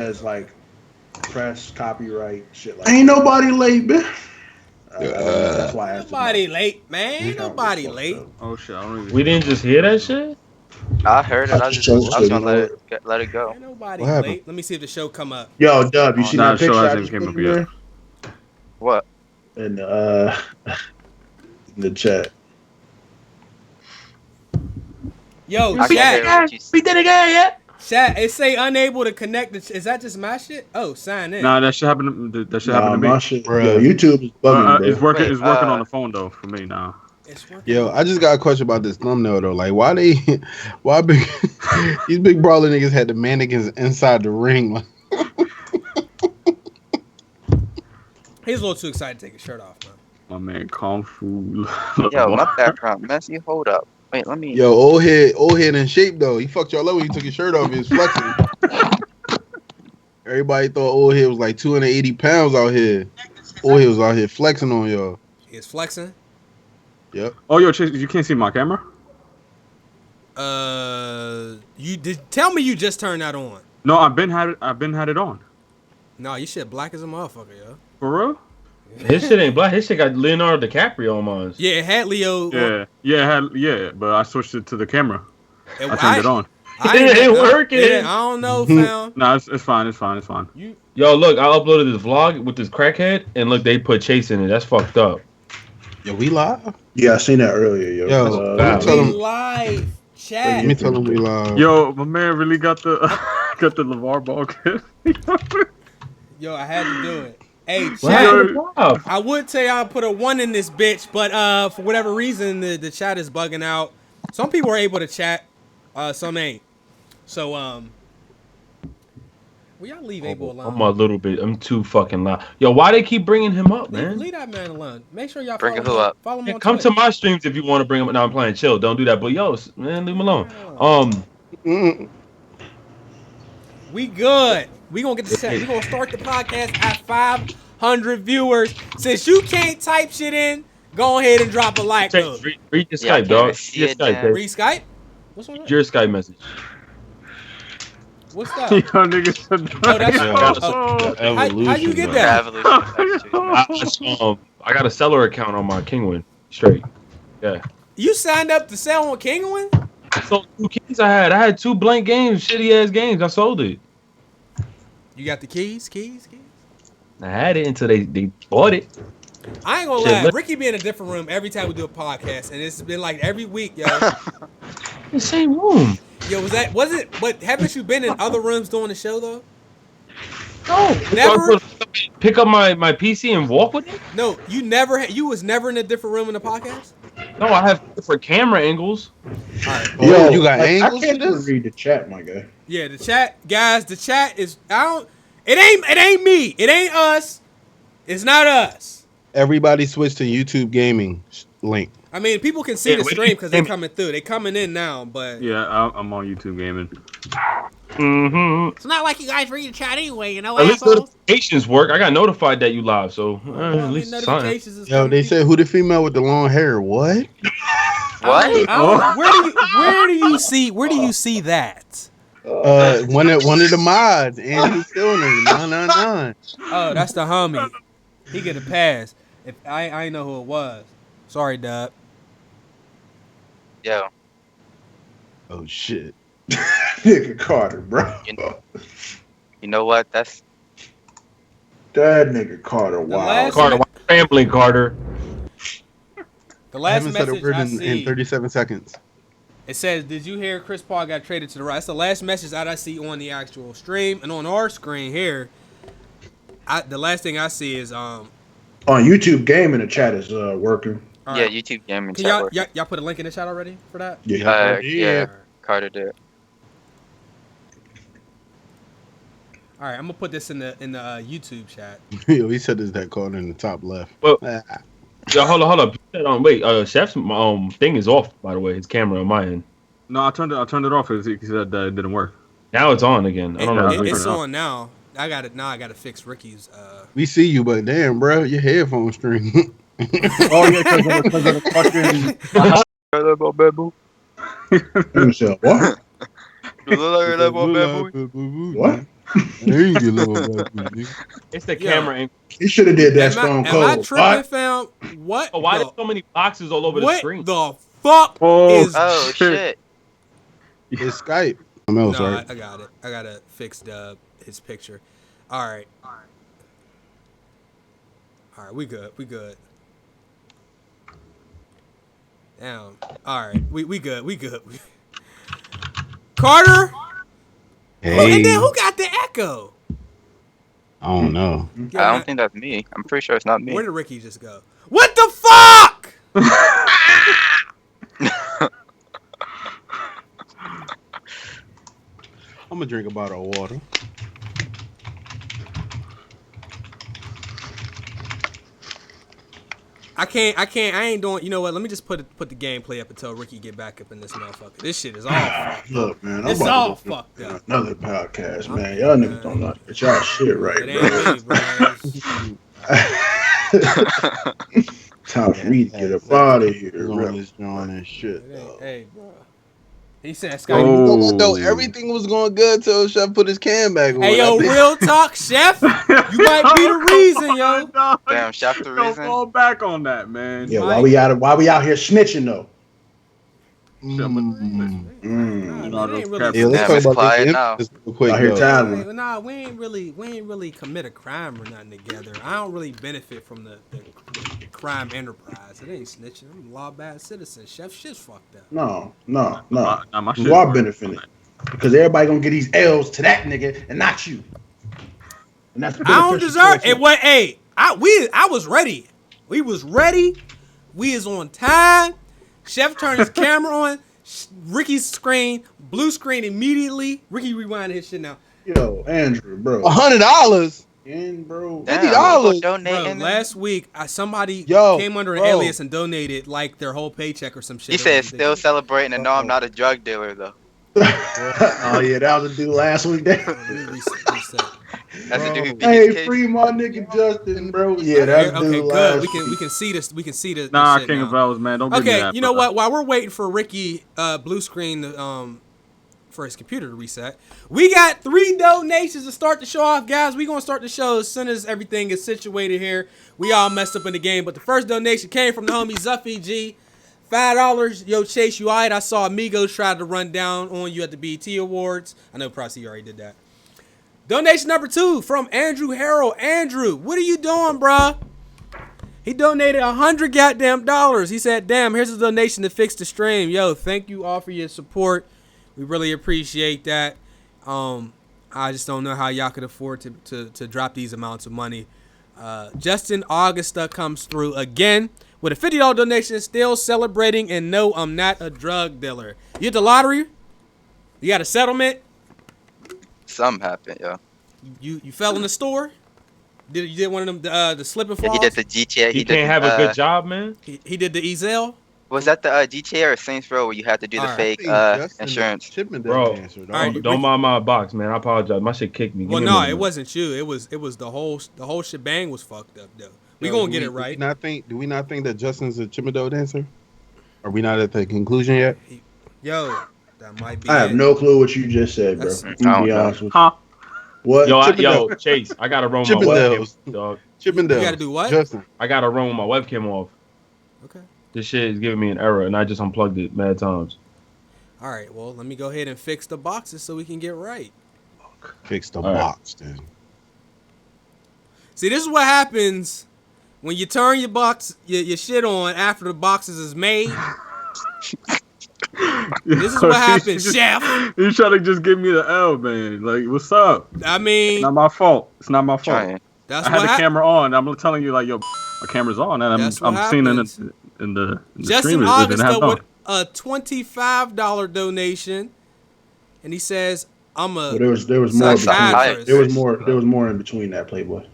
as like press, copyright, shit like Ain't nobody late, man. that's why I asked Nobody late, man. Ain't nobody late. Oh shit! I don't even We didn't just hear that shit. I heard it. I just was chose to, gonna let it go. Ain't nobody What happened? late. Let me see if the show come up. Yo, Dub, you see Nah, that the show picture I hasn't just came put up in yet. there? What? In in the chat. Yo, I can't hear what you We did it again, yeah. chat. It say unable to connect. Is that just my shit? Oh, sign in. Nah, that should happen. That should happen to my me. shit. Bruh. Yo, YouTube is bugging, bro. It's working. Wait, It's working on the phone though for me now. It's working. Yo, I just got a question about this thumbnail though. Like, why big these big brawler niggas had the mannequins inside the ring? He's a little too excited to take his shirt off, man. My man Kung Fu. Yo, my background messy. Hold up. Wait, let me. Yo, old head in shape though. He fucked y'all up when he took his shirt off. He was flexing. Everybody thought old head was like 280 pounds out here. Old head was out here flexing on y'all. He's flexing. Yep. Oh, yo, Chase, you can't see my camera? You did tell me you just turned that on. No, I've been had it on. No, you shit black as a motherfucker, yo. For real? His shit ain't black. His shit got Leonardo DiCaprio on mine. Yeah, it had Leo. Yeah, but I switched it to the camera. I turned it on. It ain't working. I don't know, fam. No, it's fine. It's fine. Yo, look, I uploaded this vlog with this crackhead, and look, they put Chase in it. That's fucked up. Yo, we live? Yeah, I seen that earlier, yo. Yo, We live, chat. Let me tell him we live. Yo, my man really got the got the LeVar Ball kid. Yo, I had to do it. Hey, What chat. happened? I would tell y'all to put a 1 in this bitch, but for whatever reason, the chat is bugging out. Some people are able to chat, some ain't. So, will y'all leave Abel alone? I'm a little bit. I'm too fucking loud. Yo, why they keep bringing him up, man? Leave that man alone. Make sure y'all Bring follow who him. up? Follow him Yeah, on come Twitch. to my streams if you want to bring him up. Now I'm playing chill. Don't do that. But yo, man, leave him alone. We good. We gonna get the set. We gonna start the podcast at 500 viewers. Since you can't type shit in, go ahead and drop a like. Chase, read your Yeah, I Skype, can't dog. even see Read it, your Skype, Jan. Chase. Read Skype. What's on that? Your Skype message. What's that? Yo, niggas said Oh, that's Yeah, how you get man. that? Evolution. I got a seller account on my Kingwin. Straight. Yeah. You signed up to sell on Kingwin? I sold 2 keys I had 2 blank games, shitty ass games. I sold it. You got the keys? I had it until they bought it. I ain't gonna Shit, lie. look- Ricky be in a different room every time we do a podcast, and it's been like every week, yo. The same room. Yo, was it? But haven't you been in other rooms doing the show though? No. Never? Pick up my PC and walk with it? No, you never. You was never in a different room in the podcast. No, I have different camera angles. Yo, you got like, angles I can't for this? even read the chat, my guy. Yeah, the chat, guys. The chat is. It ain't me. It ain't us. It's not us. Everybody switch to YouTube gaming link. I mean, people can see the wait, stream because they're wait. coming through. They coming in now, but Yeah, I'm on YouTube gaming. Mm-hmm. it's not like you guys read the chat anyway. You know, At least notifications work. I got notified that you live, so at least something. notifications is Yo, coming. they said who the female with the long hair? What? What? Where do you see that? One of the mods, Andrew Stillner, 999. Oh, that's the homie. He get a pass. If I ain't know who it was. Sorry, Dub. Yo, Oh shit. Nigga Carter, bro. you know what? That's That nigga Carter, wow. last- Carter, why you rambling, Carter? The I last haven't said a message word I in see, 37 seconds. it says, "Did you hear Chris Paul got traded to the Rockets?" That's the last message that I see on the actual stream, and on our screen here, the last thing I see is On YouTube gaming, the chat is working. all yeah, right. YouTube gaming Can chat y'all, work. y'all put a link in the chat already for that? Yeah, Carter did. All right, I'm gonna put this in the YouTube chat. Yo, he said is that called in the top left. Well, Ah. yo, hold up. Wait, Chef's thing is off, by the way. His camera on my end. No, I turned it off because he said that it didn't work. Now it's on again. I don't know. It's on now. I got it now. I got to fix Ricky's. We see you, but damn, bro, your headphone string. Oh, yeah, because of the fucking. You said what? You look like that boy, baby. What? It's the camera angle. He should have did that Stone Cold. Am I tripping, fam? What? Oh, why there's so many boxes all over the screen? What the fuck is... Oh, shit. It's Skype. No, right? I got it. I got to fix his picture. All right. All right, we good. We good. Damn. All right, we good. We good. Carter? Hey. Oh, and then who got the echo? I don't know. I don't think that's me. I'm pretty sure it's not me. Where did Ricky just go? What the fuck? I'm gonna drink a bottle of water. I ain't doing. You know what? Let me just put the gameplay up until Ricky get back up in this motherfucker. This shit is all fucked up. Look, man, It's all fucked up. Another podcast, man. Y'all niggas don't know get y'all shit right, It ain't me, bro. Time for me to get up out of here, bro. And shit. Hey, bro. He said, "Skype." You know what though? Everything was going good till Chef put his can back on. Hey, yo, real talk, Chef. You might be the reason, yo. Damn, Chef the Don't reason. fall back on that, man. Yeah, why we out here snitching though? Nah, man, it ain't really. Yeah, let's talk about Quiet this now. real quick. I hear though. time. Nah, we ain't really commit a crime or nothing together. I don't really benefit from the crime enterprise. It ain't snitching. I'm a law-abiding citizen. Chef, shit's fucked up. No. Nah, my shit You are work. benefiting because everybody gonna get these L's to that nigga and not you. And that's I don't deserve it. What? Hey, I was ready. We was ready. We is on time. Chef turned his camera on. Ricky's screen, blue screen immediately. Ricky rewinded his shit now. Yo, Andrew, bro. $100. And bro, $50. Bro, last week, somebody came under an alias and donated like their whole paycheck or some shit. He said still celebrating and no, I'm not a drug dealer though. Oh yeah, that was a dude last week. Let me reset. That's a dude who beat Hey, his case. free my nigga Justin, bro. Yeah, that's Okay, dude good. last We can see this. We can see the. Nah, shit King now. of Bells, man. Don't give me Okay, that. you know bro. what? While we're waiting for Ricky blue screen for his computer to reset, we got 3 donations to start the show off, guys. We gonna start the show as soon as everything is situated here. We all messed up in the game, but the first donation came from the homie Zuffy G. $5. Yo, Chase, you alright? I saw Amigos try to run down on you at the BET Awards. I know Prosy already did that. Donation number 2 from Andrew Harrell. Andrew, what are you doing, bruh? He donated $100 goddamn dollars. He said, damn, here's a donation to fix the stream. Yo, thank you all for your support. We really appreciate that. I just don't know how y'all could afford to drop these amounts of money. Justin Augusta comes through again with a $50 donation, still celebrating, and no, I'm not a drug dealer. You hit the lottery? You got a settlement? Something happened, yo. You fell in the store? You did one of them the slip and falls? He did the GTA. He can't have a good job, man. He did the Ezel? Was that the GTA or Saints Row where you had to do the fake insurance? Bro, don't mind my box, man. I apologize. My shit kicked me. Well, no, it wasn't you. It was the whole shebang was fucked up though. We gonna get it right. Do we not think that Justin's a Chimado dancer? Are we not at the conclusion yet? Yo, that might be. I have no clue what you just said, bro. To be honest with you. Huh? What? Yo, Chase, I gotta run my webcam, dog. Chippendales. You gotta do what? Justin. I gotta run my webcam off. Okay. This shit is giving me an error, and I just unplugged it mad times. All right, well, let me go ahead and fix the boxes so we can get right. Fix the box, then. See, this is what happens when you turn your shit on after the boxes is made. This is what happens, Chef. You trying to just give me the L, man. Like, what's up? I mean, It's not my fault. It's not my fault. That's I had the camera on. I'm telling you, like, yo, my camera's on, and I'm seeing it in the Justin stream. Augusta with a $25 donation, and he says, "I'm a." Well, there was more. There was more in between that, Playboy.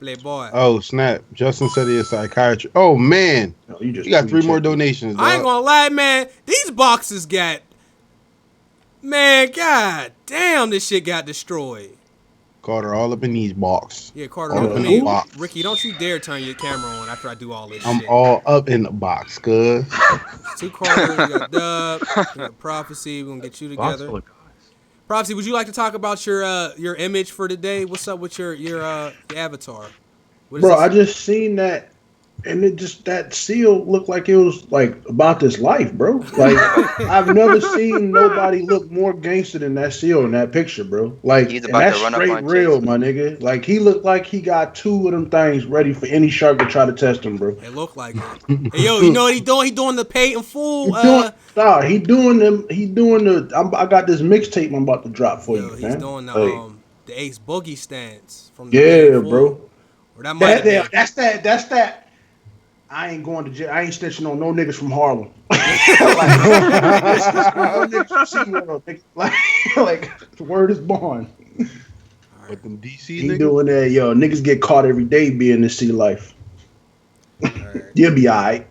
Playboy. Oh snap! Justin said he's a psychiatrist. Oh man, you got 3 more donations. I ain't gonna lie, man. These boxes got, man, god damn, this shit got destroyed. Carter, all up in these box. Yeah, Carter, all up in the box. Ricky, don't you dare turn your camera on after I do all this shit. I'm all up in the box, cuz. 2 Carter, we got Dub, we got Prophecy. We're gonna get you together. Prophecy, would you like to talk about your image for today? What's up with your avatar? Bro, I just seen that, and that seal looked like it was like about this life, bro. Like I've never seen nobody look more gangster than that seal in that picture, bro. Like, and that's straight real, my nigga. Like he looked like he got 2 of them things ready for any shark to try to test him, bro. It looked like it. Hey, yo, you know what he doing? He doing the pay in full. He doing the. I got this mixtape I'm about to drop for you, he's man. doing the Ace Boogie stance from the bro. Or that's that. I ain't going to jail. I ain't snitching on no niggas from Harlem. Like the word is born. But them DC he niggas doing that, yo. Niggas get caught every day being this sea life. Right. You'll be alright.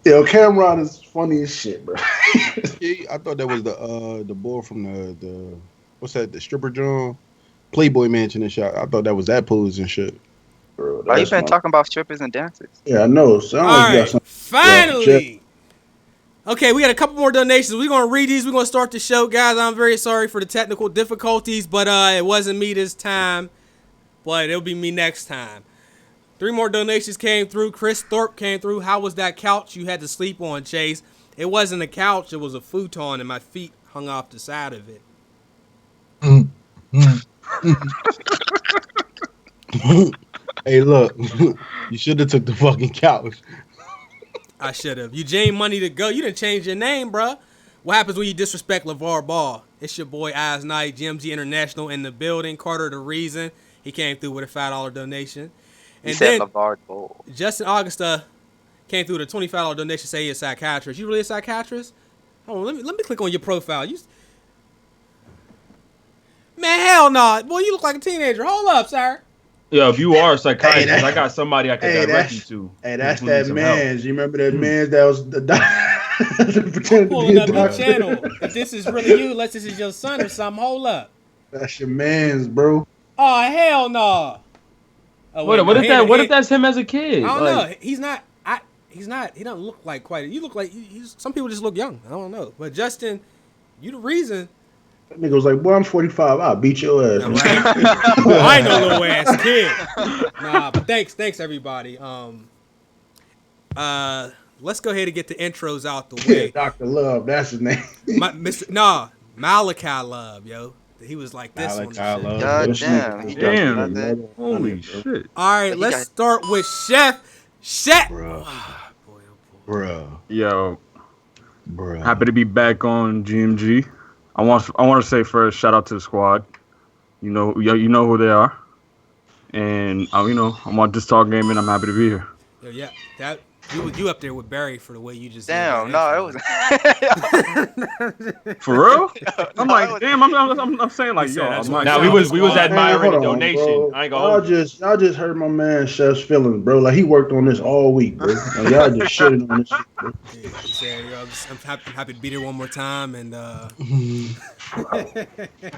Yo, Cameron is funny as shit, bro. I thought that was the boy from the what's that? The stripper joint, Playboy Mansion and shit. I thought that was that pose and shit. Bro, you been talking about strippers and dancers? Yeah, I know. So all right, finally. Okay, we got a couple more donations. We're gonna read these. We're gonna start the show, guys. I'm very sorry for the technical difficulties, but it wasn't me this time. But it'll be me next time. 3 more donations came through. Chris Thorpe came through. How was that couch you had to sleep on, Chase? It wasn't a couch. It was a futon, and my feet hung off the side of it. Hey, look. You should have took the fucking couch. I should have. Eugene Money to go. You didn't change your name, bruh. What happens when you disrespect LeVar Ball? It's your boy Eyes Night, GMG International in the building. Carter the Reason. He came through with a $5 donation. And then LeVar Ball. Justin Augusta came thugh with a $25 donation. Say he's a psychiatrist. You really a psychiatrist? Hold on, let me click on your profile. Man, hell no. Boy, you look like a teenager. Hold up, sir. Yeah, if you are a psychiatrist, I got somebody I can direct you to. Hey, that's that man's. You remember that man's that was the pretending to be a doctor? Your channel. If this is really you, unless this is your son or something, hold up. That's your man's, bro. Oh, hell no. Oh, what if that's him as a kid? I don't know. He's not. He doesn't look like quite. You look like some people just look young. I don't know. But Justin, you the reason. That nigga was like, boy, I'm 45. I'll beat your ass. Right? I ain't no little ass kid. Nah, but thanks everybody. Let's go ahead and get the intros out the way. Dr. Love, that's his name. Malachi Love, yo. He was like this one. God damn. Holy shit. All right, let's start with Chef. Bro. Yo. Bro. Happy to be back on GMG. I want to say first, shout out to the squad. You know who they are, and I'm on Just Talk Gaming. I'm happy to be here. Yeah, that you up there with Barry for the way you just. Damn, no, it was. For real? I'm like, damn. I'm saying like, yo. Now we was admiring the donation. Bro. I ain't gonna. Y'all just hurt my man Chef's feelings, bro. Like he worked on this all week, bro. Like, y'all just shitting on this shit, bro. I'm happy to be there one more time, and that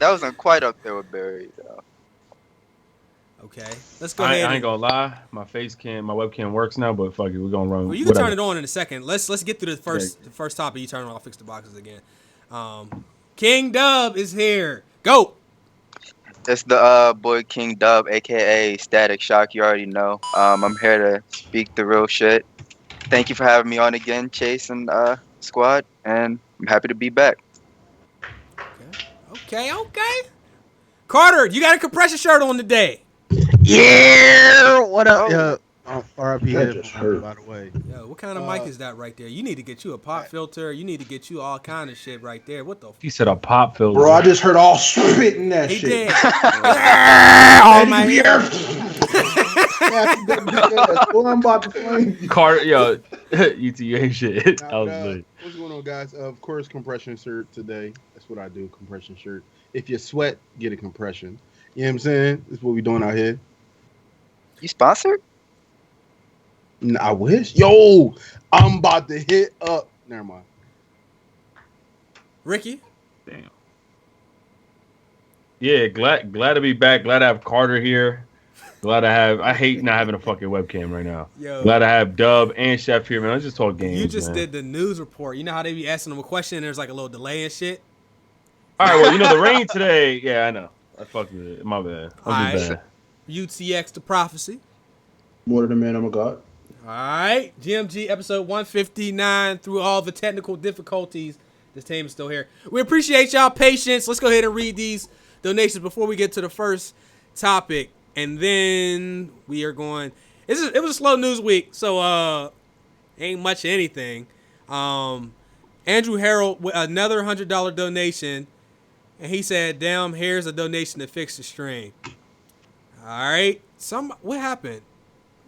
wasn't quite up there with Barry, though. Okay, let's go ahead. I ain't gonna lie, my webcam works now, but fuck it, we're gonna run. Well, you can turn it on in a second. Let's get through the first topic. You turn it on, I'll fix the boxes again. KingDub is here. Go. It's the boy KingDub, aka Static Shock. You already know. I'm here to speak the real shit. Thank you for having me on again, Chase and squad, and I'm happy to be back. Okay. Carter, you got a compression shirt on today. Yeah, what up? RIP headphones, by the way. Yo, what kind of mic is that right there? You need to get you a pop filter. You need to get you all kind of shit right there. What the? He said a pop filter. Bro, I just heard all spit in that shit. He did. All my ear. I'm about to flame. Carter, yo, you ain't shit. What's going on, guys? Of course, compression shirt today. That's what I do, compression shirt. If you sweat, get a compression. You know what I'm saying? That's what we doing out here. You sponsored? I wish. Yo, I'm about to hit up. Never mind. Ricky? Damn. Yeah, glad to be back. Glad to have Carter here. I hate not having a fucking webcam right now. Yo. Glad to have Dub and Chef here, man. Let's just talk games. You just did the news report. You know how they be asking them a question and there's like a little delay and shit? All right, well, you know the rain today. Yeah, I know. I fucked with it. My bad. I'm just Alright. bad. UTX the prophecy. More than a man, I'm a god. All right, GMG episode 159. Through all the technical difficulties, this team is still here. We appreciate y'all patience. Let's go ahead and read these donations before we get to the first topic, and then we are going. It was a slow news week, so ain't much of anything. Andrew Harrell with another $100 donation, and he said, "Damn, here's a donation to fix the stream." All right, what happened?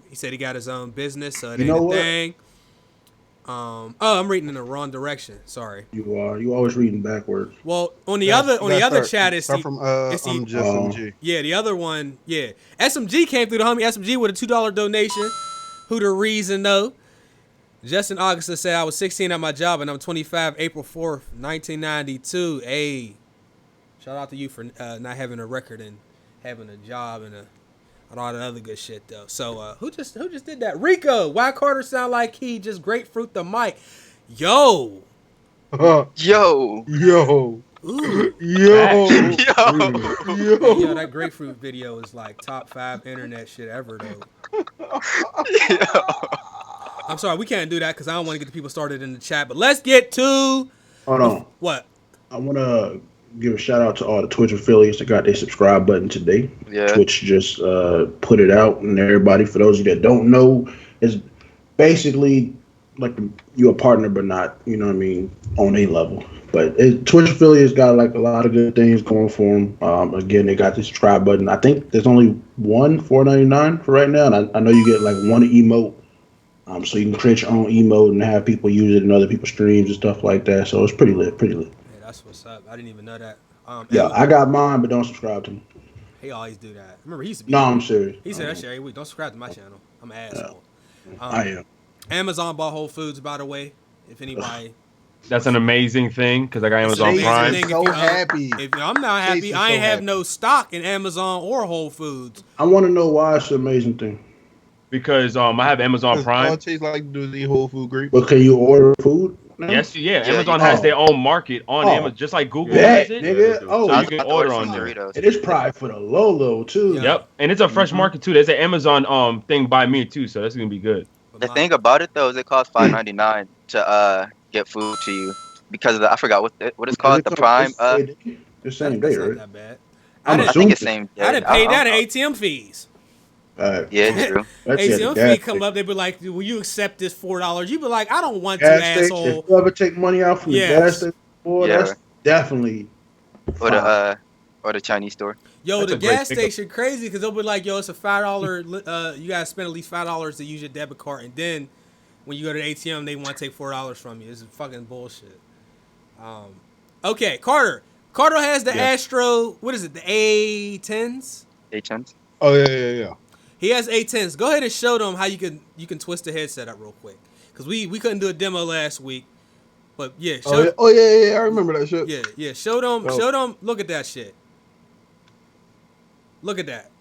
He said he got his own business, so it ain't a thing. I'm reading in the wrong direction. Sorry. You are. You always reading backwards. Well, on the other chat is from SMG. Yeah, the other one. Yeah, SMG came through the homie. SMG with a $2 donation. Who the reason though? Justin Augustus said I was 16 at my job and I'm 25. April 4th, 1992. Hey, shout out to you for not having a record and having a job and all that other good shit though. So who just did that? Rico. Why Carter sound like he just grapefruit the mic? Yo. Yo. Yo. Ooh. Yo. Yo. Yo, that grapefruit video is like top 5 internet shit ever though. I'm sorry, we can't do that because I don't want to get the people started in the chat. But let's get to Hold on. What? I want to give a shout out to all the Twitch affiliates that got their subscribe button today. Yeah. Twitch just put it out, and everybody, for those of you that don't know, is basically like you're a partner, but not, you know what I mean, on a level. But Twitch affiliates got like a lot of good things going for them. Again, they got this subscribe button. I think there's only one $4.99 for right now, and I know you get like one emote. So you can create your own emote and have people use it in other people's streams and stuff like that. So it's pretty lit. Yeah, that's what's up. I didn't even know that. Yeah, I got mine, but don't subscribe to me. He always do that. Remember, he used to be. No, I'm serious. He said that shit every week. Don't subscribe to my channel. I'm an asshole. I am. Amazon bought Whole Foods, by the way. If anybody. That's an amazing thing because I got Amazon amazing Prime. thing. So happy. If I'm not happy, I ain't have no stock in Amazon or Whole Foods. I want to know why it's an amazing thing. Because I have Amazon Prime. All Chase like to do is eat whole food great. But can you order food now? Yes, yeah. Amazon has their own market on Amazon, just like Google has it. Nigga. So you can order on there. It is probably for the low too. Yep, and it's a fresh market too. There's an Amazon thing by me too, so that's gonna be good. The thing about it though is it costs $5.99 to get food to you because of I forgot what it's called, the Prime. The same day, right? That bad. I think it's same day. I didn't pay that in ATM fees. Yeah, true. ATM fee come up, they be like, "Will you accept this $4?" You be like, "I don't want to, asshole." If you ever take money out from the gas station, boy, that's definitely. Or the Chinese store. Yo, the gas station crazy because they'll be like, "Yo, it's a $5. You gotta spend at least $5 to use your debit card," and then when you go to the ATM, they want to take $4 from you. It's fucking bullshit. Okay, Carter. Carter has the Astro. What is it? The A10s. A10s. Oh yeah. He has A10s. Go ahead and show them how you can twist the headset up real quick, because we couldn't do a demo last week, but yeah. Yeah. I remember that shit. Yeah. Show them. Look at that shit. Look at that.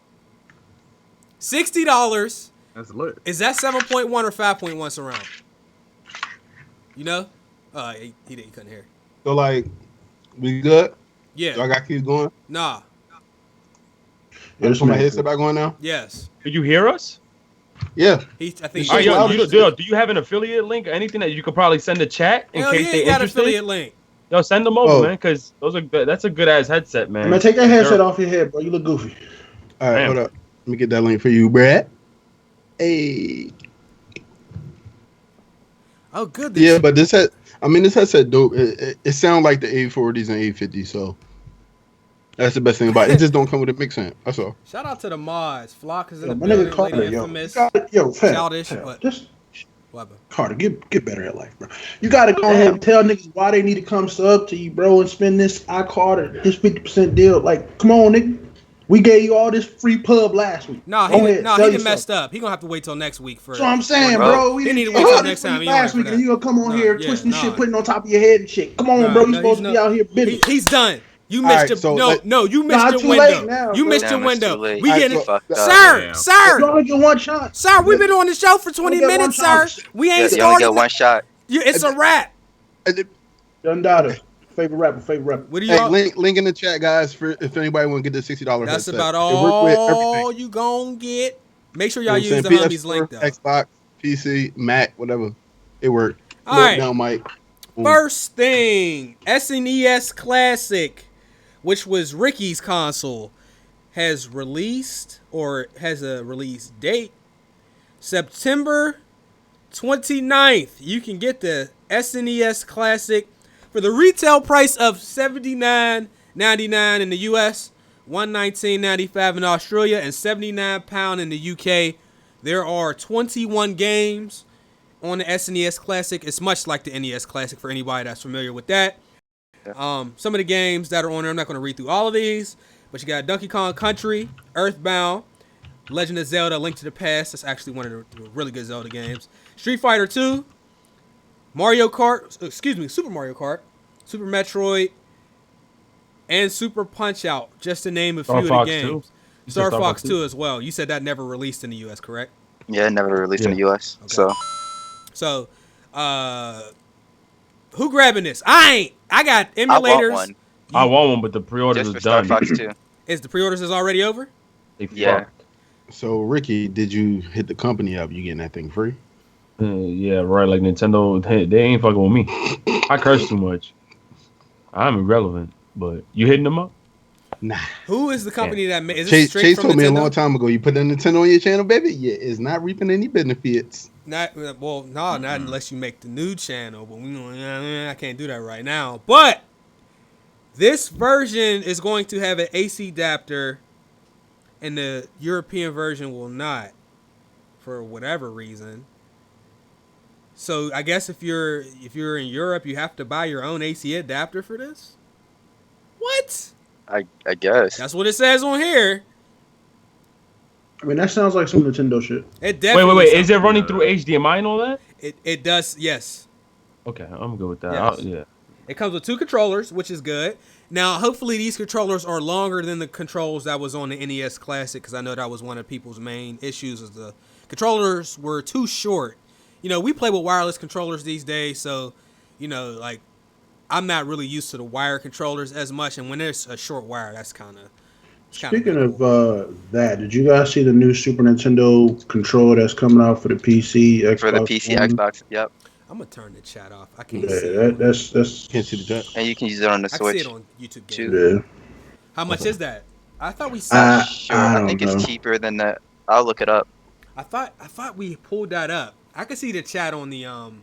$60. That's lit. Is that 7.1 or 5.1 surround? You know? He couldn't hear. So like, we good? Yeah. So I got to keep going? Nah. Yeah, just put my headset back on now? Yes. Did you hear us? Yeah. I think. Do you have an affiliate link or anything that you could probably send to chat in case they got interested? Affiliate link. Yo, send them over, man, because that's a good ass headset, man. Man, take that headset off your head, bro. You look goofy. All right, hold up. Let me get that link for you, Brad. Hey. Oh, good. Yeah, but this headset dope. It sounds like the A40s and A50s, so that's the best thing about it. It just don't come with a mix amp. That's all. Shout out to the mods. Flock is in the My nigga building. Carter, Lady Infamous. Childish, but just what? Carter, get better at life, bro. You gotta go ahead and tell niggas why they need to come sub to you, bro, and spend this iCarter, this 50% deal. Like, come on, nigga. We gave you all this free pub last week. He done messed up. He gonna have to wait till next week for. So I'm saying, bro, we need to wait till next time. Last week, and you gonna come on here twisting shit, putting on top of your head and shit. Come on, bro, you supposed to be out here bidding. He's done. You missed your you missed your window. You missed your window. We getting sir. You only get one shot. Sir, we've been on the show for 20 minutes, sir. We ain't started. You only get one shot. It's a wrap. Done data. Favorite rapper. What do Hey, y'all? link in the chat, guys, for if anybody want to get the $60 That's headset. about It work with all everything. you gon' get. Make sure You know y'all what I'm use the saying? homies link though. Xbox, PC, Mac, whatever. It worked. All right. Down, Mike. First thing, SNES Classic, which was Ricky's console, has released or has a release date September 29th. You can get the SNES Classic for the retail price of $79.99 in the US, $119.95 in Australia, and £79 in the UK. There are 21 games on the SNES Classic. It's much like the NES Classic for anybody that's familiar with that. Some of the games that are on there, I'm not going to read through all of these, but you got Donkey Kong Country, Earthbound, Legend of Zelda: Link to the Past. That's actually one of the really good Zelda games. Street Fighter 2, Super Mario Kart, Super Metroid, and Super Punch-Out, just to name a few of the games. Star Fox 2 as well. You said that never released in the US, correct? Yeah, never released in the US. Okay. So, who grabbing this? I got emulators. I want one, but the pre-orders is done. Star Fox 2. Is the pre-orders is already over? Yeah. So, Ricky, did you hit the company up? You getting that thing free? Yeah, right. Like Nintendo, they ain't fucking with me. I curse too much. I'm irrelevant, but you hitting them up? Nah. Who is the company that made? Is this straight Chase from told me a Nintendo? long time ago. You put that Nintendo on your channel, baby. Yeah, it's not reaping any benefits. Not unless you make the new channel. But I can't do that right now. But this version is going to have an AC adapter, and the European version will not, for whatever reason. So I guess if you're in Europe, you have to buy your own AC adapter for this. What? I guess. That's what it says on here. I mean, that sounds like some Nintendo shit. It definitely. Wait. Is it running through HDMI and all that? It does. Yes. Okay, I'm good with that. Yes. Yeah. It comes with 2 controllers, which is good. Now, hopefully, these controllers are longer than the controls that was on the NES Classic, because I know that was one of people's main issues. Is the controllers were too short. You know, we play with wireless controllers these days, so like I'm not really used to the wire controllers as much. And when there's a short wire, that's kind of. Speaking of that, did you guys see the new Super Nintendo controller that's coming out for the PC, Xbox? For the PC, One? Xbox, yep. I'm gonna turn the chat off. I can't see it. That's Can't see the chat. And you can use it on the I Switch. can see it on YouTube Games. too. Yeah. How much is that? I thought we saw. Sure, I I think don't it's know. cheaper than that. I'll look it up. I thought we pulled that up. I can see the chat on the on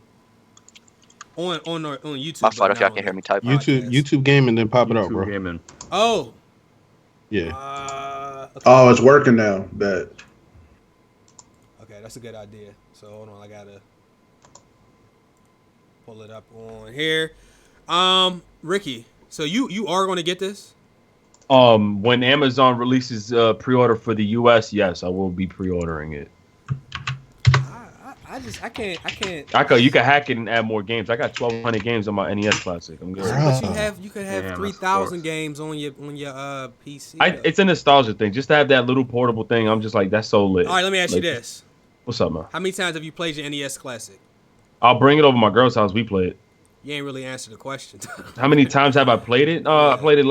YouTube. My fault but if y'all not can on hear me the type. podcast. YouTube game and then pop it up, bro. Gaming. Oh. Yeah. Okay. Oh, it's working now. Bet. Okay, that's a good idea. So hold on, I gotta pull it up on here. Ricky, so you are gonna get this? When Amazon releases pre-order for the US, yes, I will be pre-ordering it. I can't. You can hack it and add more games. I got 1,200 games on my NES Classic. I'm good. But you could have 3,000 sports. games on your PC. It's a nostalgia thing. Just to have that little portable thing, I'm just like, that's so lit. All right, let me ask you this: What's up, man? how many times have you played your NES Classic? I'll bring it over to my girl's house. We play it. You ain't really answered the question. How many times have I played it? I played it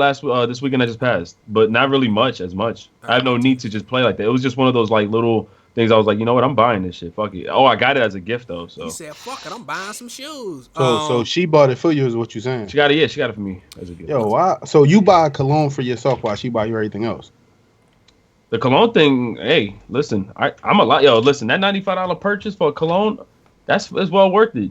this weekend that just passed, but not really much. I have no need to just play like that. It was just one of those like little things. I was like, you know what? I'm buying this shit. Fuck it. Oh, I got it as a gift though. So You said, "Fuck it, I'm buying some shoes." So she bought it for you, is what you're saying? she got it. Yeah, she got it for me as a gift. Yo, why? So you buy cologne for yourself while she buy you everything else? The cologne thing. Hey, listen, I'm a lot. Yo, listen, that $95 purchase for a cologne, that's well worth it.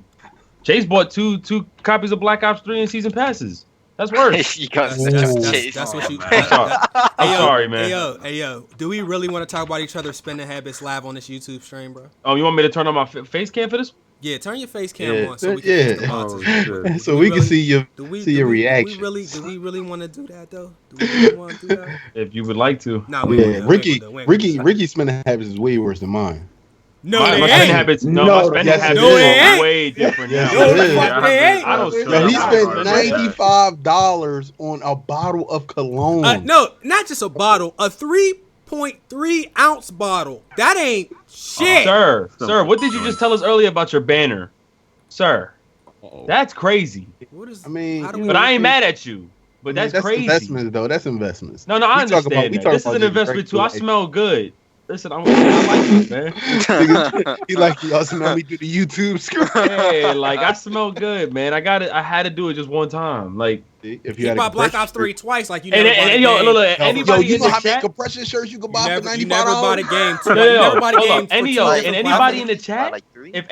Chase bought two copies of Black Ops 3 and season passes. That's worth. You got That's what you. I'm sorry, man. Hey yo, do we really want to talk about each other's spending habits live on this YouTube stream, bro? Oh, you want me to turn on my face cam for this? Yeah, turn your face cam Yeah. on so we can Yeah. get the sponsors. So we can see your Do we reaction. Do we really want to do that though? Do we really want to do that? If you would like to. Nah, we Yeah, Ricky's spending habits is way worse than mine. No, my they spending ain't. habits. No, My spending yes, habits no, they are ain't. way different Yes, now. it is. They ain't. I don't. Yo, he spent $95. $95 on a bottle of cologne. No, not just a bottle, a 3.3 ounce bottle. That ain't shit. Sir, what did you just tell us earlier about your banner? Sir. That's crazy. What is? I mean, how do we- But I ain't mad at you. But that's crazy. Investments, though. That's investments. No, I understand that. This is an investment too. I smell good. Listen, I like this, man. He like y'all smell me through the YouTube screen. Hey, like I smell good, man. I had to do it just one time. Like if you bought Black Ops 3 twice, like you and, never bought a game. look, anybody you in know the how many chat, compression shirts you can buy for $95? You never bought a game. No, bought a hold game on. Anybody in the chat, like 3? if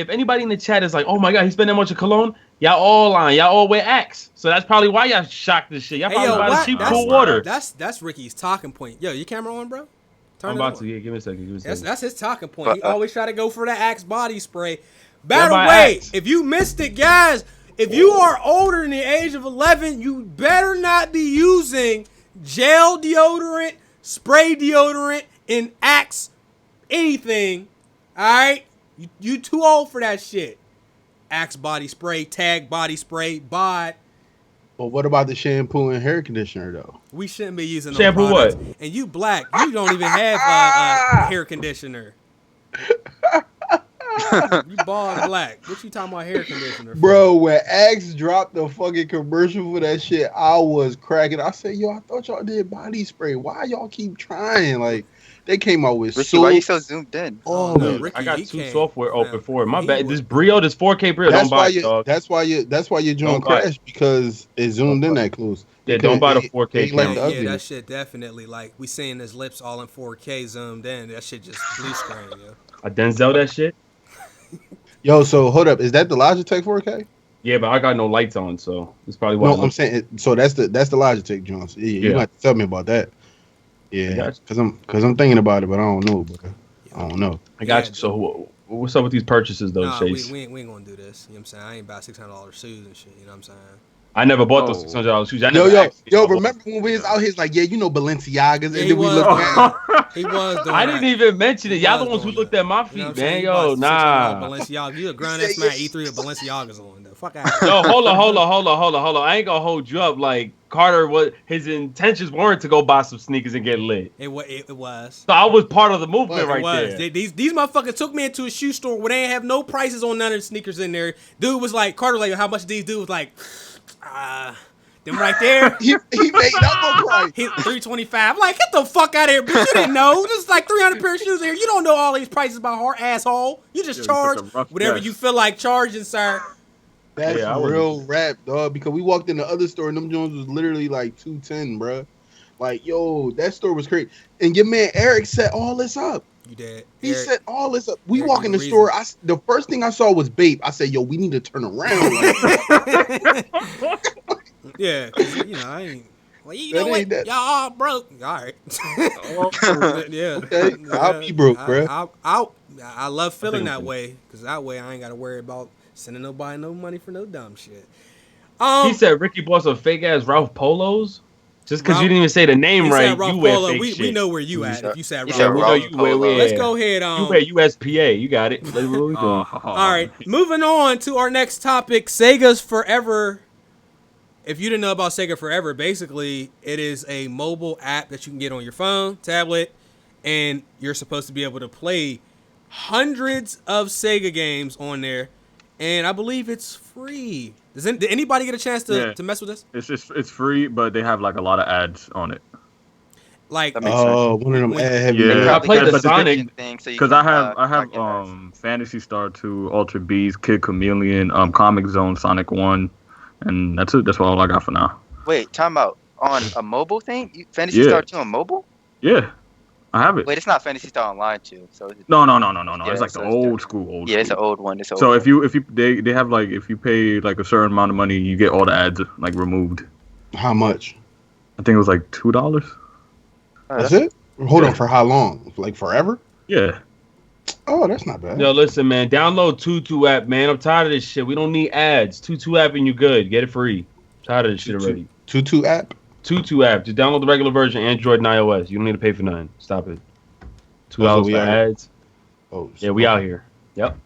anybody in the chat is like, oh my god, he spent that much of cologne, y'all all lying. Y'all all wear Axe, so that's probably why y'all shocked this shit. Y'all probably buy the cheap cool water. That's Ricky's talking point. Yo, your camera on, bro? I'm about to. Yeah, give me a second. That's his talking point. He always try to go for the Axe body spray. By Yeah, the by way, Axe. if you missed it, guys, if you are older than the age of 11, you better not be using gel deodorant, spray deodorant, and Axe anything. All right, you too old for that shit. Axe body spray, Tag body spray, bod. But what about the shampoo and hair conditioner though? We shouldn't be using Shampoo no products. what? And you black, you don't even have a hair conditioner. You bald and black. What you talking about hair conditioner for? Bro, when Axe dropped the fucking commercial for that shit, I was cracking. I said, yo, I thought y'all did body spray. Why y'all keep trying? Like, they came out with Ricky, why you so zoomed in? Oh, no, man. Ricky, I got he 2 can't. software open for it. My He bad. was- This 4K Brio, don't buy it, dog. That's why your joint Don't buy it. crashed because it zoomed in that close. Yeah, Because don't buy the it 4K ain't like camera. the Yeah, ugliness. that shit definitely, like, we seeing his lips all in 4K zoomed in. That shit just blue screen, yo. I Denzel that shit. Yo, so hold up, is that the Logitech 4K? Yeah, but I got no lights on, so it's probably why. No, I'm saying so that's the Logitech joints. Yeah, you Yeah. have to tell me about that. Yeah, Gotcha. because I'm thinking about it, but I don't know. Bro. I don't know. I got Yeah, you. So what's up with these purchases though, Nah, Chase? we ain't gonna do this. You know what I'm saying? I ain't about $600 shoes and shit. You know what I'm saying? I never bought those Oh. $600 shoes. I never asked you. Remember when we was out here? It's like, yeah, you know Balenciagas, and Yeah, he then we was. looked around. He was doing I that. didn't even mention it. He Y'all was the ones who doing looked that. at my You know feet, what I'm saying? man. You Yo, bought $600 nah. Balenciaga. You a grown He ass said, man. yeah. E3 with Balenciagas on. The fuck out. Yo, hold on. I ain't gonna hold you up. Like Carter, what his intentions weren't to go buy some sneakers and get lit. It was. So I was part of the movement It right was. there. These motherfuckers took me into a shoe store where they ain't have no prices on none of the sneakers in there. Dude was like, Carter, like, how much these? Dude was like, them right there. He made up a price. Hit $325. I'm like, get the fuck out of here, bitch. You didn't know. This is like 300 pair of shoes in here. You don't know all these prices by heart, asshole. You just Yeah, charge you took a rough whatever guess. you feel like charging, sir. That's Yeah, I wouldn't- real rap, dog. Because we walked in the other store and them Jones was literally like 210, bro. Like, yo, that store was crazy. And your man Eric set all this up. You did. He Eric, set all this up. We Eric, walk in the you store. The first thing I saw was Bape. I said, yo, we need to turn around. yeah, 'cause, you know, I ain't. Well, you That know what? ain't that- Y'all all broke. All right. Yeah. Okay, I'll be broke, bro. I love feeling think that we- way because that way I ain't got to worry about sending nobody no money for no dumb shit. He said Ricky bought some fake ass Ralph Polos. Just because Ralph- you didn't even say the name he right, said Ralph you wear Polo. fake We shit. know where you at. If you said He Ralph said we Polo. know Ralph you wear. Polo. Let's go ahead. You wear USPA. You got it. What we doing? All right, moving on to our next topic, Sega's Forever. If you didn't know about Sega Forever, basically it is a mobile app that you can get on your phone, tablet, and you're supposed to be able to play hundreds of Sega games on there, and I believe it's free. Did anybody get a chance to mess with this? It's free, but they have like a lot of ads on it. Like, That makes Oh, one of them ad heavy. Yeah. niggas. I played the But the Sonic. thing, so you Because can, I have pocket pass. Fantasy Star 2, Ultra Beast, Kid Chameleon, Comic Zone, Sonic 1, and that's it. That's all I got for now. Wait, time out. On a mobile thing? Fantasy Yeah. Star 2 on mobile? Yeah, I have it. Wait, it's not Fantasy Star Online 2. So No. Yeah, It's like so the it's old different. school. yeah, it's an old one. It's an So old if you they have like if you pay like a certain amount of money, you get all the ads like removed. How much? I think it was like $2. one. That's it? Hold on, for how long? Like forever? Yeah. Oh, that's not bad. Yo, listen, man. Download Tutu app, man. I'm tired of this shit. We don't need ads. Tutu app and you good. Get it free. Tired of this shit already. Tutu app? Tutu app. Just download the regular version, Android and iOS. You don't need to pay for nothing. Stop it. $2 we for out here. ads. Oh, Yeah, we out here. Yep.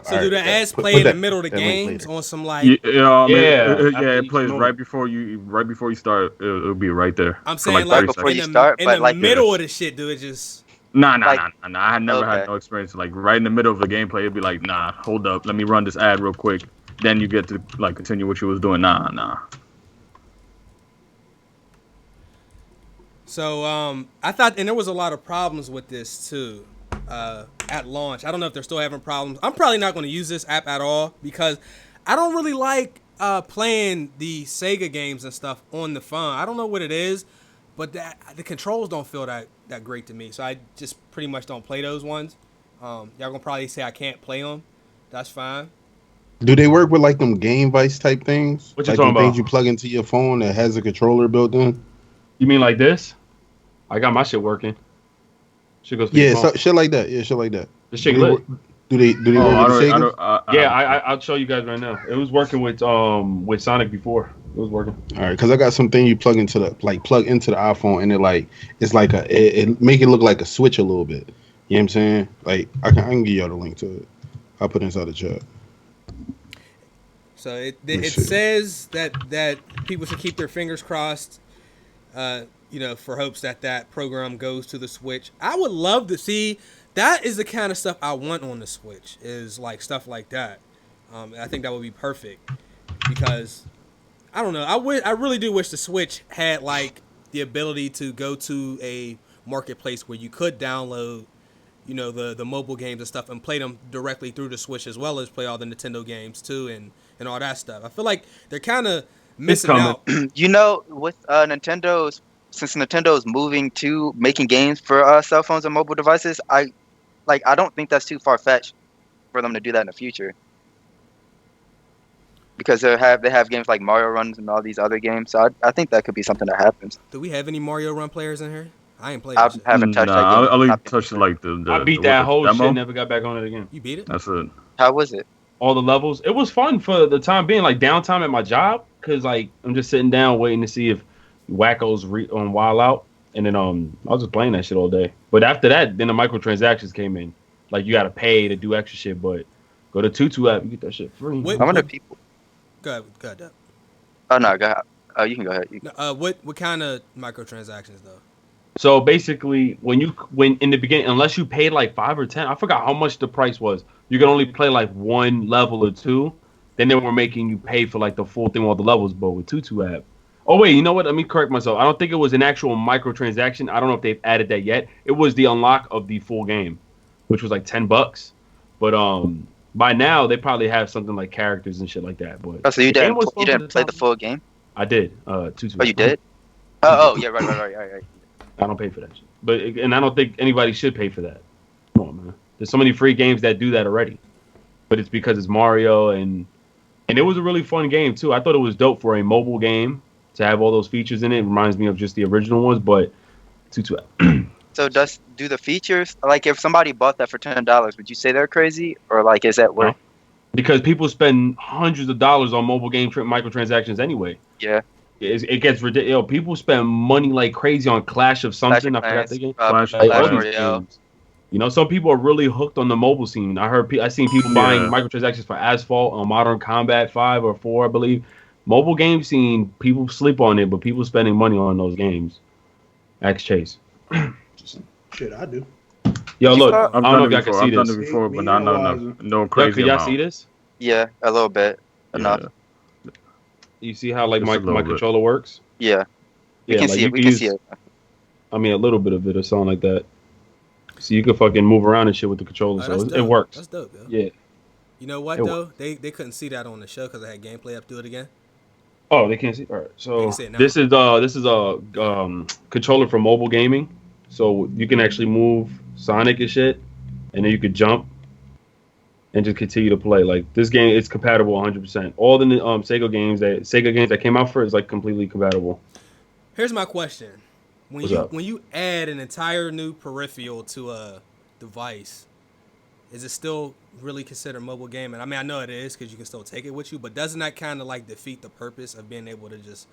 so do the ads play in the middle of the games on some like? Yeah, After it each plays moment. right before you start. It'll be right there. I'm for, saying Right like before in you the, start, in but, the like, middle of the shit, do it just? Nah. Like- I had never had Okay. no experience. Like right in the middle of the gameplay, it'd be like, nah, hold up, let me run this ad real quick, then you get to like continue what you was doing. Nah. So I thought, and there was a lot of problems with this too at launch. I don't know if they're still having problems. I'm probably not going to use this app at all because I don't really like playing the Sega games and stuff on the phone. I don't know what it is, but the controls don't feel that great to me. So I just pretty much don't play those ones. Y'all gonna probably say I can't play them. That's fine. Do they work with like them Game Vice type things? What you like talking things about? you plug into your phone that has a controller built in? You mean like this? I got my shit working. Shit goes. Yeah, shit like that. Yeah, shit like that. This shit lit. Do they work with the Sega? Yeah, I'll show you guys right now. It was working with Sonic before. It was working. All right, because I got something you plug into the iPhone, and it make it look like a switch a little bit. You know what I'm saying? Like I can give y'all the link to it. I'll put it inside the chat. So it says that people should keep their fingers crossed, for hopes that program goes to the Switch. I would love to see. That is the kind of stuff I want on the Switch, is like stuff like that. I think that would be perfect because I don't know. I really do wish the Switch had like the ability to go to a marketplace where you could download, the mobile games and stuff and play them directly through the Switch as well as play all the Nintendo games too and all that stuff. I feel like they're kind of missing out. With Nintendo's, since Nintendo's moving to making games for cell phones and mobile devices, I don't think that's too far-fetched for them to do that in the future. Because they have games like Mario Runs and all these other games, so I think that could be something that happens. Do we have any Mario Run players in here? I ain't played. I haven't touched that game. I only touched like the I beat that whole demo. Shit. Never got back on it again. You beat it? That's it. How was it? All the levels. It was fun for the time being, like downtime at my job, because like I'm just sitting down waiting to see if wackos on Wild Out, and then I was just playing that shit all day. But after that, then the microtransactions came in. Like you got to pay to do extra shit, but go to Tutu app, you get that shit free. I wonder if people. Go ahead. Oh no, go ahead. Oh, you can go ahead. What kind of microtransactions though? So basically, when in the beginning, unless you paid like 5 or 10, I forgot how much the price was. You could only play like one level or two. Then they were making you pay for like the full thing, all the levels. But with Tutu app, oh wait, you know what? Let me correct myself. I don't think it was an actual microtransaction. I don't know if they've added that yet. It was the unlock of the full game, which was like $10. But by now they probably have something like characters and shit like that. But so you didn't play the full game? I did. Tutu. Oh, you did? Oh yeah, right. I don't pay for that shit. And I don't think anybody should pay for that. Come on, man. There's so many free games that do that already. But it's because it's Mario and it was a really fun game too. I thought it was dope for a mobile game to have all those features in it. It reminds me of just the original ones, but Tutu. So do the features, like if somebody bought that for $10, would you say they're crazy, or like is that worth? Because people spend hundreds of dollars on mobile game microtransactions anyway. Yeah. It gets ridiculous. People spend money like crazy on Clash of something. I forgot the game. Clash Royale. Some people are really hooked on the mobile scene. I seen people buying microtransactions for Asphalt on Modern Combat 5 or 4, I believe. Mobile game scene, people sleep on it, but people spending money on those games. xChase. Shit, I do. Yo, look, I don't know if y'all can see this. I've done it before, but no crazy. Can y'all see this? Yeah, a little bit. Enough. You see how like my controller works? Yeah. We can see it. We can see it. I mean, a little bit of it or something like that. So you can fucking move around and shit with the controller. So it works. That's dope, yo. Yeah. You know what though? They couldn't see that on the show because I had gameplay up. Do it again. Oh, they can't see. All right. So this is a controller for mobile gaming. So you can actually move Sonic and shit, and then you could jump and just continue to play. Like this game, it's compatible 100%. All the Sega games that came out for it is like completely compatible. Here's my question: when you add an entire new peripheral to a device, is it still really considered mobile gaming? I mean, I know it is because you can still take it with you, but doesn't that kind of like defeat the purpose of being able to just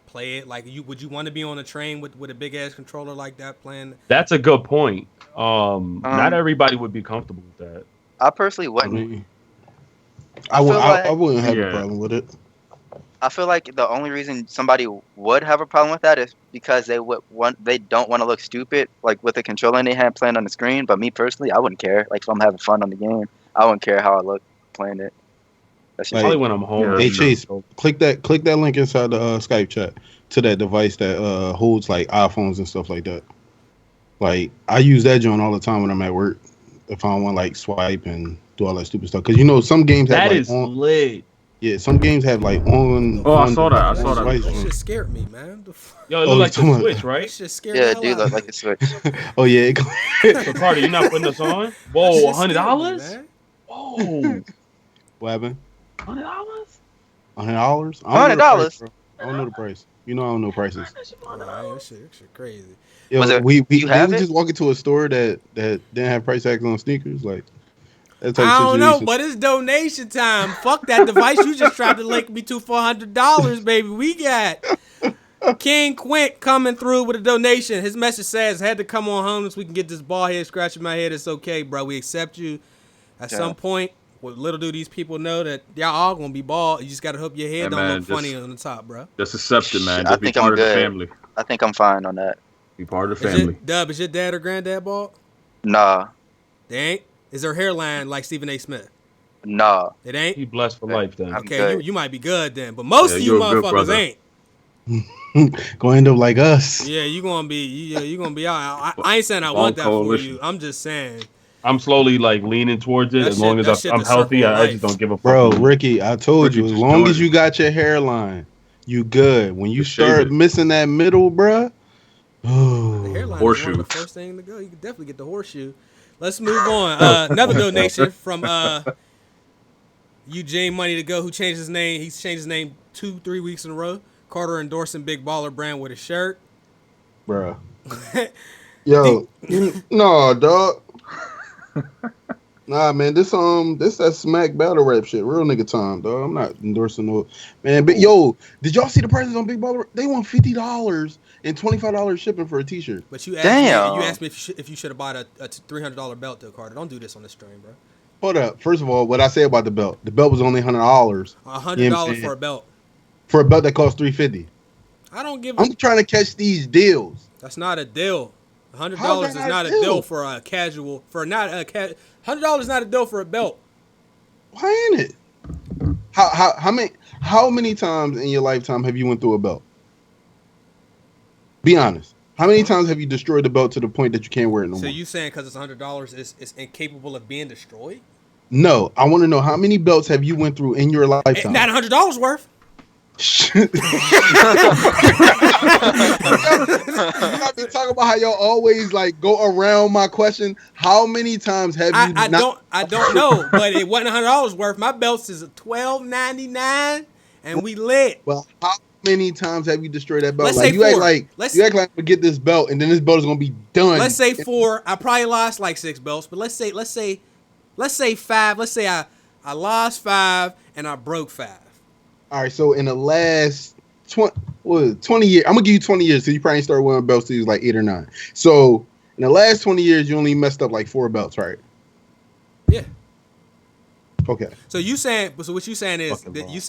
play it? Like, would you want to be on a train with a big ass controller like that playing? That's a good point. Not everybody would be comfortable with that. I personally wouldn't. I wouldn't have a problem with it. I feel like the only reason somebody would have a problem with that is because they don't want to look stupid, like with a controller in their hand playing on the screen. But me personally, I wouldn't care. Like if I'm having fun on the game, I wouldn't care how I look playing it. That's Like, Probably when I'm home. Yeah. hey Chase, click that link inside the Skype chat to that device that holds like iPhones and stuff like that. Like I use that joint all the time when I'm at work. If I don't want to like swipe and do all that stupid stuff, because you know some games have That like is lit. yeah, some games have like on. Oh, I on saw that. I the saw that. device That joint. shit scared me, man. Yo, it Oh, look like come the on. Switch, That right? shit scared Yeah, the it hell do out look of like me. the Switch. Oh yeah, So Carter, you not putting this on? That Whoa, shit $100? scared me, man. Whoa, what happened? $100? $100? $100? I don't know the price. You know I don't know prices. Nah, that shit crazy. Yo, Was it- we you have didn't we it? just walk into a store that didn't have price tags on sneakers, like that type I of don't know, situation. but it's donation time. Fuck that device you just tried to link me to for $100, baby. We got King Quint coming through with a donation. His message says, "Had to come on home so we can get this bald head scratching my head. It's okay, bro. We accept you. At some point, what little do these people know that y'all all gonna be bald. You just gotta hope your head Hey, don't man, look funny on the top, bro. Just accept it, man. I Just be think I'm part of the good. family. I think I'm fine on that. Be part of the Is family. is your dad or granddad bald? Nah, They ain't. Is their hairline like Stephen A. Smith? nah. It ain't. He blessed for life then. I'm Okay, good. you might be good then, but most Yeah, of you you're a good motherfuckers brother. ain't. Gonna end up like us. Yeah, you gonna be out. I ain't saying I Long want that coalition. for you. I'm just saying. I'm slowly like leaning towards it. That As shit- long as that shit I'm the circle healthy, of I life. just don't give a fuck. Bro, Ricky, I told Ricky, you, as just long join as it. you got your hairline, you good. When you Just shave start it. missing that middle, bruh, The oh, hairline is one Horseshoe. of the first thing to go. You can definitely get the horseshoe. Let's move on. Another donation from Eugene Money to Go, who changed his name. He's changed his name 2-3 weeks in a row. Carter endorsing Big Baller Brand with a shirt. bruh. Yo, no, dog. Nah, man, this that smack battle rap shit. Real nigga time, dog. I'm not endorsing no man. But yo, did y'all see the prices on Big Baller? They want $50 and $25 shipping for a t-shirt. But you asked Damn. me. You asked me if you should have bought a $300 belt, though, Carter. Don't do this on the stream, bro. Hold up. First of all, what I say about the belt? The belt was only $100. $100 for a belt. For a belt that costs $350. I don't give. I'm trying to catch these deals. That's not a deal. $100 How's is that not not a a deal? deal for a casual. For not a $100 is not a deal for a belt. Why ain't it? How many times in your lifetime have you went through a belt? Be honest. How many times have you destroyed the belt to the point that you can't wear it no So more? you saying because it's $100 is incapable of being destroyed? No, I want to know how many belts have you went through in your lifetime? Not $100 worth. I've been talking about how y'all always like go around my question. How many times have you? I don't know, but it wasn't $100 worth. My belts is $12.99, and we lit. Well, how many times have you destroyed that belt? Let's Like say you act 4. like Let's- you act like we get this belt and then this belt is gonna be done. Let's say 4. I probably lost like 6 belts, but let's say 5. Let's say I lost 5 and I broke 5. All right, so in the last 20 years, I'm gonna give you 20 years, so you probably started wearing belts till you was like 8 or 9. So in the last 20 years, you only messed up like 4 belts, right? Yeah. Okay. So what you saying is Fucking that wrong. you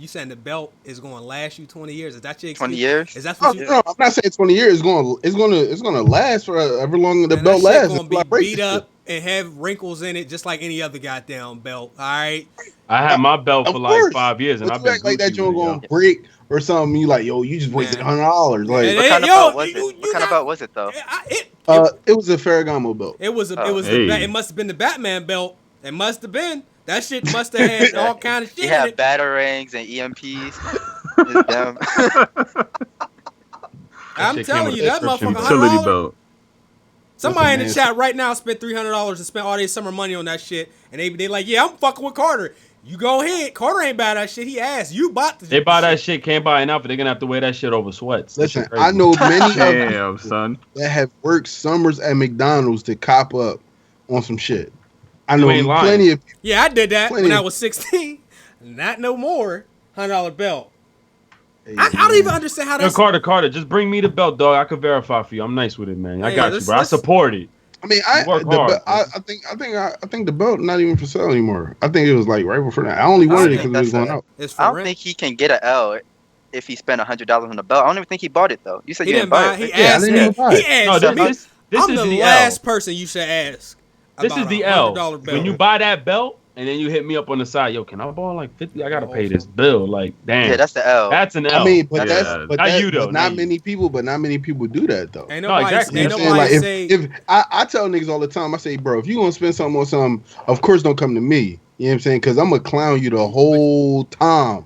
saying the belt is going to last you 20 years? Is that your excuse? 20 years? Is that Oh, what you? no, I'm not saying 20 years. It's gonna last for however long the Man, belt that shit lasts. gonna until I be break beat this shit. up and have wrinkles in it, just like any other goddamn belt. All right. I had my belt Of for like course. 5 years, and But I've you been act like that Gucci you're with it, yo. gonna break or something. You like, yo, you just wasted Man. $100. Like, And What kind of yo, belt was you- it? you What kind of got- belt was it though? it was a Ferragamo belt. It was Oh. it must have been the Batman belt. It must have been. That shit must have had all kind of shit He in had it. batarangs and EMPs. It's dumb. I'm shit came telling with you, a that description. motherfucker Utility $100. belt. Somebody in the Listen, man. chat right now spent $300 and spent all their summer money on that shit, and they like, yeah, I'm fucking with Carter. You go ahead. Carter ain't buy that shit. He asked. You bought the They buy that shit, can't buy enough, but they're gonna have to wear that shit over sweats. That shit Listen, crazy. I know many of Damn, people son. that have worked summers at McDonald's to cop up on some shit. I You know ain't lying. plenty of people. Yeah, I did that Plenty when I of- was 16. Not no more. $100 belt. Hey, I don't even understand how Yo, that's. Carter, just bring me the belt, dog. I could verify for you. I'm nice with it, man. I Yeah, got you, let's- bro. I let's- support it. I mean, You work hard, I think the belt not even for sale anymore. I think it was like right before that. I only wanted it think because it was that's going a- out. It's for I don't rent. think he can get an L if he spent $100 on the belt. I don't even think he bought it though. You said He you didn't buy it. it. He Yeah, I asked didn't me. even buy He it. No, asked me. this I'm is the the last L. person you should ask. This about is the a L. $100 belt. When you buy that belt, and then you hit me up on the side. Yo, can I borrow like 50? I gotta pay this bill. Like, damn. Yeah, that's the L. That's an L. I mean, but Yeah. not many people do that though. Ain't No, nobody, exactly. ain't You know what I'm nobody saying? say. Like, if I tell niggas all the time, I say, bro, if you gonna spend something on something, of course don't come to me. You know what I'm saying? Because I'm gonna clown you the whole time.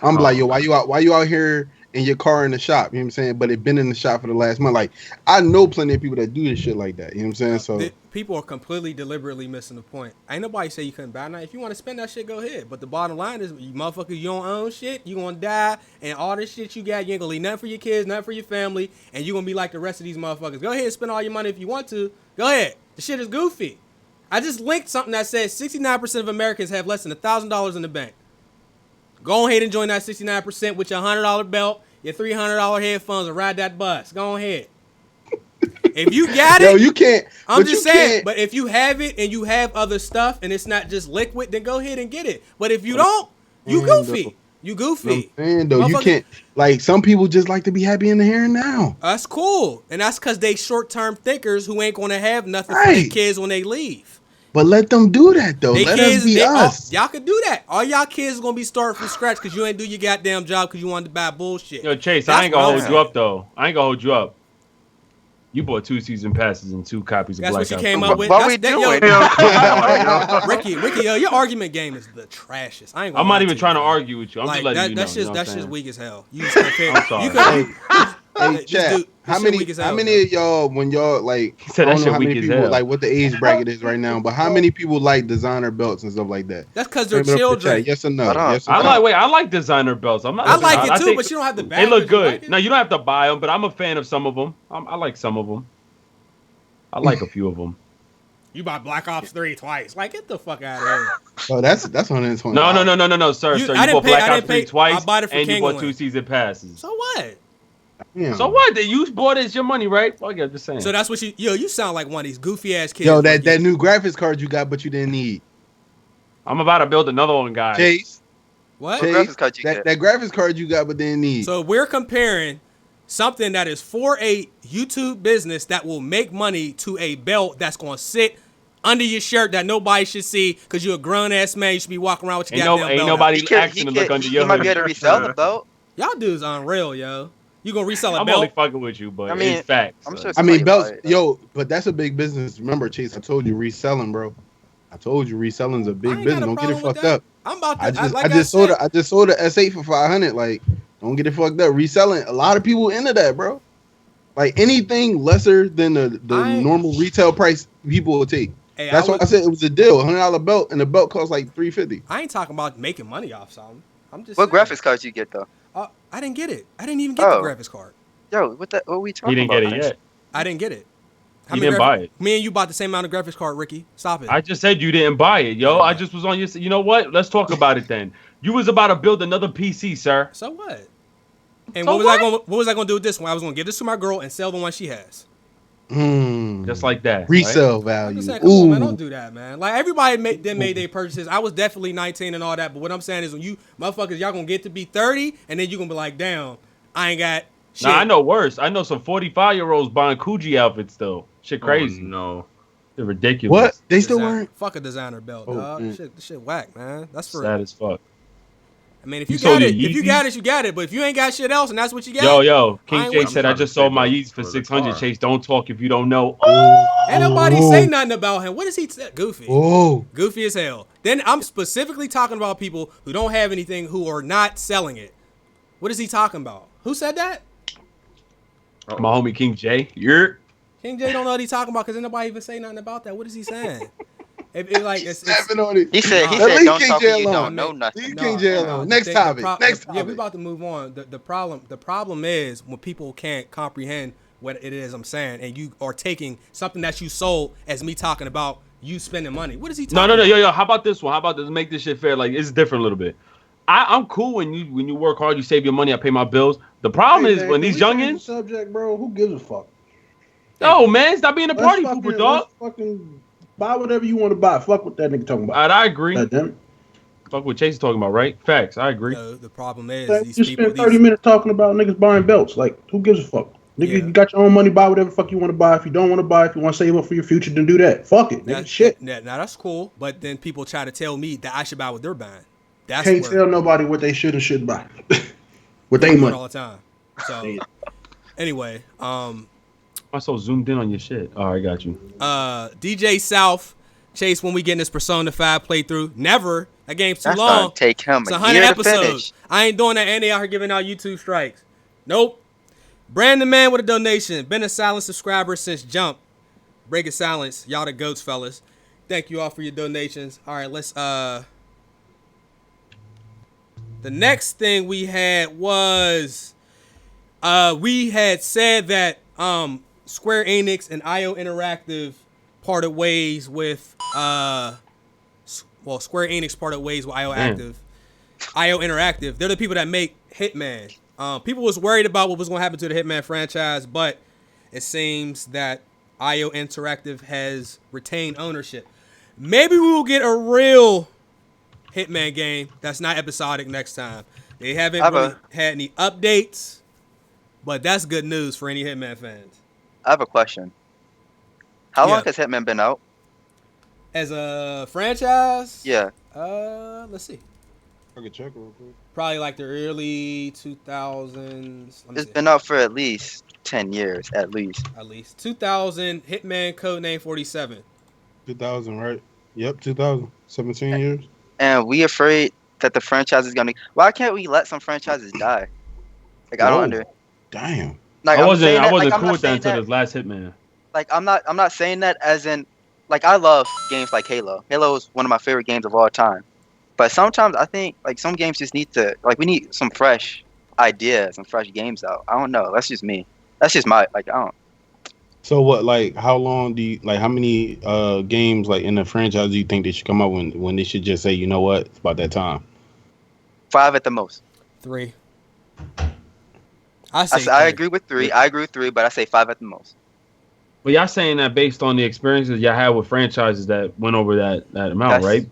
I'm like, yo, why you out here in your car in the shop? You know what I'm saying? But it been in the shop for the last month. Like, I know plenty of people that do this shit like that. You know what I'm saying? So People are completely deliberately missing the point. Ain't nobody say you couldn't buy nothing. If you want to spend that shit, go ahead. But the bottom line is, you motherfuckers, you don't own shit. You gonna die, and all this shit you got, you ain't gonna leave nothing for your kids, nothing for your family, and you gonna be like the rest of these motherfuckers. Go ahead and spend all your money if you want to. Go ahead. The shit is goofy. I just linked something that says 69% of Americans have less than $1,000 in the bank. Go ahead and join that 69% with your $100 belt, your $300 headphones, and ride that bus. Go ahead. If you got it, yo, you can't. I'm but just you saying. can't. But if you have it and you have other stuff and it's not just liquid, then go ahead and get it. But if you don't, you goofy. You goofy. I'm saying, though, you can't. Like, some people just like to be happy in the here and now. That's cool, and that's because they short-term thinkers who ain't gonna have nothing for Right. their kids when they leave. But let them do that though. They Let kids, us be they, us. y'all can do that. All y'all kids are gonna be starting from scratch because you ain't do your goddamn job because you wanted to buy bullshit. Yo, Chase, That's I ain't gonna what hold I'm you saying. up though. I ain't gonna hold you up. You bought 2 season passes and 2 copies of That's Black what you Ops. came up with. What we That's- doing? that- yo, Ricky, yo, your argument game is the trashest. I ain't gonna I'm lie not even to trying to you, man. argue with you. I'm Like just letting that, you know. that shit's you know what I'm shit's saying? weak as hell. You just compare. I'm sorry. You could, Hey, this chat. dude- this How shit many? weak as How hell, many yo. of y'all, when y'all like? He said I that don't know shit how weak many as people hell. like what the age bracket is right now, but how many people like designer belts and stuff like that? That's because they're Type it up in the chat. children. Yes or no? Hold on. Yes or no? I like designer belts. I'm not. I like it I too, think but you don't have to buy they it look 'cause you good. like it. No, you don't have to buy them, but I'm a fan of some of them. I like some of them. I like a few of them. You bought Black Ops 3 twice. Like, get the fuck out of here. Oh, that's 120. No, sir. You- Sir, I you didn't bought pay- Black I Ops didn't 3 pay- twice, I bought it for and you King bought Win. 2 season passes. So what? Yeah. So what? You bought it. It's your money, right? Fuck it, I'm just saying. So that's what you sound like one of these goofy ass kids. Yo, that Ricky. new graphics card you got, but you didn't need. I'm about to build another one, guys. Chase, What? What graphics card you that get? graphics card you got, but didn't need. So we're comparing something that is for a YouTube business that will make money to a belt that's going to sit under your shirt that nobody should see because you're a grown ass man. You should be walking around with your goddamn Ain't belt. nobody He asking to look under your might be hood. able to resell the belt. Y'all dudes unreal, yo. You gonna resell a I'm belt? only fucking with you, but I mean, it's facts. I'm son. sure I mean, somebody belts, buy it. yo, but that's a big business. Remember, Chase, I told you reselling, bro. I told you reselling's a I big ain't business. got a Don't get it problem with fucked that. up. I'm about to. I just sold a S8 for 500. Like, don't get it fucked up. Reselling, a lot of people into that, bro. Like anything lesser than the normal retail price, people will take. Hey, That's why I said it was a deal. $100 belt, and the belt cost like $350. I ain't talking about making money off something. I'm just. What saying. graphics cards you get though? I didn't get it. I didn't even get the Oh. graphics card. Yo, what we talking He didn't about? get it yet. I didn't get it. He didn't buy it. Me and you bought the same amount of graphics card, Ricky. Stop it. I just said you didn't buy it, yo. I just was on your. You know what? Let's talk about it then. You was about to build another PC, sir. So what? And So what was I gonna do with this one? I was gonna give this to my girl and sell the one she has. Just like that. Resale I'm value. just saying, come on, man, Ooh. don't do that, man. Like everybody made their purchases. I was definitely 19 and all that, but what I'm saying is when you motherfuckers, y'all gonna get to be 30, and then you gonna be like, damn, I ain't got shit. Nah, I know worse. I know some 45-year-olds buying Coogee outfits still. Shit crazy. Oh, no. They're ridiculous. What? They still Design- wearing? Fuck a designer belt, Oh, dog. mm. This shit whack, man. That's for. Sad as fuck. I mean, if You you sold got it, your if you Yeezys? got it, you got it. But if you ain't got shit else, and that's what you got, Yo, I King ain't J with said you. I just sold my For Yeezys for the 600. car. Chase, don't talk if you don't know. ain't nobody say nothing about him. What is he? Goofy. Oh, Goofy as hell. Then I'm specifically talking about people who don't have anything who are not selling it. What is he talking about? Who said that? My homie King J. You're. King J don't know what he's talking about because nobody even say nothing about that. What is he saying? It's snapping on it. He said At least don't King talk J when you alone. don't know nothing. Leave King J alone. Next topic. Next topic. Yeah, we about to move on. The problem is when people can't comprehend what it is I'm saying, and you are taking something that you sold as me talking about you spending money. What is he talking No. about? Yo. How about this one? How about this? Make this shit fair. Like, it's different a little bit. I'm cool when you work hard, you save your money, I pay my bills. The problem Hey, is man, when can these we change youngins. the subject, bro. Who gives a fuck? Yo, man, stop being a party Let's pooper, dog. fucking buy whatever you want to buy. Fuck what that nigga talking about. Alright, I agree. God damn it. Fuck what Chase is talking about, right? Facts, I agree. The problem is Like, these you people. spend 30 minutes talking about niggas buying belts. Like, who gives a fuck? Nigga, you got your own money, buy whatever the fuck you want to buy. If you don't want to buy, if you want to save up for your future, then do that. Fuck it, nigga. Shit. Now that's cool, but then people try to tell me that I should buy what they're buying. That's Can't tell nobody what they should and shouldn't buy. With their money all the time. So anyway, I'm so zoomed in on your shit. All right, got you. DJ South, Chase, when we get in this Persona 5 playthrough, never. That game's too That's long. gonna take him It's a 100 year to episodes. finish. I ain't doing that, and they out here giving out YouTube strikes. Nope. Brandon Man with a donation. Been a silent subscriber since Jump. Breaking silence. Y'all the goats, fellas. Thank you all for your donations. All right, let's the next thing we had was we had said that Square Enix and IO Interactive parted ways with Square Enix parted ways with IO Interactive. They're the people that make Hitman. People was worried about what was going to happen to the Hitman franchise, but it seems that IO Interactive has retained ownership. Maybe we will get a real Hitman game that's not episodic next time. They haven't really had any updates, but that's good news for any Hitman fans. I have a question. How long has Hitman been out? As a franchise? Yeah. Let's see. I can check real quick. Probably like the early 2000s. It's been out for at least 10 years, at least. 2000, Hitman Codename 47. 2000, right? Yep, 2000. 17 years. And we afraid that the franchise is gonna. Why can't we let some franchises die? Like I don't understand. Damn. Like I wasn't like, cool with that until the last Hitman. Like I'm not saying that as in, like I love games like Halo. Halo is one of my favorite games of all time. But sometimes I think like some games just need to we need some fresh ideas and fresh games out. I don't know. That's just me. That's just my I don't. So what? Like, how long do you how many games like in the franchise do you think they should come out when they should just say, you know what, it's about that time? 5 at the most. 3. I agree with 3. I agree with 3, but I say 5 at the most. But y'all saying that based on the experiences y'all had with franchises that went over that amount, right?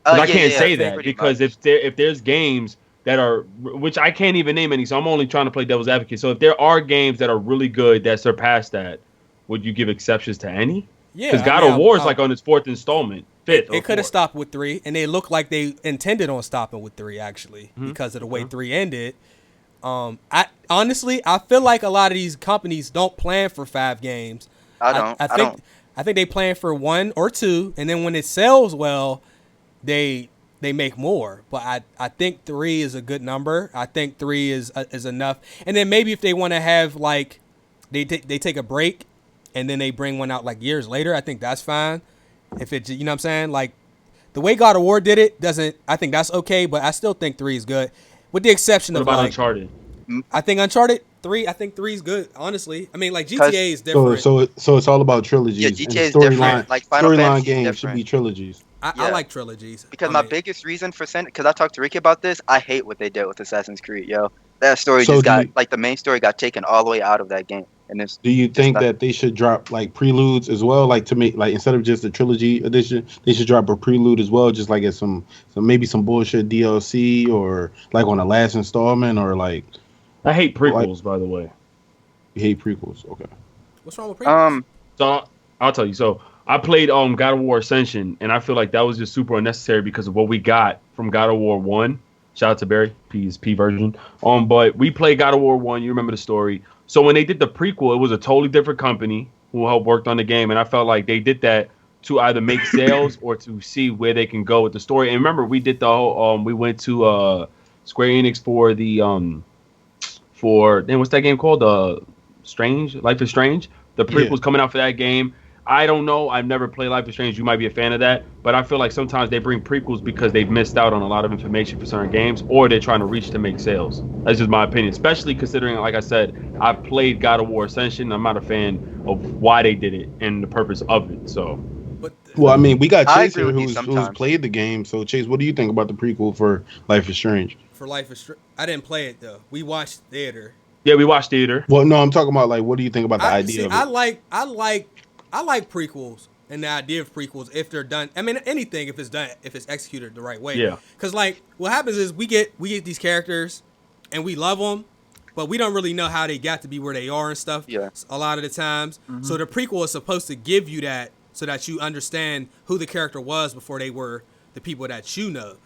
I can't say that because if there's games that are, which I can't even name any, so I'm only trying to play devil's advocate. So if there are games that are really good that surpass that, would you give exceptions to any? Yeah, because God of War is like on its 4th installment, 5th. It could have stopped with 3, and they looked like they intended on stopping with 3 actually because of the way 3 ended. I honestly feel like a lot of these companies don't plan for 5 games. I think they plan for 1 or 2, and then when it sells well, they make more. But I think 3 is a good number. I think 3 is enough. And then maybe if they want to have like they take a break and then they bring one out like years later, I think that's fine. If it, you know what I'm saying, like the way God of War did it I think that's okay, but I still think 3 is good, with the exception of like Uncharted. I think Uncharted 3. I think 3 is good. Honestly, I mean like GTA is different. So it's all about trilogies. Yeah, GTA is different. Like Final storyline Fantasy games should be trilogies. I like trilogies because my biggest reason for saying, because I talked to Ricky about this, I hate what they did with Assassin's Creed. Yo, that story the main story got taken all the way out of that game. And do you think that they should drop like preludes as well, like to make like instead of just the trilogy edition, they should drop a prelude as well, just like as some maybe some bullshit DLC or like on the last installment or like. I hate prequels, by the way. You hate prequels, okay? What's wrong with prequels? So I'll tell you. So I played God of War Ascension, and I feel like that was just super unnecessary because of what we got from God of War 1. Shout out to Barry, P version. But we played God of War 1. You remember the story. So when they did the prequel, it was a totally different company who helped worked on the game, and I felt like they did that to either make sales or to see where they can go with the story. And remember, we did the whole. We went to Square Enix for the what's that game called? Life is Strange. The prequel's coming out for that game. I don't know. I've never played Life is Strange. You might be a fan of that. But I feel like sometimes they bring prequels because they've missed out on a lot of information for certain games, or they're trying to reach to make sales. That's just my opinion, especially considering, like I said, I've played God of War Ascension. I'm not a fan of why they did it and the purpose of it. So, well, I mean, we got Chase here who's played the game. So, Chase, what do you think about the prequel for Life is Strange? For Life is Strange, I didn't play it though. We watched theater. Yeah, we watched theater. Well, no, I'm talking about like, what do you think about the idea of it? I like prequels and the idea of prequels if they're done. I mean, anything if it's executed the right way. Yeah. Because like what happens is we get these characters and we love them, but we don't really know how they got to be where they are and stuff. Yeah. A lot of the times. So the prequel is supposed to give you that so that you understand who the character was before they were the people that you know.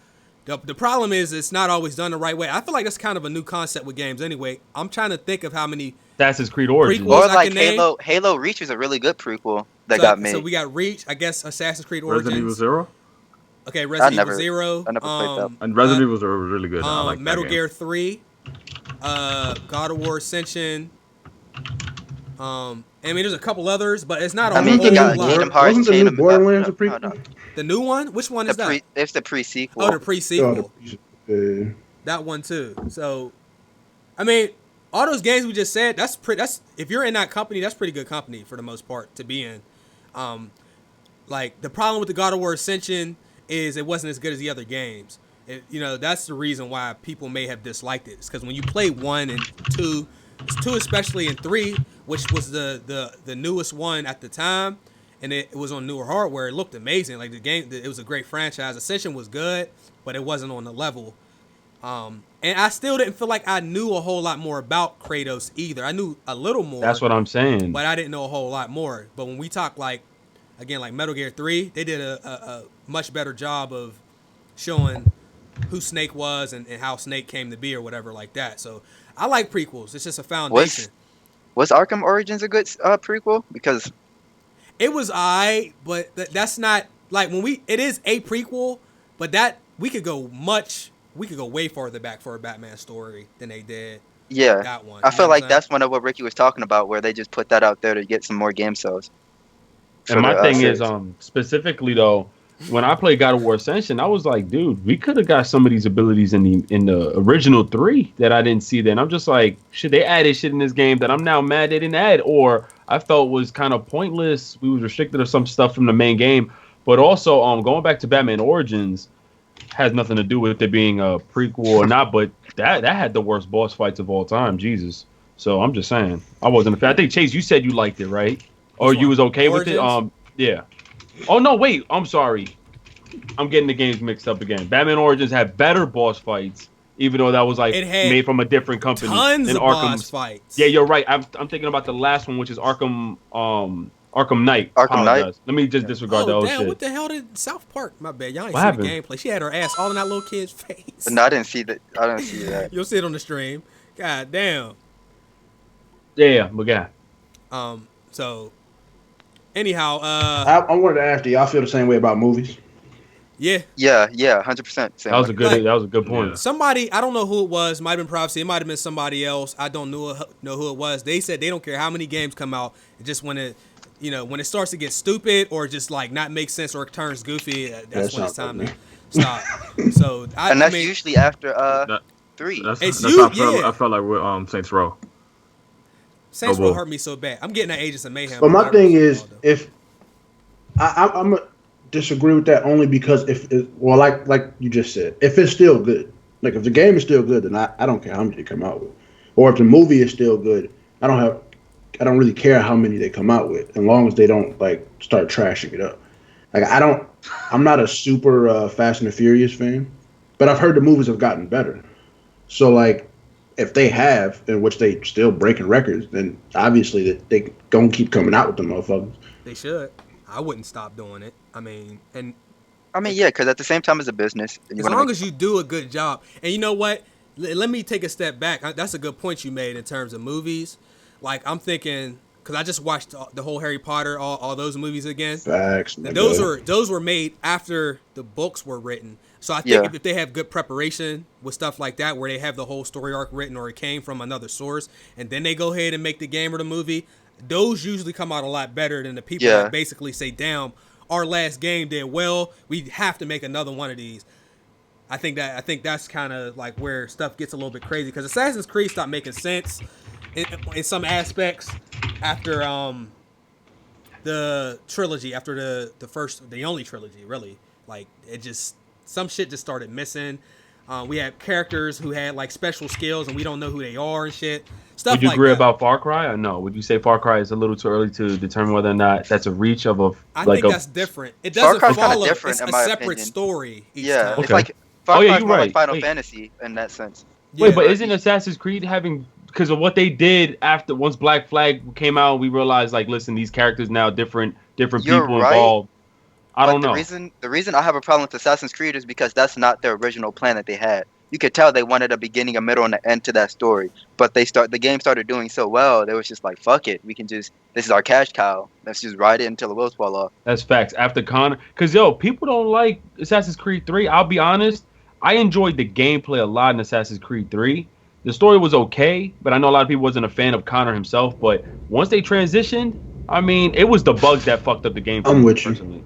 The problem is it's not always done the right way. I feel like that's kind of a new concept with games anyway. I'm trying to think of how many Assassin's Creed Origins. prequels Or I like can name. Halo Reach is a really good prequel that got made. So we got Reach, I guess Assassin's Creed Origins. Resident Evil 0. Okay, Resident Evil never- 0. I never played that. And Resident Evil was really good. I like that Metal game. Gear 3. God of War Ascension. I mean, there's a couple others, but it's not a I mean, whole you got lot. Kingdom Hearts, Wasn't the Chain new of Borderlands a no, prequel? no. The new one? Which one is that? It's the pre-sequel. Oh, the pre-sequel. Oh, That one too. So, I mean, all those games we just said, that's if you're in that company, that's pretty good company for the most part to be in. Like the problem with the God of War Ascension is it wasn't as good as the other games. That's the reason why people may have disliked it. It's because when you play 1 and 2, it's 2 especially, and 3, which was the newest one at the time, and it was on newer hardware. It looked amazing. Like the game, it was a great franchise. Ascension was good, but it wasn't on the level. And I still didn't feel like I knew a whole lot more about Kratos either. I knew a little more. That's what I'm saying. But I didn't know a whole lot more. But when we talk like Metal Gear 3, they did a much better job of showing who Snake was and how Snake came to be or whatever like that. So I like prequels. It's just a foundation. Was Arkham Origins a good prequel? Because it was but that's not like it is a prequel, but that we could go way farther back for a Batman story than they did. Yeah, that one. I feel like that's one of what Ricky was talking about, where they just put that out there to get some more game sales. And my thing is, specifically though, when I played God of War Ascension, I was like, dude, we could have got some of these abilities in the original 3 that I didn't see then. I'm just like, shit, they added shit in this game that I'm now mad they didn't add, or I felt was kind of pointless. We was restricted to some stuff from the main game. But also, going back to Batman Origins has nothing to do with it being a prequel or not, but that had the worst boss fights of all time, Jesus. So I'm just saying, I wasn't a fan. I think, Chase, you said you liked it, right? Or you was okay Origins? with it? Yeah. Oh, no, wait. I'm sorry. I'm getting the games mixed up again. Batman Origins had better boss fights, even though that was like made from a different company. Tons of boss fights. Yeah, you're right. I'm thinking about the last one, which is Arkham Knight. Arkham Knight. Let me just disregard that. Damn, shit. what the hell did South Park? My bad. Y'all ain't What see the gameplay. She had her ass all in that little kid's face. No, I didn't see that. I didn't see that. You'll see it on the stream. God damn. Yeah, but yeah. So, anyhow, I wanted to ask, do y'all feel the same way about movies? Yeah, 100%. That was a good point. Somebody, I don't know who it was. Might have been Prophecy. It might have been somebody else. I don't know who it was. They said they don't care how many games come out. It just when it starts to get stupid or just like not make sense or it turns goofy, that's when it's time to stop. So that's usually after 3. I felt like with Saints Row. Saints Row hurt me so bad. I'm getting that Agents of Mayhem. But my thing is, if I'm a disagree with that only because like you just said, if it's still good, like if the game is still good, then I don't care how many they come out with, or if the movie is still good, I don't really care how many they come out with, as long as they don't like start trashing it up. Like I'm not a super Fast and the Furious fan, but I've heard the movies have gotten better. So like, if they have, in which they still breaking records, then obviously that they gonna keep coming out with them motherfuckers. They should. I wouldn't stop doing it. I mean, yeah, because at the same time, it's a business. As long as you do a good job. And you know what? Let me take a step back. That's a good point you made in terms of movies. Like, I'm thinking, because I just watched the whole Harry Potter, all those movies again. Facts. Those were made after the books were written. So I think if they have good preparation with stuff like that, where they have the whole story arc written or it came from another source, and then they go ahead and make the game or the movie, those usually come out a lot better than the people that basically say, damn, our last game did well, we have to make another one of these. I think that's kind of like where stuff gets a little bit crazy, because Assassin's Creed stopped making sense in some aspects after the trilogy, after the only trilogy, really. Like, it just, some shit just started missing. We had characters who had like special skills and we don't know who they are and shit. Stuff Would you like agree that. about Far Cry or no? Would you say Far Cry is a little too early to determine whether or not that's a reach of a? I think that's different. It doesn't Far Cry's follow. different, It's in a my separate opinion. story. Each Yeah, time. it's like Far Cry's you're more right. like Final Wait. Fantasy in that sense. Wait, but isn't Assassin's Creed having because of what they did after once Black Flag came out, we realized like, listen, these characters now different You're people right, involved. I but don't know. The reason I have a problem with Assassin's Creed is because that's not their original plan that they had. You could tell they wanted a beginning, a middle, and an end to that story. But the game started doing so well, they was just like, fuck it, this is our cash cow. Let's just ride it until the wheels fall off. That's facts. After Connor, because people don't like Assassin's Creed 3. I'll be honest, I enjoyed the gameplay a lot in Assassin's Creed 3. The story was okay, but I know a lot of people wasn't a fan of Connor himself. But once they transitioned, I mean, it was the bugs that fucked up the game. I'm with you. Personally.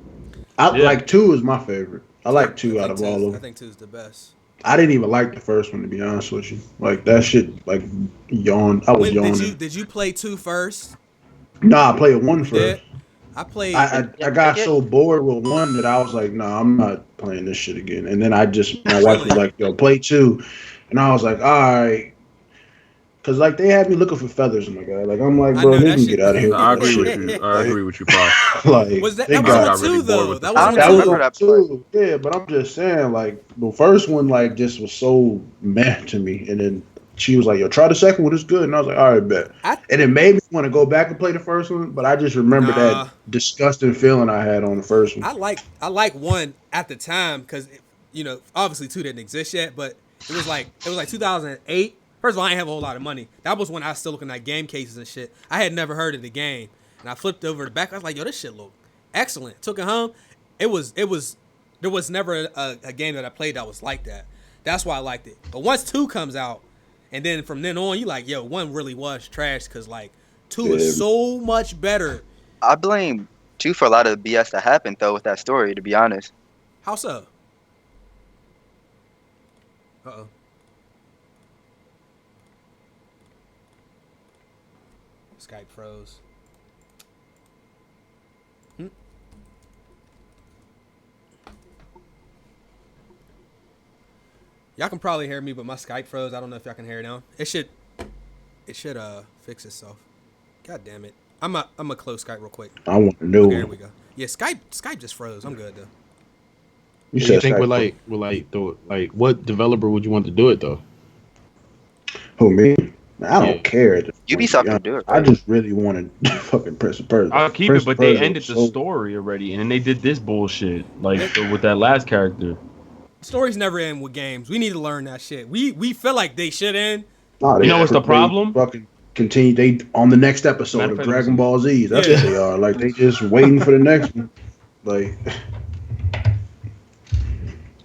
Like 2 is my favorite. I like 2 out of all of them. I think 2 is the best. I didn't even like the first one, to be honest with you. Like that shit, like yawned. I was yawning. Did you play 2 first? Nah, I played 1 first. I played. I got so bored with 1 that I was like, no, I'm not playing this shit again. And then my wife was like, yo, play 2. And I was like, all right. Because, like, they had me looking for feathers in my guy. Like, I'm like, bro, they can get out of here. I agree with you. I agree with you, Pop. Like, was that was on 2, though? That was on 2. Yeah, but I'm just saying, like, the first one, like, just was so meh to me. And then she was like, yo, try the second one. It's good. And I was like, all right, bet. And it made me want to go back and play the first one. But I just remember that disgusting feeling I had on the first one. I like 1 at the time because, obviously 2 didn't exist yet. But it was like 2008. First of all, I didn't have a whole lot of money. That was when I was still looking at game cases and shit. I had never heard of the game. And I flipped over the back. I was like, yo, this shit look excellent. Took it home. There was never a game that I played that was like that. That's why I liked it. But once 2 comes out, and then from then on, you like, yo, 1 really was trash because, like, 2 is so much better. I blame 2 for a lot of the BS that happened, though, with that story, to be honest. How so? Uh-oh. Skype froze. Y'all can probably hear me, but my Skype froze. I don't know if y'all can hear it now. It should fix itself. God damn it. I'm a close Skype real quick. I want to know. Okay, here we go. Yeah, Skype just froze. I'm good though. You think what developer would you want to do it though? Who, me? I don't care. Ubisoft can do it. I just really wanted to fucking press a person. I'll keep it, but they ended the story already, and then they did this bullshit like with that last character. Stories never end with games. We need to learn that shit. We feel like they should end. No, you know what's the problem? Fucking continue. They on the next episode of Dragon Ball Z. That's what they are. Like they just waiting for the next one. Like.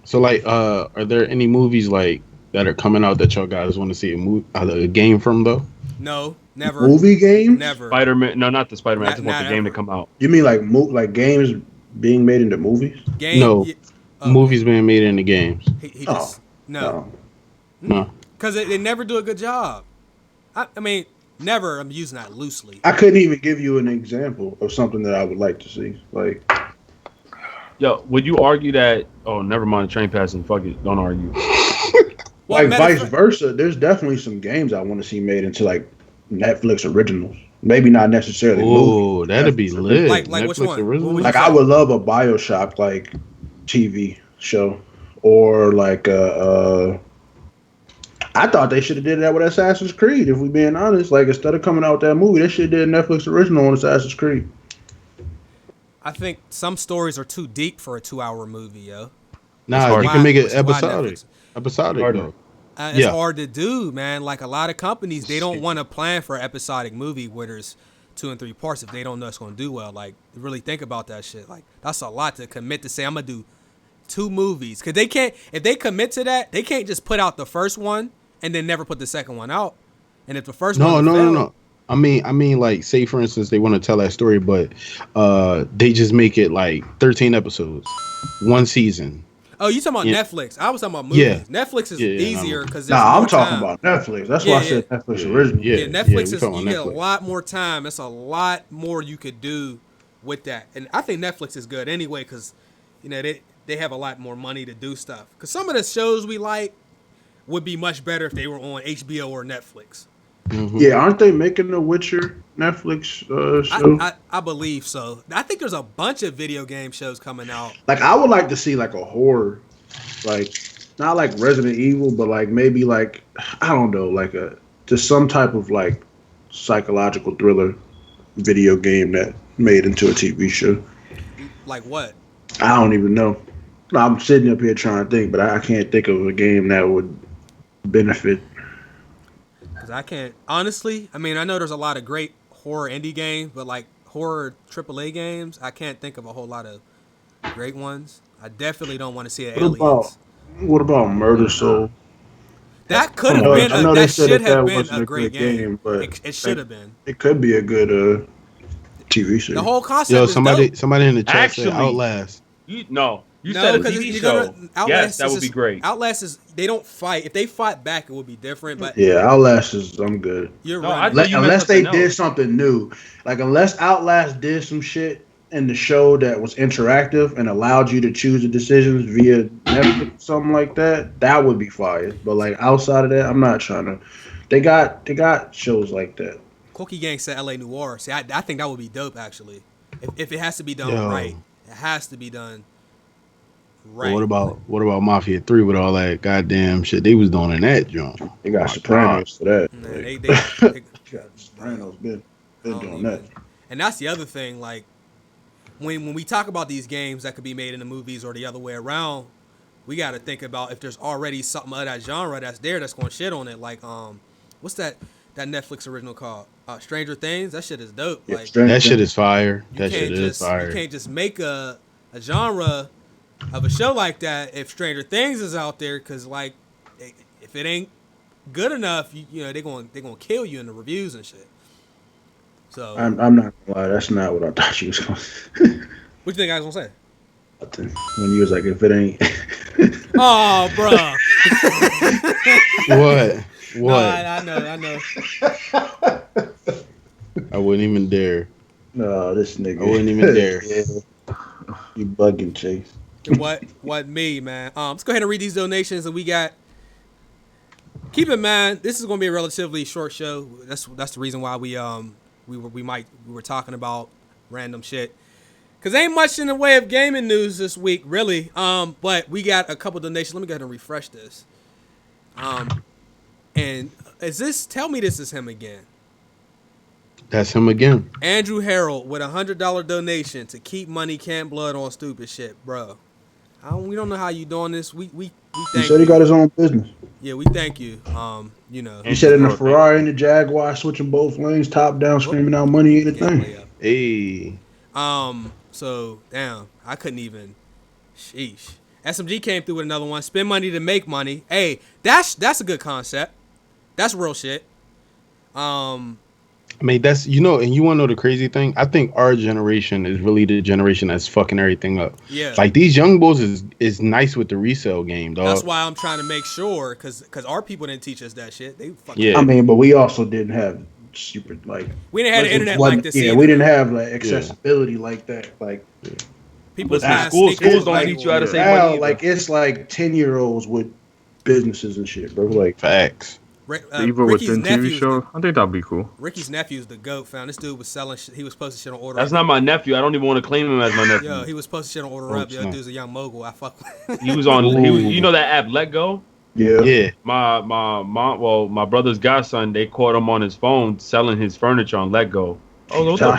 So like, are there any movies like that are coming out that y'all guys want to see a game from though? No, never. Movie game? Never. Spider-Man? No, not the Spider-Man. I just want the game to come out. You mean like games being made into movies? No, movies being made into games. No. Because they never do a good job. I mean, never. I'm using that loosely. I couldn't even give you an example of something that I would like to see. Like. Yo, would you argue that? Oh, never mind. Train passing. Fuck it. Don't argue. Like vice versa, there's definitely some games I want to see made into like Netflix originals. Maybe not necessarily. Oh, that'd be lit. Like which one? Like I would love a BioShock like TV show, or like I thought they should have did that with Assassin's Creed. If we being honest, like instead of coming out with that movie, they should have did a Netflix original on Assassin's Creed. I think some stories are too deep for a 2-hour movie, yo. Nah, you can make it episodic. Episodic, though. It's hard to do, man. Like a lot of companies, they don't want to plan for an episodic movie where there's 2 and 3 parts if they don't know it's going to do well. Like, really think about that shit. Like, that's a lot to commit to say, I'm going to do 2 movies. Because they can't, if they commit to that, they can't just put out the first one and then never put the second one out. And if the first one No. I mean, like, say for instance, they want to tell that story, but they just make it like 13 episodes, 1 season. Oh, you talking about Netflix? I was talking about movies. Yeah. Netflix is easier because I'm talking about Netflix. That's why I said Netflix original. Yeah, Netflix is you get a lot more time. It's a lot more you could do with that, and I think Netflix is good anyway because they have a lot more money to do stuff. Because some of the shows we like would be much better if they were on HBO or Netflix. Mm-hmm. Yeah, aren't they making the Witcher Netflix show? I believe so. I think there's a bunch of video game shows coming out. Like, I would like to see like a horror, like not like Resident Evil, but like maybe like I don't know, like a just some type of like psychological thriller video game that made into a TV show. Like what? I don't even know. I'm sitting up here trying to think, but I can't think of a game that would benefit. Because I can't honestly. I mean, I know there's a lot of great horror indie games, but like horror AAA games, I can't think of a whole lot of great ones. I definitely don't want to see an Aliens. What about Murder Soul? That could have been. That should have been wasn't a great game, but it should have been. It could be a good TV show. The whole concept. Yo, is somebody in the chat Actually, said Outlast. You said a TV show. Yes, that would be great. Outlast is they don't fight. If they fought back, it would be different. But yeah, Outlast is I'm good. You're No, right. Unless they did something new, like unless Outlast did some shit in the show that was interactive and allowed you to choose the decisions via Netflix, something like that, that would be fire. But like outside of that, I'm not trying to. They got shows like that. Cookie Gang said L.A. Noire. See, I think that would be dope actually. If it has to be done right, it has to be done right. What about Mafia 3 with all that goddamn shit they was doing in that joint? They got Sopranos for that. Man, they got Sopranos been doing that. And that's the other thing. Like when we talk about these games that could be made in the movies or the other way around, we got to think about if there's already something of that genre that's there that's going to shit on it. Like what's that Netflix original called? Stranger Things. That shit is dope. Yeah, like that shit is fire. That shit is fire. You can't just make a genre of a show like that if Stranger Things is out there, because like if it ain't good enough, you know they're gonna kill you in the reviews and shit. So I'm not gonna lie, that's not what I thought you was gonna say. What you think I was gonna say? When you was like, if it ain't. Oh, bro. What? I know. I wouldn't even dare. No, this nigga. I wouldn't even dare. Yeah. You bugging, Chase. What me, man? Let's go ahead and read these donations that we got. Keep in mind, this is going to be a relatively short show. That's the reason why we were talking about random shit. Cause ain't much in the way of gaming news this week, really. But we got a couple donations. Let me go ahead and refresh this. And tell me this is him again. That's him again. Andrew Harold with $100 donation to keep money, can't blood on stupid shit, bro. We don't know how you doing this. We thank you. He said he got his own business. Yeah, we thank you. You know. He said in the Ferrari and the Jaguar, switching both lanes, top down, screaming out money, anything. Hey. So damn, I couldn't even. Sheesh. SMG came through with another one. Spend money to make money. Hey, that's a good concept. That's real shit. I mean, that's, and you want to know the crazy thing? I think our generation is really the generation that's fucking everything up. Yeah. Like, these young boys is nice with the resale game, dog. That's why I'm trying to make sure, because our people didn't teach us that shit. They fucking. Yeah. I mean, but we also didn't have super, like. We didn't have the internet like this. Yeah, either. we didn't have, like, accessibility like that. Like. People's schools don't like, teach you how to save now, money. Like, it's like 10-year-olds with businesses and shit, bro. Like. Facts. Even within TV show, I think that'd be cool. Ricky's nephew's the GOAT, found. This dude was selling shit. He was posting shit on Order That's Up. not my nephew. I don't even want to claim him as my nephew. Yo, he was posting shit on Order Up. Yo, dude's a young mogul. I fuck with. He was on. You know that app, Let Go. Yeah. Yeah. My mom. Well, my brother's godson. They caught him on his phone selling his furniture on Let Go. Oh, what the fuck?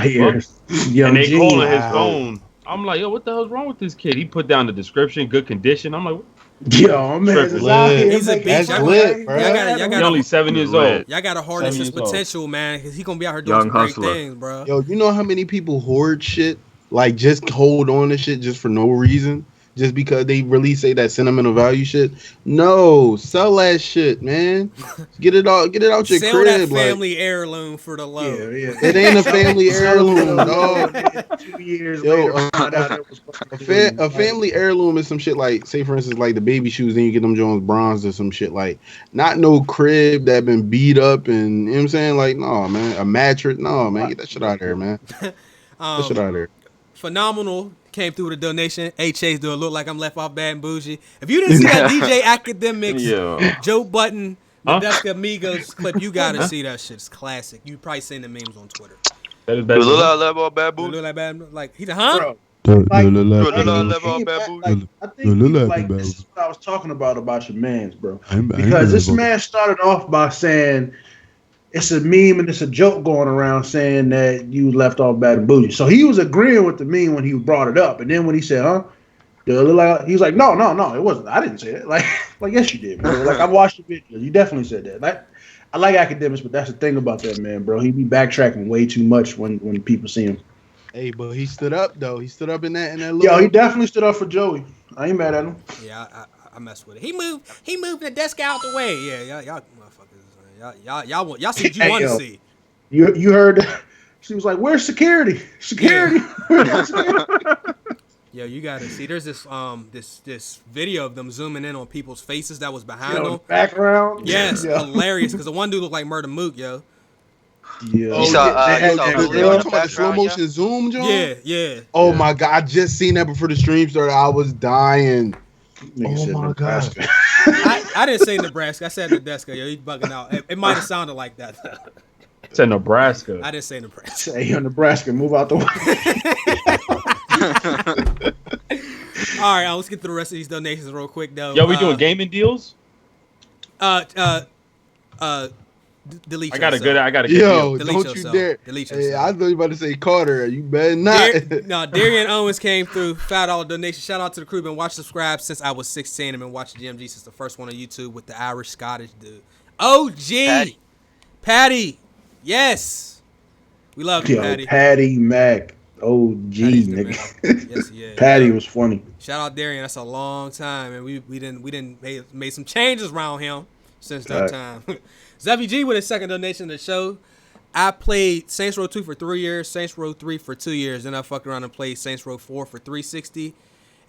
And they calling his phone. I'm like, yo, what the hell's wrong with this kid? He put down the description, good condition. I'm like, yo, man, he's a beast. That's lit, bro. He's only 7 years old. Y'all got to harness his potential, man, because he gonna be out here doing Young some great hustler. things, bro. Yo, you know how many people hoard shit? Like, just hold on to shit just for no reason? Just because they really say that sentimental value shit? No, sell that shit, man. Get it out your Sell crib. that family heirloom for the low. Yeah. It ain't a family heirloom, dog. 2 years Yo, later, found out it was a family heirloom is some shit like, say for instance, like the baby shoes, then you get them Jones bronze or some shit, like not no crib that been beat up and, you know what I'm saying? Like, no, man. A mattress, no, man. Get that shit out of there, man. Get that shit out of there. Phenomenal came through with a donation. Hey Chase, do it look like I'm left off bad and bougie? If you didn't see that DJ Academics, Joe Button, Nadeska Amigos clip, you gotta see that shit. It's classic. You probably seen the memes on Twitter. That is better. You look like bad You boo. look like bad, like he's a huh? Bro, I think like this is what I was talking about your mans, bro. Because this man started off by saying it's a meme and it's a joke going around saying that you left off Bad and Bougie. So he was agreeing with the meme when he brought it up, and then when he said, "Huh," he was like, "No, it wasn't. I didn't say it." Like yes, you did, bro. Like I watched the video. You definitely said that. Like I like academics, but that's the thing about that man, bro. He be backtracking way too much when people see him. Hey, but he stood up though. He stood up in that little. Yo, he definitely stood up for Joey. I ain't mad at him. Yeah, I mess with it. He moved the desk out the way. Yeah, y'all motherfuckers. Y'all see what you want to see. You heard? She was like, "Where's security? Security." Yeah. Yo, you gotta see. There's this this video of them zooming in on people's faces that was behind them. Background. Yes, hilarious. Because the one dude looked like Murder Mook, yo. Yeah. You saw the slow motion zoom, John? Yeah. Oh my god, I just seen that before the stream started. I was dying. Oh my god. I didn't say Nebraska. I said Nebraska. Yo, you bugging out. It might have sounded like that. It's in Nebraska. I didn't say Nebraska. Say you're Nebraska. Move out the way. All right, let's get through the rest of these donations real quick, though. Yo, we doing gaming deals? Delete. I got a good Yo, delete don't yourself. you dare. Delete Hey, yourself. I thought you about to say Carter. You better not. Darian Owens came through. $5 donation. Shout out to the crew. Been watching, subscribe since I was 16. I've been watching GMG since the first one on YouTube with the Irish Scottish dude. OG. Patty. Yes. We love you, Patty. Patty Mac. OG, nigga. Yes, he is. Patty was funny. Shout out Darian. That's a long time, and we didn't made some changes around him since that time. Zevy G with his second donation to the show. I played Saints Row 2 for 3 years, Saints Row 3 for 2 years. Then I fucked around and played Saints Row 4 for 360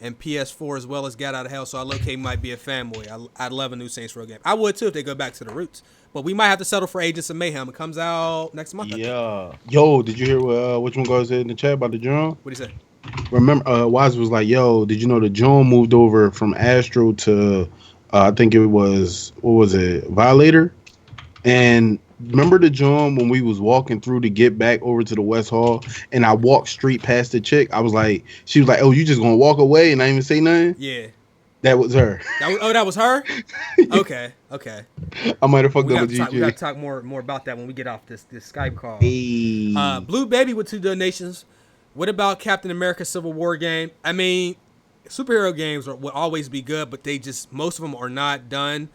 and PS4 as well as Got Out of Hell. So I locate might be a fanboy. I'd love a new Saints Row game. I would too if they go back to the roots. But we might have to settle for Agents of Mayhem. It comes out next month. Yeah. Yo, did you hear which one goes in the chat about the drum? What do you say? Remember, Wise was like, yo, did you know the John moved over from Astro to, I think it was, what was it, Violator? And remember the John when we was walking through to get back over to the West Hall, and I walked straight past the chick? I was like, she was like, oh, you just gonna walk away and not even say nothing? Yeah. That was her. That was her? Okay. I might have fucked up with GG. We got to talk more about that when we get off this Skype call. Hey. Blue Baby with 2 donations. What about Captain America Civil War game? I mean, superhero games will always be good, but most of them are not done.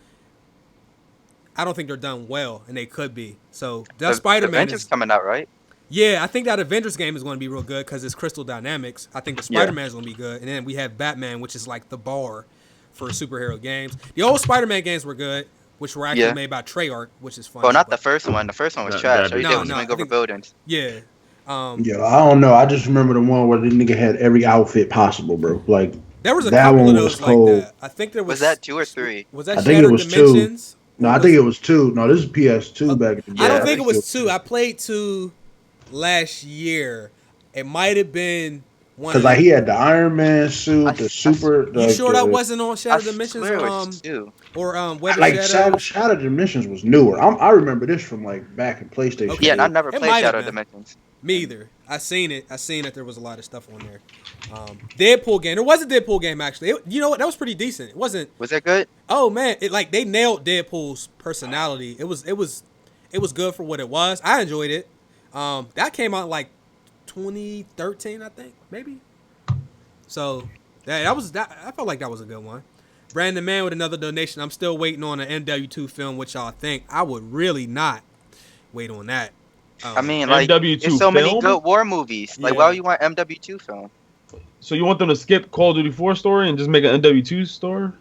I don't think they're done well, and they could be. So that Spider-Man is coming out, right? Yeah, I think that Avengers game is going to be real good because it's Crystal Dynamics. I think the Spider-Man is going to be good, and then we have Batman, which is like the bar for superhero games. The old Spider-Man games were good, which were actually made by Treyarch, which is fun. Oh, not the first one. The first one was trash. All you did was swing over buildings. Yeah. I don't know. I just remember the one where the nigga had every outfit possible, bro. Like there was a couple of those like that. I think there was that 2 or 3? Was that I think it was Dimensions? 2. No, I think it was 2. No, this is PS2 back in the day. I don't think it was 2. I played 2 last year. It might have been one. Because like he had the Iron Man suit, the super. You sure that wasn't on Shattered Dimensions or Web of Shadow? Shattered Dimensions was newer. I remember this from like back in PlayStation. Okay. Yeah, I never played Shattered Dimensions. Me either. I seen it that there was a lot of stuff on there. Deadpool game. There was a Deadpool game actually. You know what? That was pretty decent. It wasn't. Was it good? Oh man, they nailed Deadpool's personality. It was good for what it was. I enjoyed it. That came out like 2013, I think, maybe. So I felt like that was a good one. Brandon Mann with another donation. I'm still waiting on an MW2 film, which y'all think. I would really not wait on that. I mean, like, there's so many good war movies. Like, why would you want MW2 film? So you want them to skip Call of Duty 4 story and just make an MW2 story?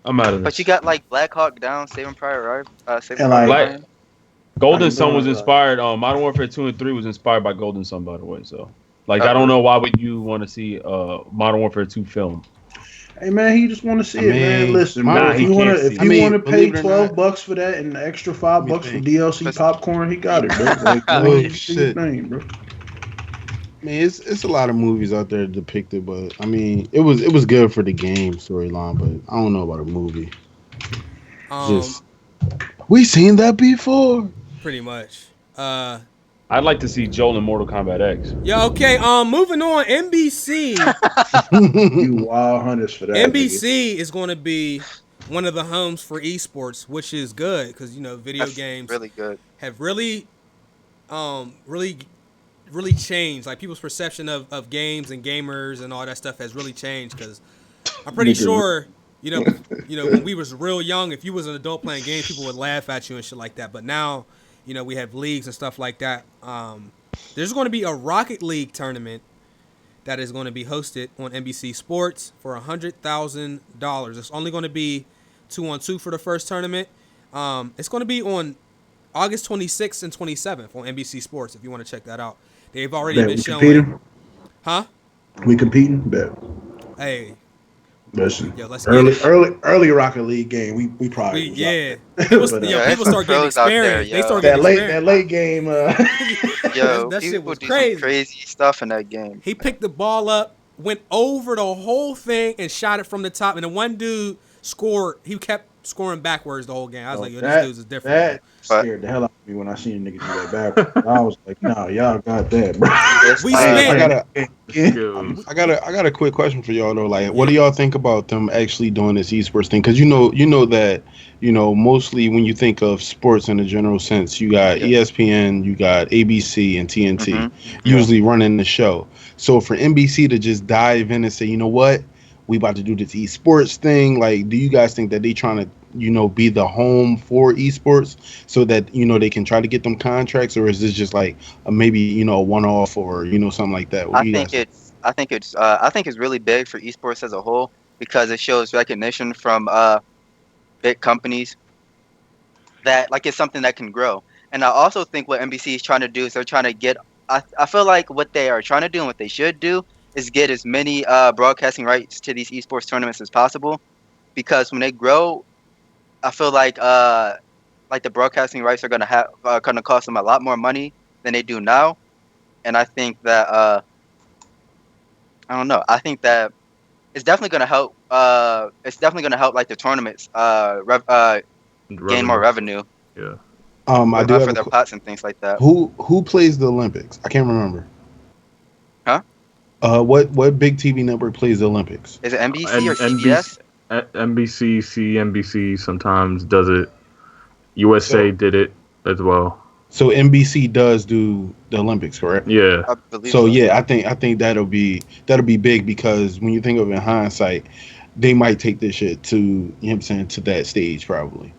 I'm out of this. But you got like Black Hawk Down, Saving Private Ryan. Golden Sun was inspired. Modern Warfare 2 and 3 was inspired by Golden Sun, by the way. So, like, I don't know why would you want to see Modern Warfare 2 film. Hey man, he just want to see it, man. Listen, man, if you want to pay $12 for that and the extra $5 for DLC popcorn, he got it, bro. Like, shit, name, bro. I mean, it's a lot of movies out there depicted, but I mean, it was good for the game storyline, but I don't know about a movie. We seen that before. Pretty much. I'd like to see Joel in Mortal Kombat X. Yeah, okay. Moving on. NBC. You wild hunters for that. NBC is going to be one of the homes for esports, which is good because video games really good have really really changed. Like people's perception of games and gamers and all that stuff has really changed. Because I'm pretty sure, when we was real young, if you was an adult playing games, people would laugh at you and shit like that. But now, we have leagues and stuff like that. There's going to be a Rocket League tournament that is going to be hosted on NBC Sports for $100,000. It's only going to be 2-on-2 for the first tournament. It's going to be on August 26th and 27th on NBC Sports if you want to check that out. They've already been showing. Competing? Huh? We competing? Bet. Hey. Listen. Yo, let's early Rocket League game. We probably People start getting experience. They start getting that late game. Yo, that shit was do crazy. Some crazy stuff in that game. He picked the ball up, went over the whole thing, and shot it from the top. And the one dude scored. He kept scoring backwards the whole game. I was like, yo, this dude's is different. That scared the hell out of me when I seen a nigga do that backwards. I was like, no, y'all got that, bro. I got a quick question for y'all though. Like, what do y'all think about them actually doing this esports thing? Because you know that mostly when you think of sports in a general sense, you got ESPN, you got ABC and TNT usually running the show. So for NBC to just dive in and say, you know what, we about to do this esports thing. Like, do you guys think that they trying to, be the home for esports so that, they can try to get them contracts, or is this just like maybe, a one-off or, something like that? I think it's really big for esports as a whole because it shows recognition from big companies that like it's something that can grow. And I also think what NBC is trying to do is they're trying to get, I feel like what they are trying to do and what they should do is get as many broadcasting rights to these esports tournaments as possible, because when they grow, I feel like the broadcasting rights are gonna cost them a lot more money than they do now, and I think that I don't know. I think that it's definitely gonna help. It's definitely gonna help like the tournaments gain more revenue. Yeah. I do for their pots and things like that. Who plays the Olympics? I can't remember. Huh? What big TV network plays the Olympics? Is it NBC or CBS? NBC, CNBC sometimes does it. USA did it as well. So NBC does do the Olympics, correct? Yeah. I believe so. Yeah, I think that'll be big, because when you think of it in hindsight, they might take this shit to to that stage probably.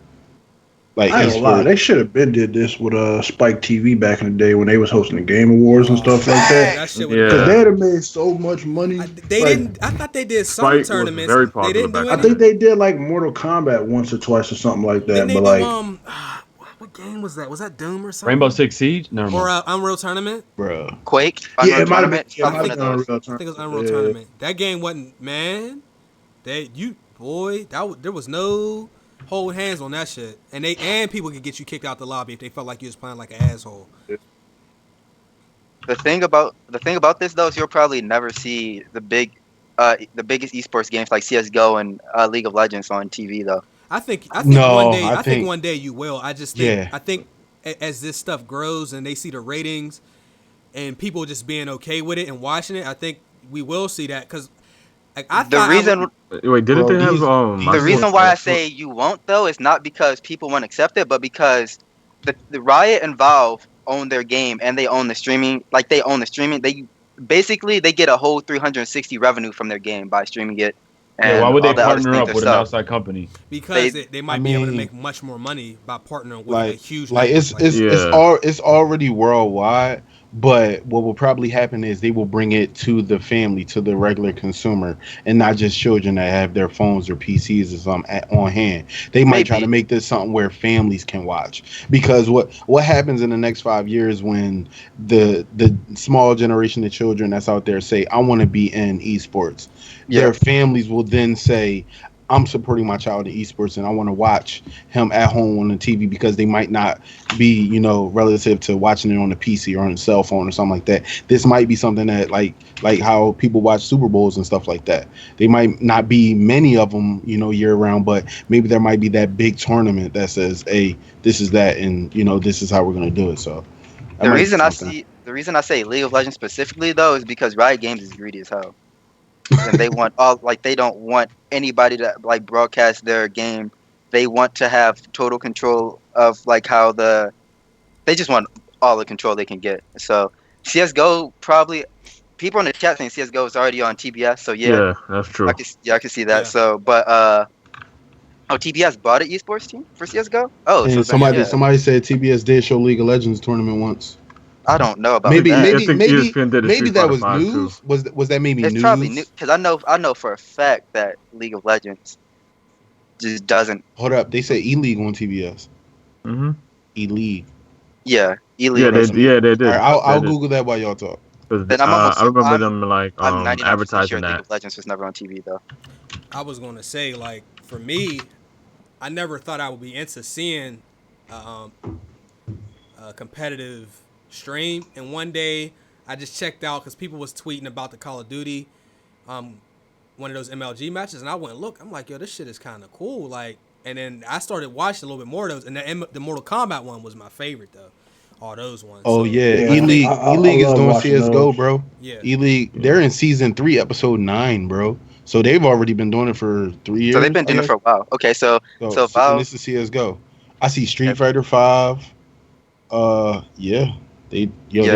Like, I ain't gonna lie, they should have been did this with Spike TV back in the day when they was hosting the Game Awards and stuff like that. That shit because they'd have made so much money. I thought they did some Spike tournaments. Was very popular they didn't do I think they did like Mortal Kombat once or twice or something like that. But like, what game was that? Was that Doom or something? Rainbow Six Siege? No. Or Unreal Tournament? Bro. Quake? Yeah, it might have been. I think it was Unreal Tournament. That game wasn't, man. There was no hold hands on that shit, and people could get you kicked out the lobby if they felt like you was playing like an asshole. The thing about this though is you'll probably never see the biggest esports games like CS:GO and League of Legends on TV though. I think one day you will. I think as this stuff grows and they see the ratings and people just being okay with it and watching it, I think we will see that, because the reason why I say you won't though is not because people won't accept it, but because the Riot and Valve own their game and they own the streaming. Like, they own the streaming. They get a whole 360 revenue from their game by streaming it. And why would they partner up with an outside company? Because they might be able to make much more money by partnering with a huge. It's already worldwide. But what will probably happen is they will bring it to the family, to the regular consumer, and not just children that have their phones or PCs or something on hand. They might try to make this something where families can watch. Because what happens in the next 5 years when the small generation of children that's out there say, I want to be in esports, their families will then say, I'm supporting my child in esports and I want to watch him at home on the TV, because they might not be, relative to watching it on the PC or on the cell phone or something like that. This might be something that like how people watch Super Bowls and stuff like that. They might not be many of them, year round, but maybe there might be that big tournament that says, hey, this is that, and this is how we're going to do it. So the reason I say League of Legends specifically though is because Riot Games is greedy as hell. And they want they don't want anybody to broadcast their game. They want to have total control of how the They just want all the control they can get. So CS:GO probably people in the chat saying CS:GO is already on TBS. So Yeah, that's true. I can see that. Yeah. So, but TBS bought an esports team for CS:GO. Oh, And so somebody said TBS did show League of Legends tournament once. I don't know about Maybe that. I think ESPN did a maybe Street that Fighter was 5 news. too. Was that maybe It's news? probably new because I know for a fact that League of Legends just doesn't. Hold up, they said E-League on TBS. Mm-hmm. E-League. Yeah, Yeah, illegal. they did. All right, I'll They did. Google that while y'all talk. 'Cause, Then I remember them like I'm 99% sure advertising League that. of Legends was never on TV though. I was gonna say, like, for me, I never thought I would be into seeing a competitive stream. And one day, I just checked out because people was tweeting about the Call of Duty, one of those MLG matches, and I went and look. I'm like, yo, this shit is kind of cool. Like, and then I started watching a little bit more of those, and the Mortal Kombat one was my favorite though. All those ones. Oh So, yeah, Yeah, E-League. I E-League is love doing watching CS:GO, those. bro. Yeah. E-League. They're in season 3, episode 9, bro. So they've already been doing it for 3 years. So they've been doing it for a while. Okay, so and Valve. this is CS:GO. I see Street Fighter 5. Yeah. They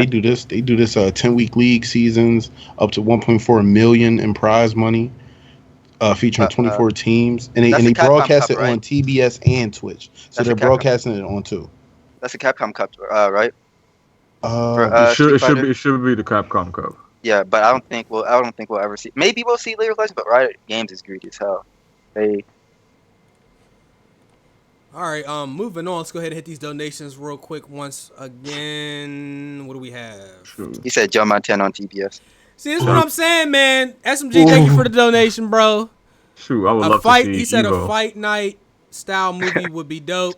do this. They do this 10-week league seasons up to 1.4 million in prize money. Featuring 24 teams, and they broadcast it Cup, right? on TBS and Twitch. So they're broadcasting it on too. That's a Capcom Cup, right? It should be the Capcom Cup. Yeah, but I don't think we'll ever see. Maybe we'll see League of Legends, but Riot Games is greedy as hell. All right, moving on. Let's go ahead and hit these donations real quick once again. What do we have? He said Joe Montana on TBS. See, this is what I'm saying, man. SMG, thank you for the donation, bro. Shoot, I would A love fight. to see He said Evo. a fight night style movie would be dope.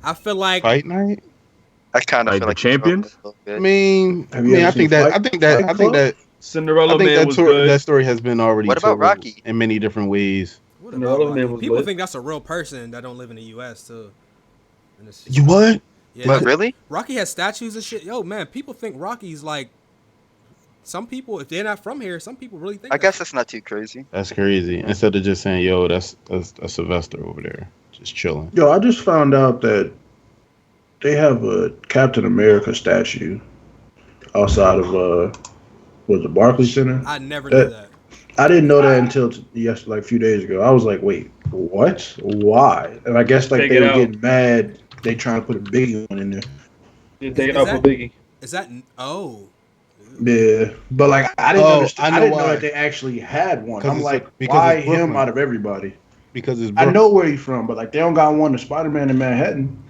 I feel like Fight night. I kind of Like feel the like champions? I mean, Have you ever I seen think that Cinderella I think Man was that good. that story has been already What about told Rocky? in many different ways. what Cinderella about Man Rocky? was People lit. think that's a real person that don't live in the U.S. too. And it's- You what? Yeah, Like- Really? Rocky has statues and shit. Yo, man, people think Rocky's like. Some people, if they're not from here, some people really think. I guess that's not too crazy. That's crazy. Instead of just saying, "Yo, that's Sylvester over there, just chilling." Yo, I just found out that they have a Captain America statue outside of was the Barclays Center. I never knew that. I didn't know that until like a few days ago. I was like, wait, what? Why? And I guess like Take they it were out. getting mad. They trying to put a Biggie one in there. You take it Is out that- for Biggie. Is that? Oh. Yeah, but like I didn't understand. I I know didn't know why. that they actually had one. 'Cause I'm it's like, because why it's him Brooklyn. out of everybody? Because it's I know where he's from, but like they don't got one to Spider-Man in Manhattan.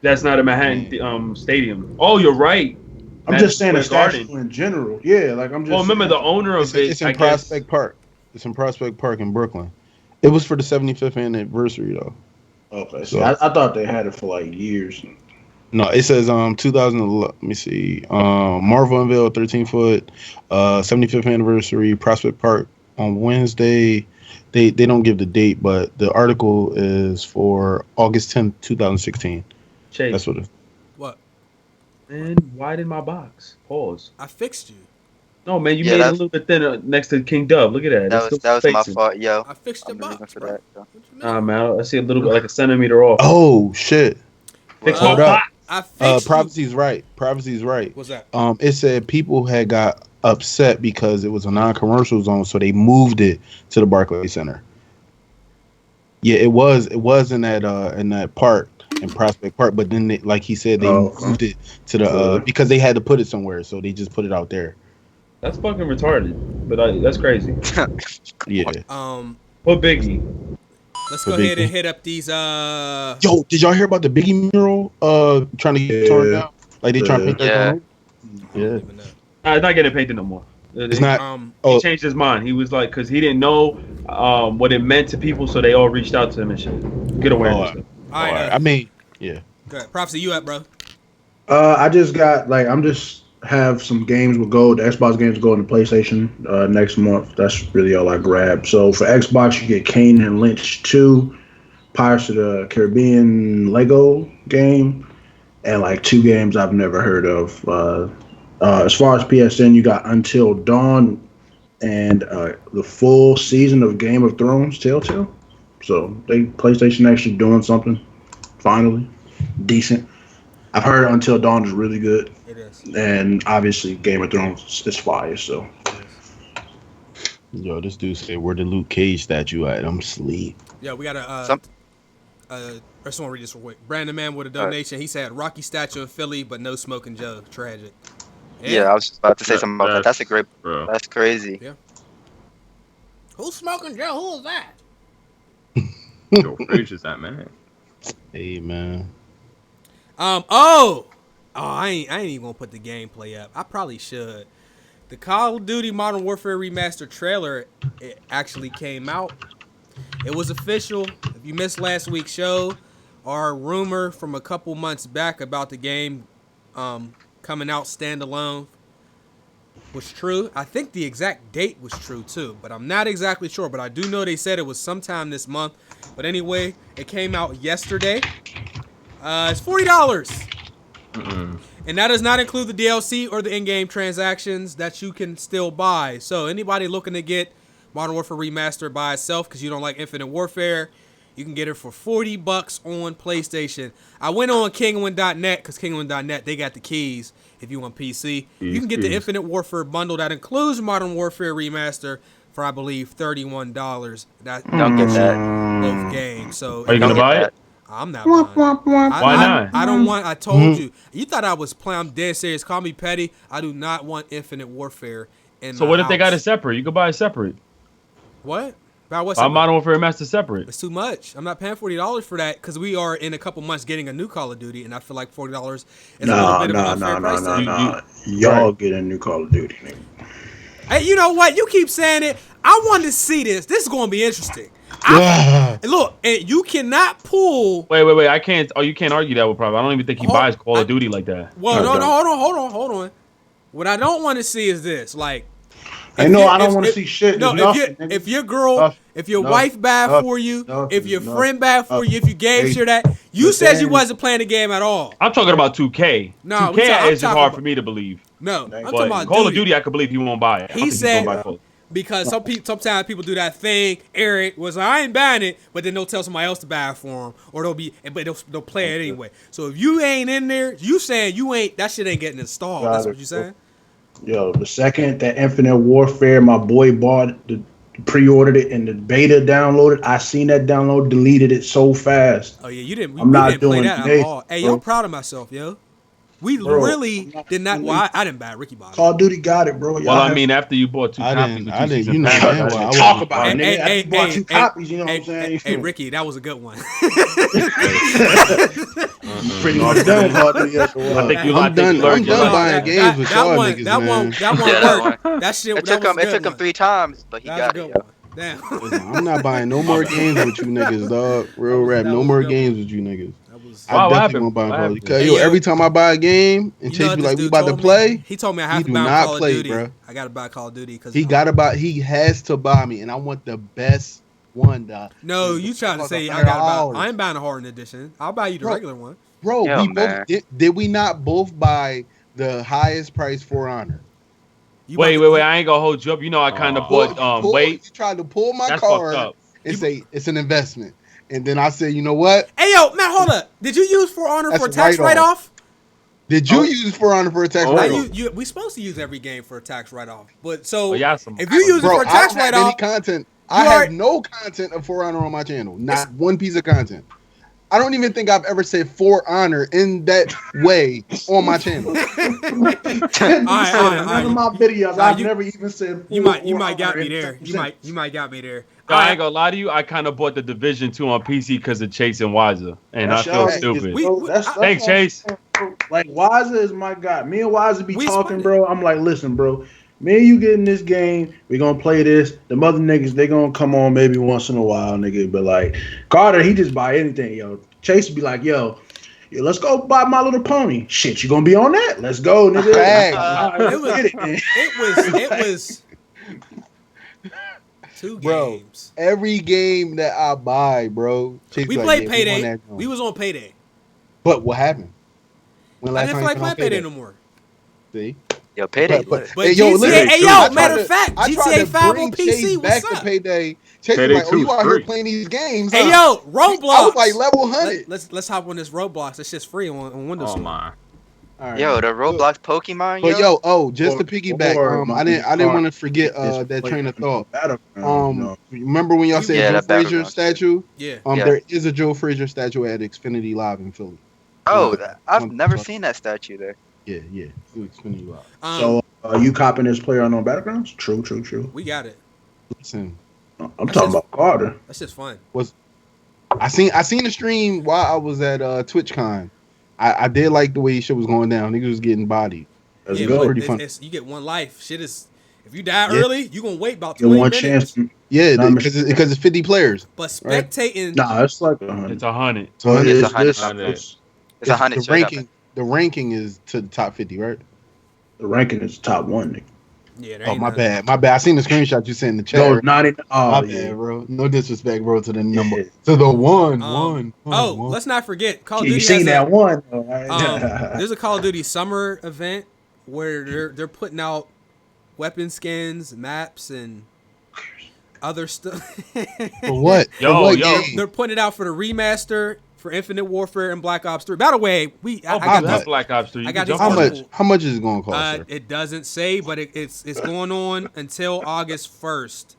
That's not a Manhattan stadium. Oh, you're right. I'm That's just saying a Square statue Garden. in general. Yeah, like I'm just. Well, remember the owner of it. It's in I guess. Prospect Park. It's in Prospect Park in Brooklyn. It was for the 75th anniversary though. Okay, so I thought they had it for like years. No, it says 2011. Let me see. Marvel unveiled 13-foot 75th anniversary Prospect Park on Wednesday. They don't give the date, but the article is for August 10th, 2016. Chase. That's what it. What? Man, why did my box? Pause. I fixed you. No, man, you Yeah, made it a that's- little bit thinner next to KingDub. Look at that. That It's was still my spacing. fault, yo. I fixed your I'm the reason box, for bro. that. So. What you mean? Nah, man, I see a little bit like a centimeter off. Oh shit! Fix Well, my hold up. box. I fixed you. Prophecy's right. Prophecy's right. What's that? It said people had got upset because it was a non-commercial zone, so they moved it to the Barclays Center. Yeah, it was in that park in Prospect Park, but then like he said, they moved it to the because they had to put it somewhere, so they just put it out there. That's fucking retarded, but that's crazy. Yeah. Put Biggie. Let's For go ahead Biggie. and hit up these. Yo, did y'all hear about the Biggie mural? Trying to get torn down. Like they trying to paint that Yeah. down. I don't even know. It's not getting painted no more. It's not. He Oh, changed his mind. He was like, because he didn't know what it meant to people, so they all reached out to him and shit. Get awareness. Oh, All right. I mean, yeah. Good. Prophecy, you up, bro? I just got like I'm just have some games with gold. The Xbox games go into PlayStation next month. That's really all I grabbed. So for Xbox, you get Kane and Lynch 2, Pirates of the Caribbean Lego game, and like 2 games I've never heard of. As far as PSN, you got Until Dawn and the full season of Game of Thrones Telltale. So PlayStation actually doing something finally decent. I've heard Until Dawn is really good, It is. and obviously Game of Thrones is fire. So Yo, this dude said, "Where the Luke Cage statue at?" I'm asleep. Yeah, we got a. Some- I just want to read this real quick. Brandon Man with a donation. He said, "Rocky statue in Philly, but no Smoking Joe. Tragic." Yeah, I was just about to say something about that. That's a great. Bro. That's crazy. Yeah. Who's Smoking Joe? Who is that? Yo, Rage is that man. Hey man, I ain't even gonna put the gameplay up. I probably should. The Call of Duty Modern Warfare Remastered trailer, it actually came out. It was official. If you missed last week's show, our rumor from a couple months back about the game coming out standalone was true. I think the exact date was true too, but I'm not exactly sure. But I do know they said it was sometime this month. But anyway, it came out yesterday. It's $40. And that does not include the DLC or the in-game transactions that you can still buy. So anybody looking to get Modern Warfare Remastered by itself because you don't like Infinite Warfare, you can get it for $40 on PlayStation. I went on KingDub.net because KingDub.net, they got the keys if you want PC. You can get the Infinite Warfare bundle that includes Modern Warfare Remaster for, I believe, $31. Don't get that. Both games. So Are you gonna buy it? I'm not buying. Why not? I don't want. I told you. You thought I was playing. I'm dead serious. Call me petty. I do not want Infinite Warfare in So my what if they got it house. separate? You could buy it separate. What? About what's Buy Modern Warfare Master separate. It's too much. I'm not paying $40 for that because we are in a couple months getting a new Call of Duty, and I feel like $40 is a little bit of an unfair price tag. Y'all get a new Call of Duty, nigga. Hey, you know what? You keep saying it. I want to see this. This is going to be interesting. Look, and you cannot pull. Wait. I can't. Oh, you can't argue that with Private. I don't even think he buys Call of Duty like that. Well, no, hold on. What I don't want to see is this. Like, I don't want to see shit. No, if your girl, if your wife bad for you, if your friend bad for you, if you game share that, you said you wasn't playing the game at all. I'm talking about 2K. No, 2K is just hard for me to believe. No, I'm But talking about Call of Duty, I could believe he won't buy it. He said because sometimes people do that thing. Eric was like, I ain't buying it, but then they'll tell somebody else to buy it for them, or they'll play it anyway. So if you ain't in there, you saying you ain't, that shit ain't getting installed. That's what you saying. Yo, the second that Infinite Warfare, my boy bought pre-ordered it and the beta downloaded, I seen that download, deleted it so fast. Oh yeah, you didn't. I'm not play doing that at all. Hey, yo, I'm proud of myself, yo. We really did not. Well, I didn't buy it. Ricky bought it. Call of Duty got it, bro. Well, I mean, after you bought two copies, I didn't. You know, I talk about it, nigga. Hey, I bought two copies. You know what I'm saying? Hey, Ricky, that was a good one. Pretty much done Call of Duty. I'm done buying games with y'all niggas, man. That one worked. That shit. It took him 3 times, but he got it. Damn. I'm not buying no more games with you niggas, dog. Real rap. No more games with you niggas. Wow, I definitely won't buy Call of Duty. Because every time I buy a game and Chase be like, "We about to play," he told me I have to buy Call of Duty. Bro. I gotta buy Call of Duty because he has to buy me, and I want the best one, dog. No, you trying to say I gotta buy? I ain't buying a Hardened edition. I'll buy you the regular one. Bro, we both did we not both buy the highest price For Honor? Wait, I ain't gonna hold you up. You know I kind of bought. Wait, you tried to pull my card and say it's an investment. And then I said, you know what? Hey, yo, man, hold up. Did you use For Honor for a tax write-off? Did you use For Honor for a tax write-off? We supposed to use every game for a tax write-off. But so, if you use it for a tax write-off... I have no content of For Honor on my channel. Not one piece of content. I don't even think I've ever said For Honor in that way on my channel. None of my videos, I've never even said. You might got me there. You might got me there. I ain't gonna lie to you. I kind of bought the Division 2 on PC because of Chase and Wiser, and I feel stupid. Thanks, Chase. Like Wiser is my guy. Me and Wiser be talking, bro. I'm like, listen, bro. Me and you get in this game, we gonna play this. The mother niggas, they gonna come on maybe once in a while, nigga. But like Carter, he just buy anything, yo. Chase be like, yo, let's go buy My Little Pony. Shit, you gonna be on that? Let's go, nigga. It was 2 games. Every game that I buy, bro. Chase we played Payday. We was on Payday. But what happened? I didn't feel like playing Payday no more. See? Yo, Payday But lit. But hey, yo, GTA, listen, hey, two. yo, I tried matter to- of fact, I tried GTA to 5 on bring PC, Chase back what's to up? Payday. Chase was Payday like, oh, 2 you is out here free. playing these games? Hey, huh? yo, Roblox. I was like level 100. Let's hop on this Roblox. It's just free on Windows Oh Store. my. All right, Yo, the man. Roblox Pokemon, But yo. just to piggyback, I didn't want to forget that train of thought. Remember when y'all said Yeah, Joe that Frazier battleground shit. statue? Yeah. Yeah. There is a Joe Frazier statue at Xfinity Live in Philly. Oh, Yeah. I've never seen that statue there. Yeah, Xfinity Live. So you copping this player on Battlegrounds? True. We got it. Listen, I'm talking about Carter. That's just fun. I seen the stream while I was at TwitchCon. I did like the way shit was going down. Niggas was getting bodied. Let's Yeah, go. but Pretty fun. you get one life. Shit is, if you die Yeah. early, you gonna wait about Get 20 one minutes. chance. Yeah, Nah, because it's 50 players. But spectating, Nah, it's like 100. It's 100. So It's it's 100. It's It's 100 the straight up. ranking. The ranking is to the top 50, right? the ranking is top one. Nigga. yeah, there Oh, ain't my nothing. bad. I seen the screenshot you sent in the chat. No, not in. My Oh, bad, yeah. bro. No disrespect, bro, to the number. Yeah. To the one. Let's not forget Call of You Duty seen has that one? Though, right? there's a Call of Duty summer event where they're putting out weapon skins, maps, and other stuff. For what? Yo, For what yo. game? They're putting it out for the remaster for Infinite Warfare and Black Ops 3. By the way, I I got got this. Black Ops 3. I got these How articles. much? How much is it going to cost, sir? It doesn't say, but it's going on until August 1st.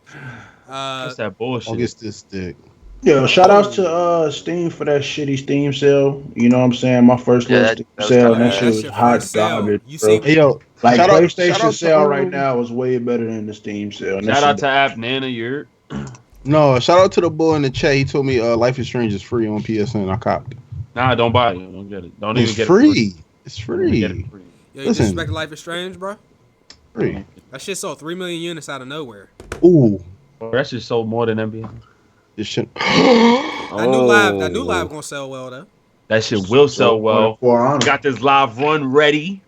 That's that bullshit. August this stick. Yo, shout outs to Steam for that shitty Steam sale. You know what I'm saying? My first Yeah, little that Steam was sale, kinda and that bad. shit was That's your hot first sale. garbage. You bro. see- Hey, yo. Like shout out PlayStation to, sale right now is way better than the Steam sale. And that Shout out shit- to App Nana. You're No, shout out to the boy in the chat. He told me Life is Strange is free on PSN. I copped it. nah. Don't buy it. Don't get it. Don't It's even get free. It's it. Don't even get free. it free. Yo, you Listen. disrespect Life is Strange, bro? Free. That shit sold 3 million units out of nowhere. Ooh. Bro, that shit sold more than NBA. This shit. That new live gonna sell well though. That shit will sell well. For Honor. Got this live run ready.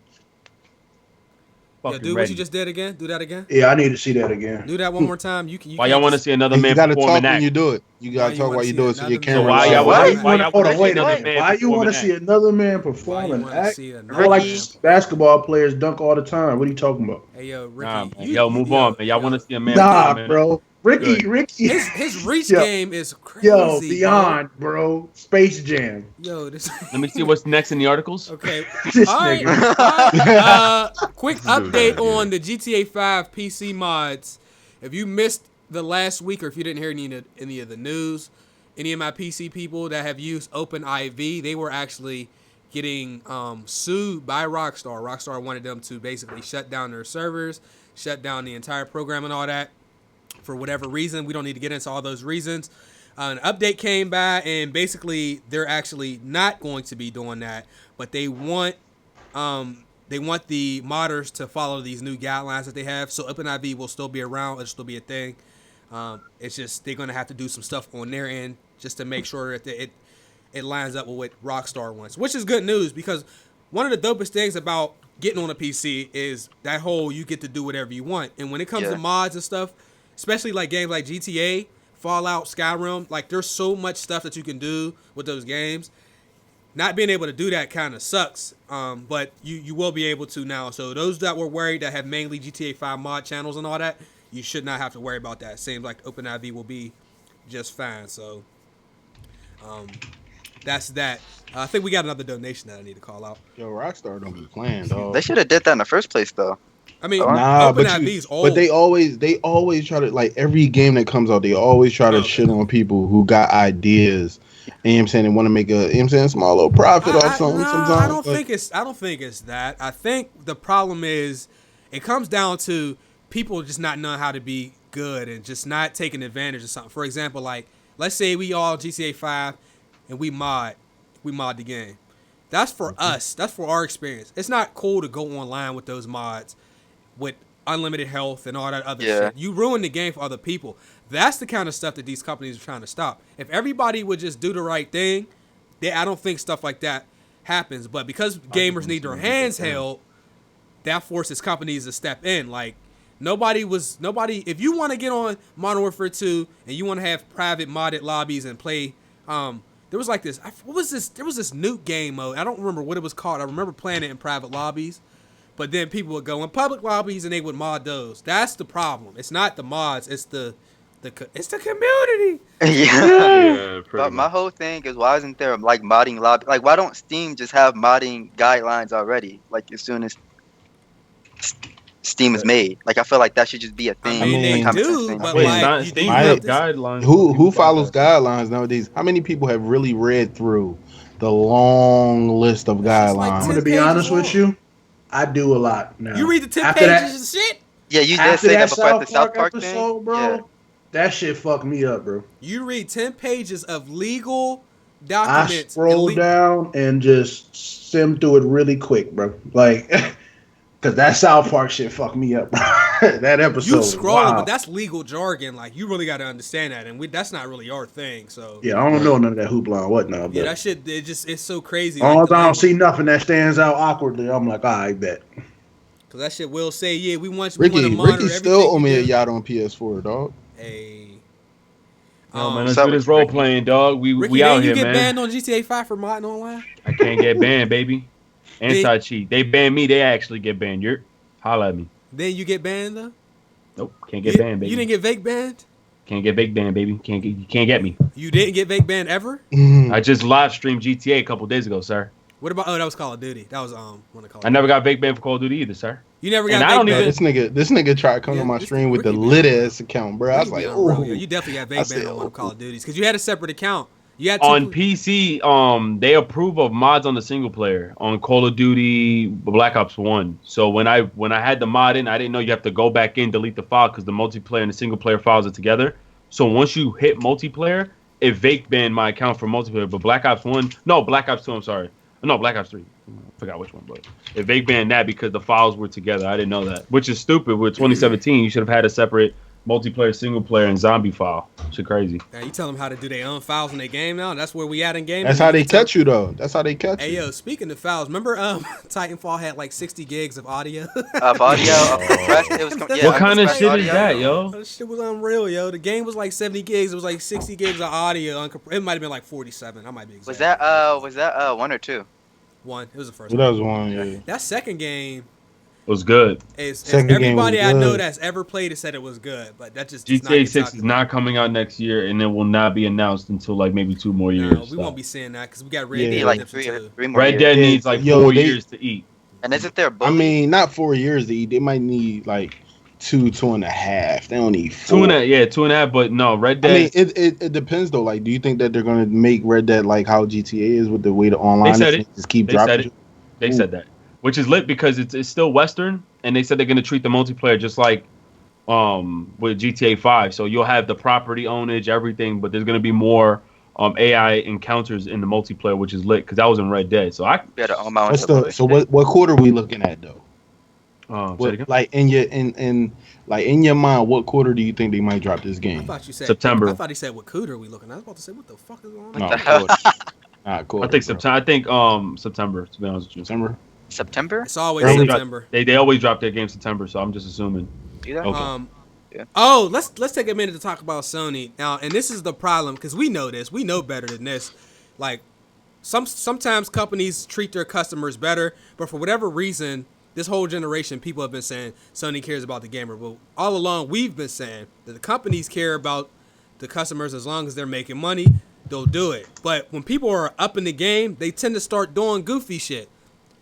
Yo, Fucking do what ready. you just did again. Do that again. Yeah, I need to see that again. Do that one more time. You Why y'all want to see another You man gotta talk performing when that? you do it. You gotta you talk wanna while you see do it so your another camera. man? Why live. y'all- Why why y'all hold on, wanna wait, see another wait. man Why you want to performing see another man Why perform you and wanna act? see another Bro, like man? basketball players dunk all the time. What are you talking about? Hey yo, Ricky. Nah, man. Yo, move on, man. Y'all want to see a man? Nah, perform, man? bro. Ricky. His reach Yo. game is crazy. Yo, beyond, bro. Space Jam. Yo, this. Let me see what's next in the articles. Okay. This All right. nigga. Quick update on the GTA 5 PC mods. If you missed the last week, or if you didn't hear any of the news, any of my PC people that have used OpenIV, they were actually getting sued by Rockstar. Rockstar wanted them to basically shut down their servers, shut down the entire program and all that for whatever reason. We don't need to get into all those reasons. An update came by, and basically they're actually not going to be doing that, but they want the modders to follow these new guidelines that they have. So OpenIV will still be around. It'll still be a thing. It's just they're going to have to do some stuff on their end just to make sure that it lines up with what Rockstar wants, which is good news, because one of the dopest things about getting on a PC is that whole you get to do whatever you want. And when it comes to mods and stuff, especially like games like GTA, Fallout, Skyrim, like there's so much stuff that you can do with those games. Not being able to do that kind of sucks, but you will be able to now. So those that were worried that have mainly GTA 5 mod channels and all that, you should not have to worry about that. Seems like OpenIV will be just fine. So that's that. I think we got another donation that I need to call out. Yo, Rockstar don't be playing, dog. They should have did that in the first place, though. I mean, Nah, OpenIV's old. but they always try to, like, every game that comes out, they always try to shit on people who got ideas. You know what I'm saying? They want to make a small little profit off something sometimes. I don't think it's that. I think the problem is it comes down to people just not knowing how to be good and just not taking advantage of something. For example, like let's say we all GTA 5 and we mod the game. That's for us. That's for our experience. It's not cool to go online with those mods with unlimited health and all that other shit. You ruin the game for other people. That's the kind of stuff that these companies are trying to stop. If everybody would just do the right thing, I don't think stuff like that happens. But because gamers need their hands held, that forces companies to step in. Like nobody, if you want to get on Modern Warfare 2 and you want to have private modded lobbies and play, there was like this, what was this? There was this nuke game mode. I don't remember what it was called. I remember playing it in private lobbies. But then people would go in public lobbies and they would mod those. That's the problem. It's not the mods. It's the community. Yeah. pretty But my much. whole thing is, why isn't there like modding lobby? Like, why don't Steam just have modding guidelines already? Like, as soon as Steam is made, like I feel like that should just be a thing. I mean, they Common sense do, thing. but Wait, like, you Steam do has have this- guidelines. Who follows guidelines nowadays? How many people have really read through the long list of just like guidelines? I'm gonna be honest with you. I do a lot now. You read the 10 After pages that- and shit. Yeah, you did After say that that before at the South South Park episode, thing, bro. Yeah. That shit fucked me up, bro. You read 10 pages of legal I documents. scroll down and just skim through it really quick, bro. Like, cause that South Park shit fucked me up, bro. That episode. You was scrolling, wild. but that's legal jargon. Like, you really got to understand that, and that's not really our thing. So Yeah, I don't know none of that hoopla and whatnot. yeah, But that shit, it's so crazy. I Like, don't see nothing that stands out awkwardly. I'm like, I bet. Cause that shit will say, yeah, we want to monitor Ricky still everything owe me you a do. yacht on PS4, dog. Hey. Oh man, let's What's up do this with role Ricky? playing, dog. We Ricky, out didn't you here, get man. banned on GTA 5 for modding online? I can't get banned, baby. Anti cheat. They ban me. They actually get banned. You're holla at me. Then you get banned though? Nope. Can't get banned, baby. You didn't get vague banned? Can't get big banned, baby. You can't get me. You didn't get vague banned ever? I just live streamed GTA a couple days ago, sir. What about? Oh, that was Call of Duty. That was one of Call of I never got big banned for Call of Duty either, sir. You never got And I vague don't banned. even- This nigga tried to come Yeah, to my this stream with the Ricky lit ass account, bro. I was like, Bro, oh, you definitely got I vague said, banned on one of oh. Call of Duties because you had a separate account. You had two On PC, they approve of mods on the single player on Call of Duty Black Ops 1. So when I had the mod in, I didn't know you have to go back in, delete the file because the multiplayer and the single player files are together. So once you hit multiplayer, it vague banned my account for multiplayer. But Black Ops 2, I'm sorry. No, Black Ops 3. I forgot which one, but it vague banned that because the files were together. I didn't know that, which is stupid. With 2017, you should have had a separate multiplayer, single player, and zombie file. Shit crazy. Now you tell them how to do their own files in their game now. That's where we at in game. that's how they catch you, though. That's how they catch Hey you. yo, speaking of files, remember Titanfall had like 60 gigs of audio? Of audio, of compressed. It was What kind of compressed shit audio. is that, yo? That shit was unreal, yo. The game was like 70 gigs. It was like 60 gigs of audio. It might have been like 47. I might be Was exaggerating. that 1 or 2? One? It was the first Well, one. that was one, yeah. That second game It was good. is Second game everybody was I know good. that's ever played it said it was good, but that just does not GTA get 6 talked is about. not coming out next year, and it will not be announced until like maybe 2 more years. No, we so. won't be seeing that because we got Red Yeah. Dead Like Redemption 2. three more Red years. Dead needs like Yo, 4 they- years to eat. And isn't there both? I mean, not 4 years to eat. They might need like 2.5. They don't need 4. 2.5, but no, Red I Dead. mean, it depends though. Like, do you think that they're gonna make Red Dead like how GTA is with the way the online They said is, it. just keep They dropping? said it. They said that, which is lit because it's still Western, and they said they're gonna treat the multiplayer just like with GTA 5. So you'll have the property ownage, everything, but there's gonna be more AI encounters in the multiplayer, which is lit because that was in Red Dead. So I Better own my own What's stuff. the so what quarter are we looking at though? say it What, again. like in your mind, what quarter do you think they might drop this I game? thought you said September. I thought he said what cooter we looking at. I was about to say what the fuck is going on? No, the hell? quarter, I think bro. September. I think September. To be honest with you, September. September? It's always Early- September. they always drop their game September, so I'm just assuming. Do that? Okay. Yeah. Oh, let's take a minute to talk about Sony now, and this is the problem because we know this, we know better than this. Like, sometimes companies treat their customers better, but for whatever reason, this whole generation, people have been saying Sony cares about the gamer. But all along, we've been saying that the companies care about the customers as long as they're making money, they'll do it. But when people are up in the game, they tend to start doing goofy shit.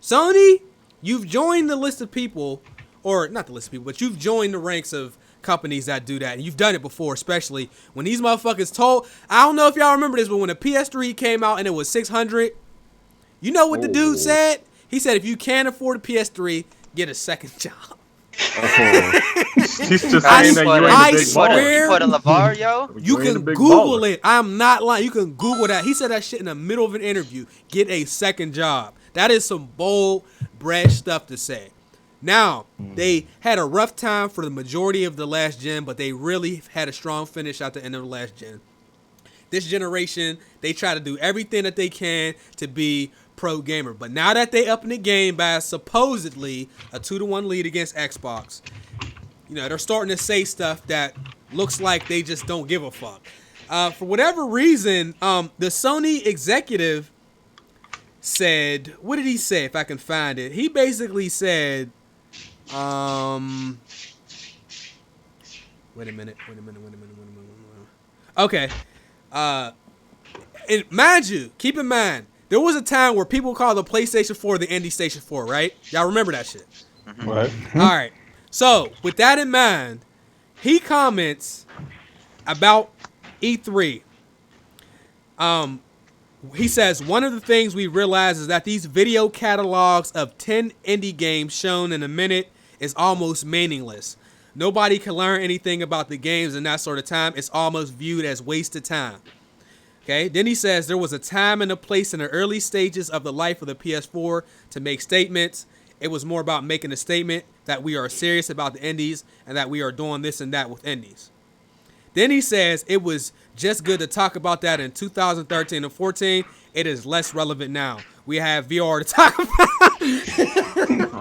Sony, you've joined the list of people, or not the list of people, but you've joined the ranks of companies that do that. And you've done it before, especially when these motherfuckers told, I don't know if y'all remember this, but when the PS3 came out and it was $600, you know what the dude said? He said, if you can't afford a PS3, get a second job. He's just I saying that you ain't I a big swear- baller. You put a LeVar, yo? You You ain't a can big Google baller. it. I'm not lying. You can Google that. He said that shit in the middle of an interview. Get a second job. That is some bold, brash stuff to say. Now, they had a rough time for the majority of the last gen, but they really had a strong finish at the end of the last gen. This generation, they try to do everything that they can to be pro gamer. But now that they up in the game by supposedly a 2-1 lead against Xbox, you know, they're starting to say stuff that looks like they just don't give a fuck. For whatever reason, the Sony executive said, what did he say if I can find it? He basically said Wait a minute. Okay. And mind you, keep in mind, there was a time where people called the PlayStation 4 the Indie Station 4, right? Y'all remember that shit? Right. All right. So, with that in mind, he comments about E3. He says, one of the things we realize is that these video catalogs of 10 indie games shown in a minute is almost meaningless. Nobody can learn anything about the games in that sort of time. It's almost viewed as wasted time. Okay. Then he says there was a time and a place in the early stages of the life of the PS4 to make statements. It was more about making a statement that we are serious about the indies and that we are doing this and that with indies. Then he says it was just good to talk about that in 2013 and 14. It is less relevant now. We have VR to talk about.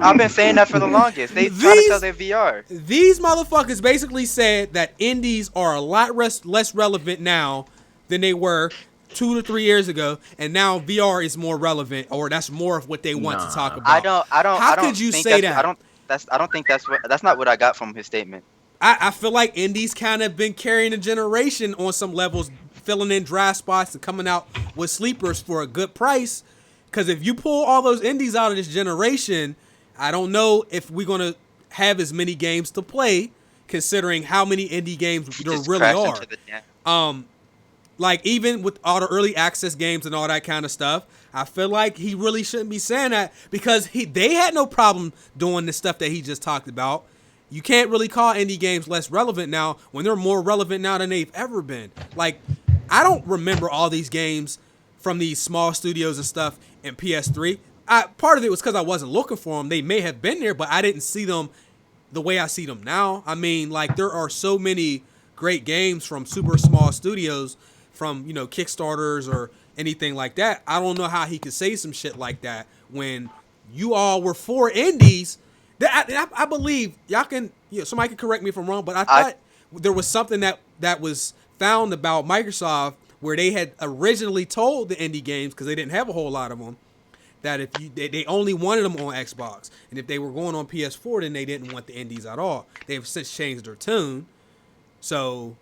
I've been saying that for the longest. They trying to sell their VR. These motherfuckers basically said that indies are a lot less relevant now than they were 2 to 3 years ago, and now VR is more relevant, or that's more of what they want to talk about. How could you say that? I don't think that's not what I got from his statement. I feel like indies kind of been carrying a generation on some levels, filling in dry spots and coming out with sleepers for a good price. Because if you pull all those indies out of this generation, I don't know if we're going to have as many games to play, considering how many indie games there really are. Like, even with all the early access games and all that kind of stuff, I feel like he really shouldn't be saying that, because they had no problem doing the stuff that he just talked about. You can't really call indie games less relevant now when they're more relevant now than they've ever been. Like, I don't remember all these games from these small studios and stuff in PS3. Part of it was because I wasn't looking for them. They may have been there, but I didn't see them the way I see them now. I mean, like, there are so many great games from super small studios, from, Kickstarters or anything like that. I don't know how he could say some shit like that when you all were for indies. I believe y'all can. Somebody can correct me if I'm wrong, but I thought there was something that was found about Microsoft where they had originally told the indie games, because they didn't have a whole lot of them, that if they only wanted them on Xbox, and if they were going on PS4, then they didn't want the indies at all. They've since changed their tune, so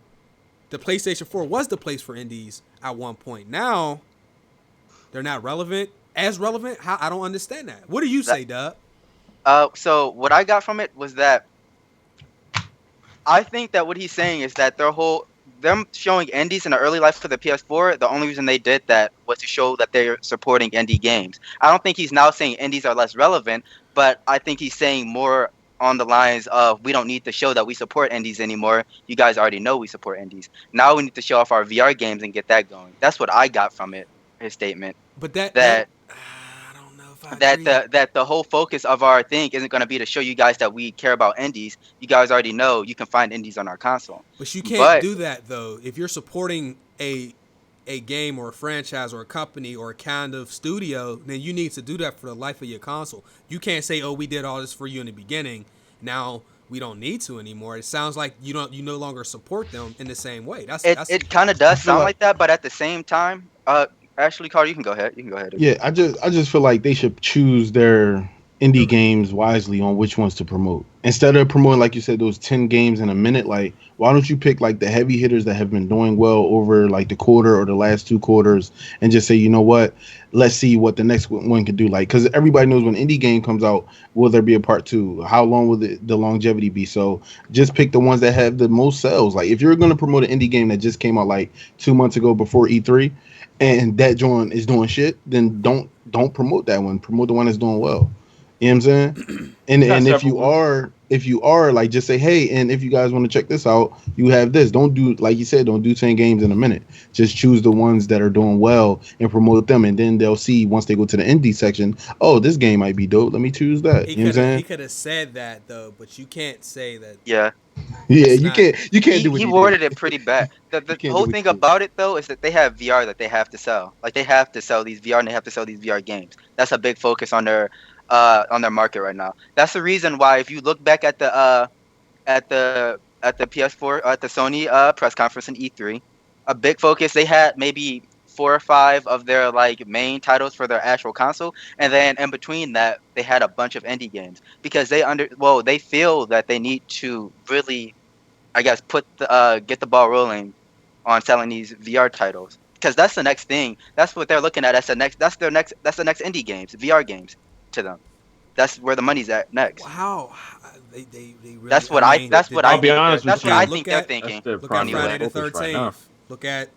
the PlayStation 4 was the place for indies at one point. Now they're not relevant. How? I don't understand that. What do you say, Dub? So what I got from it was that I think that what he's saying is that them showing indies in the early life for the PS4, the only reason they did that was to show that they're supporting indie games. I don't think he's now saying indies are less relevant, but I think he's saying more on the lines of, we don't need to show that we support indies anymore. You guys already know we support indies. Now we need to show off our VR games and get that going. That's what I got from his statement. But that that the whole focus of our thing isn't going to be to show you guys that we care about indies. You guys already know you can find indies on our console. But you can't do that, though. If you're supporting a game or a franchise or a company or a kind of studio, then you need to do that for the life of your console. You can't say, oh, we did all this for you in the beginning, now we don't need to anymore. It sounds like you no longer support them in the same way. It kind of does sound like that, but at the same time, Ashley, Carter, you can go ahead. Yeah, I just feel like they should choose their indie games wisely on which ones to promote. Instead of promoting, like you said, those 10 games in a minute, like, why don't you pick like the heavy hitters that have been doing well over like the quarter or the last 2 quarters, and just say, you know what, let's see what the next one can do. Like, because everybody knows when indie game comes out, will there be a part 2? How long will the longevity be? So just pick the ones that have the most sales. Like, if you're going to promote an indie game that just came out like 2 months ago before E3, and that joint is doing shit, then don't promote that one. Promote the one that's doing well. You know what I'm saying? And if you are like, just say, hey, and if you guys want to check this out, you have this. Don't do, like you said, don't do 10 games in a minute. Just choose the ones that are doing well and promote them, and then they'll see once they go to the indie section, oh, this game might be dope. Let me choose that. You know what I'm saying? He could have said that though, but you can't say that. Yeah. Yeah, you can't do what he worded it pretty bad. The whole thing about it though is that they have VR that they have to sell. Like, they have to sell these VR and they have to sell these VR games. That's a big focus on their market right now. That's the reason why, if you look back at the PS4 at the Sony press conference in E3, a big focus, they had maybe 4 or 5 of their like main titles for their actual console, and then in between that they had a bunch of indie games because they feel that they need to really, I guess, get the ball rolling on selling these VR titles, because that's the next thing. That's what they're looking at as the next. That's the next indie games, VR games to them. That's where the money's at next. Wow, they really. That's what I mean, that's what I I'll be think. honest That's with what I you. think Look they're at- thinking. That's their Look at primary Friday the focus right 13th. now. Look at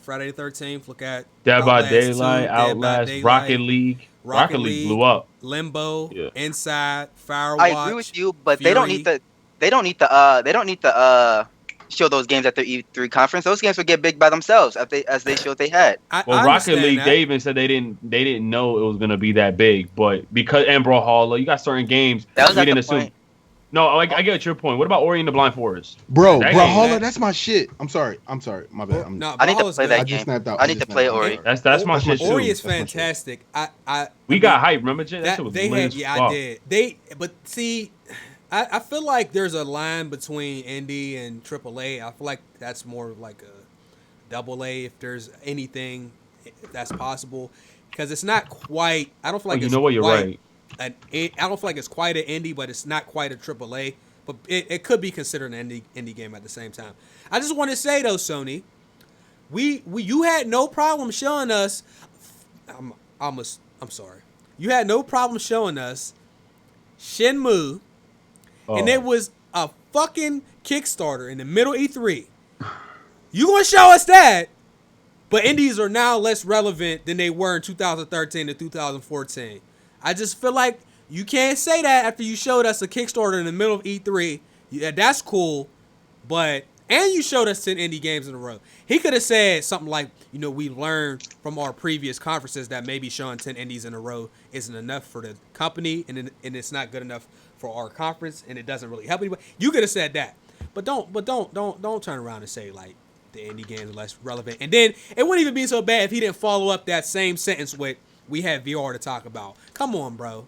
Friday the 13th. Look at Dead by Outlast 2, Daylight, Dead by Outlast, Daylight, Rocket League. Rocket League blew up. Limbo, Yeah. Inside, Firewatch. I agree with you, but Fury. they don't need to show those games at their E3 conference. Those games would get big by themselves as they showed they had. I Well, Rocket understand League, that. they even said they didn't know it was gonna be that big, but because and Brawlhalla, you got certain games That was we at didn't the assume. point. No, I get your point. What about Ori and the Blind Forest? Bro, That bro, game- hold on, that's my shit. I'm sorry, my bad. No, I need to Brawlhalla's play good. that I game. just snapped out. I need to play Ori. That's my That's shit my too. Ori is That's my shit. fantastic. We got hype, remember, Jay? That That shit was they lit had, as yeah, fuck. I did. But see, I feel like there's a line between indie and AAA. I feel like that's more like a double A, if there's anything, if that's possible, because it's not quite. I don't feel like you it's know what? You're quite right. I don't feel like it's quite an indie, but it's not quite a AAA. But it could be considered an indie game at the same time. I just want to say though, Sony, you had no problem showing us. I'm sorry. You had no problem showing us Shenmue, and it was a fucking Kickstarter in the middle E3. You gonna show us that? But indies are now less relevant than they were in 2013 to 2014. I just feel like you can't say that after you showed us a Kickstarter in the middle of E3. Yeah, that's cool, and you showed us 10 indie games in a row. He could have said something like, we learned from our previous conferences that maybe showing 10 indies in a row isn't enough for the company, and it's not good enough for our conference, and it doesn't really help anybody. You could have said that, but don't turn around and say like the indie games are less relevant. And then it wouldn't even be so bad if he didn't follow up that same sentence with, "We have VR to talk about." Come on, bro.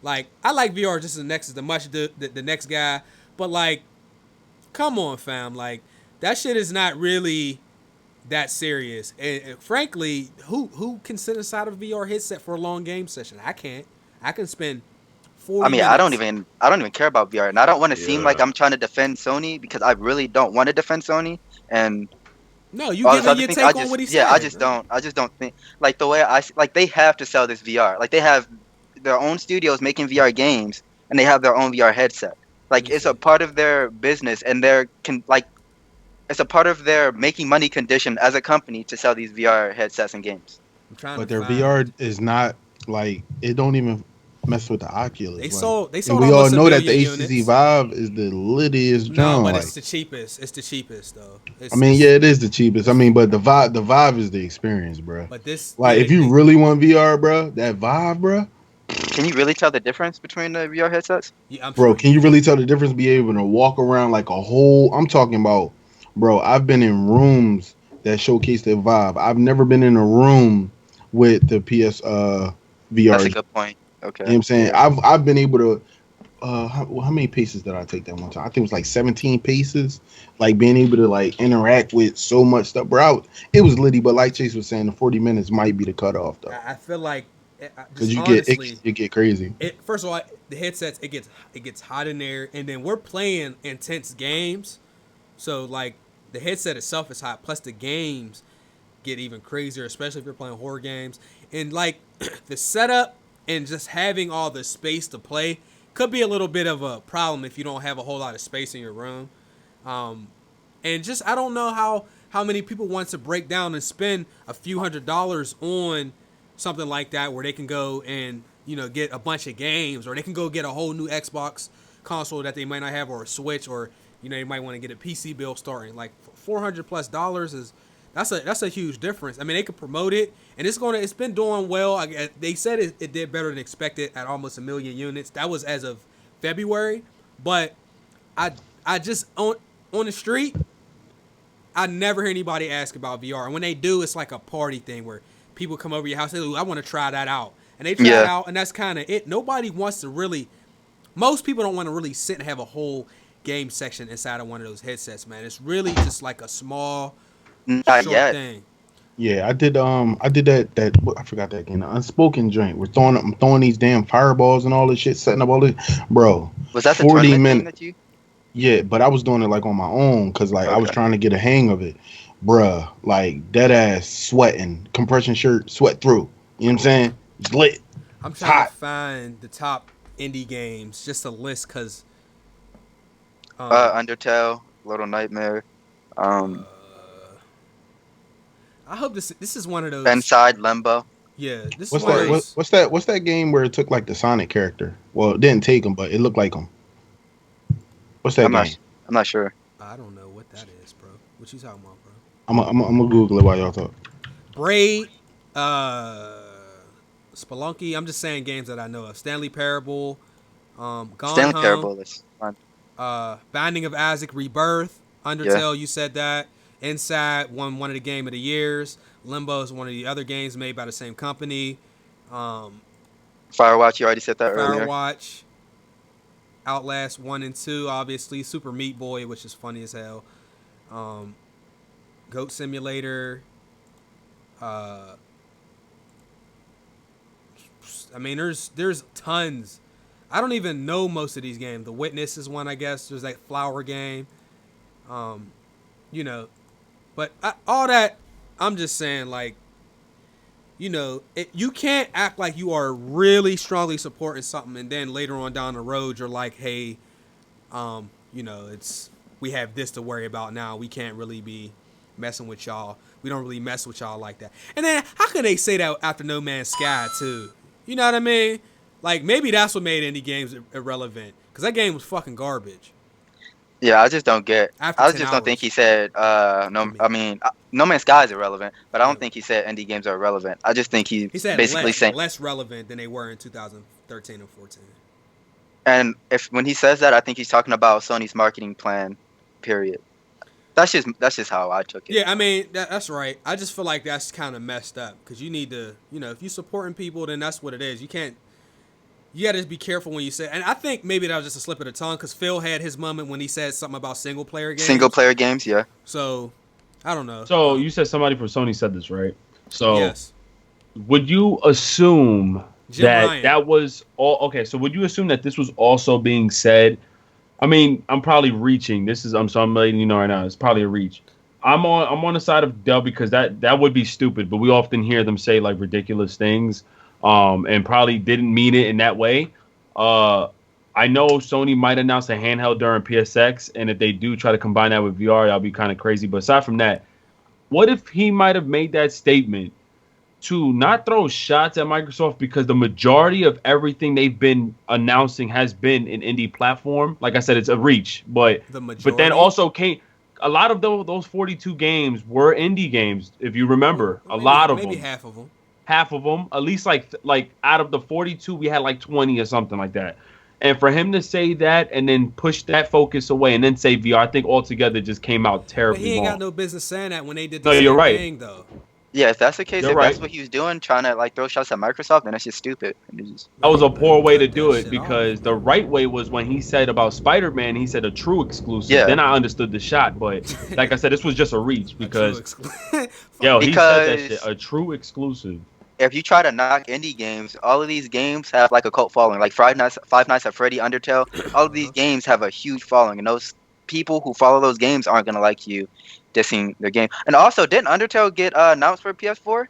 Like, I like VR just as next as the next guy, but like, come on, fam. Like, that shit is not really that serious. And frankly, who can sit inside of a VR headset for a long game session? I can't. I can spend 40 minutes. I don't even care about VR, and I don't want to seem like I'm trying to defend Sony, because I really don't want to defend Sony. And no, you giving your take on what he said. Yeah, I just don't think like the way they have to sell this VR. Like, they have their own studios making VR games, and they have their own VR headset. Like, it's a part of their business, and it's a part of their making money condition as a company to sell these VR headsets and games. But their VR is not like, it don't even mess with the Oculus. They sold. And we all know that the HTC HTC Vive is the littiest No, drum. but like, it's the cheapest. It's the cheapest though. It is the cheapest. But the Vive is the experience, bro. But this, Like, if you really want VR, bro, that Vive, bro. Can you really tell the difference between the VR headsets? Yeah, Bro, can you really tell the difference? Be able to walk around like a whole. I'm talking about, bro. I've been in rooms that showcase the Vive. I've never been in a room with the PS VR. That's a good point. Okay. You know what I'm saying? I've been able to. How many paces did I take that one time? I think it was like 17 paces. Like, being able to like interact with so much stuff, bro. It was litty, but like Chase was saying, the 40 minutes might be the cutoff though. I feel like Because you get crazy. First of all, the headsets, it gets hot in there, and then we're playing intense games, so like the headset itself is hot. Plus the games get even crazier, especially if you're playing horror games. And like the setup and just having all the space to play could be a little bit of a problem if you don't have a whole lot of space in your room. And just I don't know how many people want to break down and spend a few $100s on something like that, where they can go and get a bunch of games, or they can go get a whole new Xbox console that they might not have, or a Switch, or they might want to get a PC build starting. Like $400+ is that's a huge difference. I mean, they could promote it, and it's been doing well. They said it did better than expected at almost 1 million units. That was as of February, but I just on the street, I never hear anybody ask about VR, and when they do, it's like a party thing where people come over your house and say, I want to try that out. And they try it out, and that's kind of it. Nobody wants to really... Most people don't want to really sit and have a whole game section inside of one of those headsets, man. It's really just like a small, short thing. Yeah, I did that I forgot that game. The Unspoken joint. I'm throwing these damn fireballs and all this shit, setting up all this, bro. Was that the 40 tournament thing minutes. that you? Yeah, but I was doing it like on my own because like I was Okay. trying to get a hang of it, bruh. Like dead ass sweating, compression shirt, sweat through. You know what I'm saying? It's lit. I'm It's trying hot. to find the top indie games, just a list, cause Undertale, Little Nightmare, I hope this is one of those. Inside Limbo. Yeah, this What's is one of that? those. What's that game where it took like the Sonic character? Well, it didn't take him, but it looked like him. What's that I'm game? not sure. I don't know what that is, bro. What you talking about, bro? I'm gonna Google it while y'all talk. Braid, Spelunky. I'm just saying games that I know of. Stanley Parable, Gone Stanley Home, Parable is fun. Binding of Isaac, Rebirth, Undertale. You said that. Inside won one of the game of the years. Limbo is one of the other games made by the same company. Firewatch, you already said that earlier. Firewatch, Outlast 1 and 2, obviously. Super Meat Boy, which is funny as hell. Goat Simulator. I mean, there's tons. I don't even know most of these games. The Witness is one, I guess. There's that Flower game. You know, but all that, I'm just saying, like, you know, you can't act like you are really strongly supporting something and then later on down the road you're like, hey, you know, we have this to worry about now. We can't really be messing with y'all. We don't really mess with y'all like that. And then how can they say that after No Man's Sky too? You know what I mean? Like, maybe that's what made indie games irrelevant, because that game was fucking garbage. Yeah, I just don't get. After I 10 just don't think hours. he said. No, I mean, No Man's Sky is irrelevant, but I don't think he said indie games are irrelevant. I just think He said basically saying. less relevant than they were in 2013 and 14. And when he says that, I think he's talking about Sony's marketing plan. Period. That's just how I took it. Yeah, I mean, that's right. I just feel like that's kind of messed up, because you need to, you know, if you're supporting people, then that's what it is. You can't. You got to be careful when you say. And I think maybe that was just a slip of the tongue, because Phil had his moment when he said something about single player games. Single player games, yeah. So, I don't know. So you said somebody from Sony said this, right? So yes. would you assume Jim that Ryan. that was all? Okay, so would you assume that this was also being said? I mean, I'm probably reaching. I'm letting you know right now. It's probably a reach. I'm on the side of Dub, because that would be stupid, but we often hear them say like ridiculous things, and probably didn't mean it in that way. I know Sony might announce a handheld during PSX, and if they do try to combine that with VR, that'll be kind of crazy. But aside from that, what if he might have made that statement to not throw shots at Microsoft, because the majority of everything they've been announcing has been an indie platform? Like I said, it's a reach, but then also a lot of those 42 games were indie games, if you remember. Well, a lot of maybe them. half of them. At least like out of the 42, we had like 20 or something like that. And for him to say that and then push that focus away and then say VR, I think altogether just came out terribly But he ain't wrong. got no business saying that when they did the same thing, though. Yeah, if that's the case, You're if right. that's what he was doing, trying to like throw shots at Microsoft, then that's just stupid. That was a poor way to do Cut that it, shit because off. the right way was when he said about Spider-Man, he said a true exclusive. Yeah. Then I understood the shot, but like I said, this was just a reach, because He he said that Because- shit, a true exclusive. If you try to knock indie games, all of these games have like a cult following. Like Five Nights at Freddy, Undertale, all of these games have a huge following, and those people who follow those games aren't gonna like you dissing their game. And also, didn't Undertale get announced for PS4?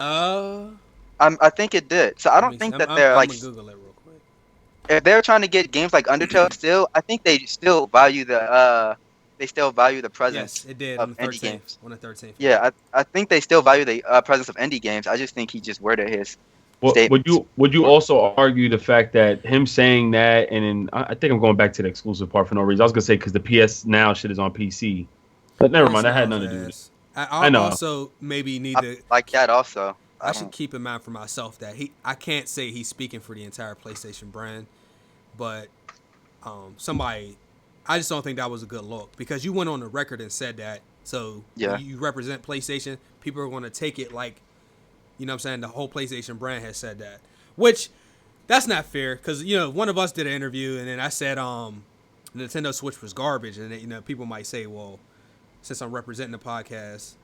I think it did. So I don't think that they're like. I'm gonna Google it real quick. If they're trying to get games like Undertale, still, I think they still value the presence Yes, it did of on the indie 13th. games. On the 13th. Yeah, I think they still value the presence of indie games. I just think he just worded his statement. Would you also argue the fact that him saying that, and then I think I'm going back to the exclusive part for no reason. I was gonna say because the PS Now shit is on PC, but never mind. That had nothing to do with it. I know. also maybe need to. Like that also. I should keep in mind for myself that I can't say he's speaking for the entire PlayStation brand, but somebody, I just don't think that was a good look, because you went on the record and said that. So Yeah. you represent PlayStation. People are going to take it like, you know what I'm saying, the whole PlayStation brand has said that, which that's not fair, because, you know, one of us did an interview and then I said Nintendo Switch was garbage, and you know, people might say, well, since I'm representing the podcast,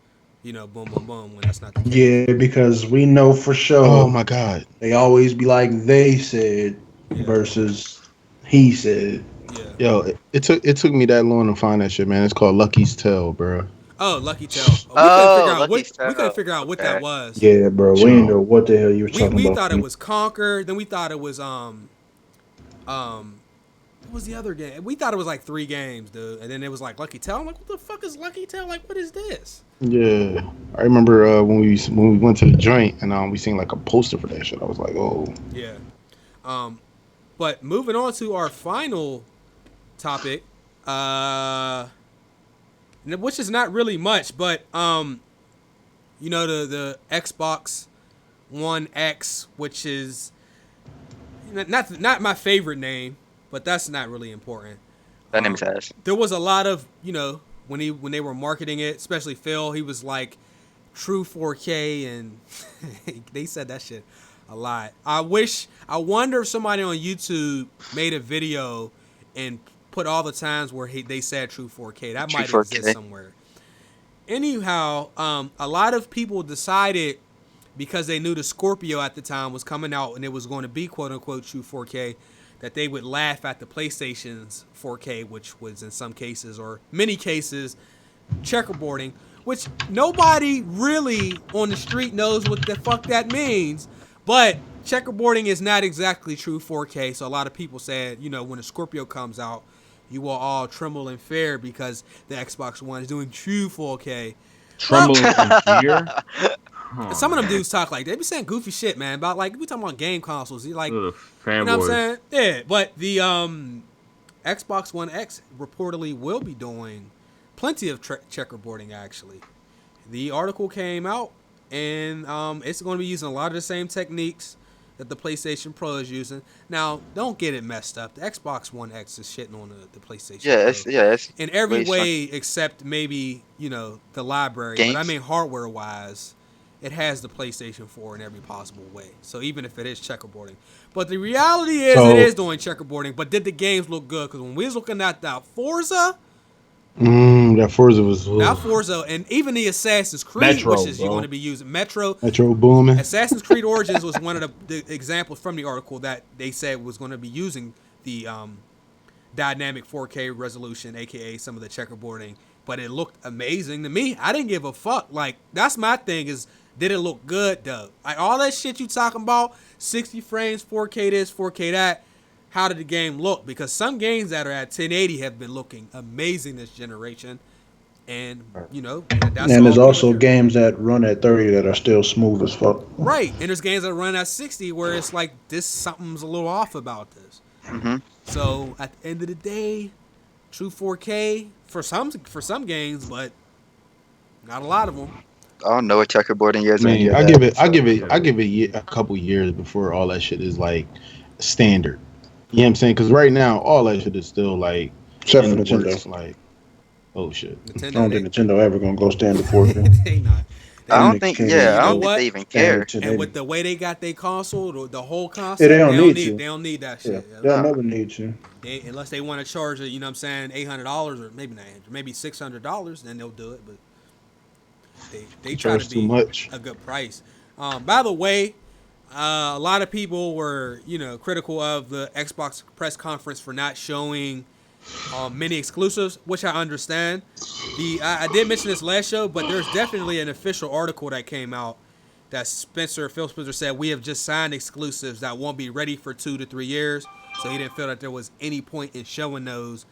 boom, boom, boom, when that's not the case. Yeah, because we know for sure. Oh my god. They always be like they said versus he said. Yeah. Yo, it took me that long to find that shit, man. It's called Lucky's Tale, bro. Oh, Lucky Tale. We couldn't figure out what Okay. that was. Yeah, bro. We didn't know what the hell you were talking We about. thought it was Conquer. Then we thought it was what was the other game? We thought it was like 3 games, dude. And then it was like Lucky Tale. I'm like, what the fuck is Lucky Tale? Like, what is this? Yeah, I remember when we went to the joint and we seen like a poster for that shit. I was like, oh. Yeah. But moving on to our final topic, which is not really much, but the Xbox One X, which is not my favorite name, but that's not really important. That name is ass. There was a lot of, when they were marketing it, especially Phil, he was like true 4K, and they said that shit a lot. I wonder if somebody on YouTube made a video and put all the times where they said true 4K. That might exist somewhere. Anyhow, a lot of people decided, because they knew the Scorpio at the time was coming out and it was going to be quote unquote true 4K, that they would laugh at the PlayStation's 4K, which was in some cases or many cases checkerboarding, which nobody really on the street knows what the fuck that means. But checkerboarding is not exactly true 4K. So a lot of people said, when the Scorpio comes out, you will all tremble in fear because the Xbox One is doing true 4K. Tremble in fear? Some of them dudes talk like they be saying goofy shit, man. About like we talking about game consoles. You like, Ugh, you know what I'm saying? Yeah. But the Xbox One X reportedly will be doing plenty of checkerboarding. Actually, the article came out, and it's going to be using a lot of the same techniques that the PlayStation Pro is using. Now, don't get it messed up. The Xbox One X is shitting on the PlayStation Pro. It's in every way except maybe the library. Games? But I mean hardware wise. It has the PlayStation 4 in every possible way. So even if it is checkerboarding. But the reality is it is doing checkerboarding. But did the games look good? Because when we was looking at that Forza. That Forza was... That Forza and even the Assassin's Creed, which is you're going to be using. Metro booming. Assassin's Creed Origins was one of the examples from the article that they said was going to be using the dynamic 4K resolution, a.k.a. some of the checkerboarding. But it looked amazing to me. I didn't give a fuck. Like, that's my thing is... Did it look good, though? Like, all that shit you talking about, 60 frames, 4K this, 4K that, how did the game look? Because some games that are at 1080 have been looking amazing this generation. And, that's and there's also games that run at 30 that are still smooth as fuck. Right. And there's games that run at 60 where it's like, something's a little off about this. Mm-hmm. So, at the end of the day, true 4K for some games, but not a lot of them. I don't know what checkerboarding is. Man, I give it a couple years before all that shit is like standard. You know what I'm saying? Because right now, all that shit is still like... Except for Nintendo. Like, oh shit. I don't think Nintendo ever going to go standard 4K. They not. I don't think they even care. And with the way they got their console, the whole console, they don't need that shit. Yeah, they'll never need to. Unless they want to charge it, $800 or maybe not, maybe $600, then they'll do it. But they try to be a good price. By the way, a lot of people were critical of the Xbox press conference for not showing many exclusives, which I understand. I did mention this last show, but there's definitely an official article that came out that Phil Spencer said we have just signed exclusives that won't be ready for 2 to 3 years. So he didn't feel that there was any point in showing those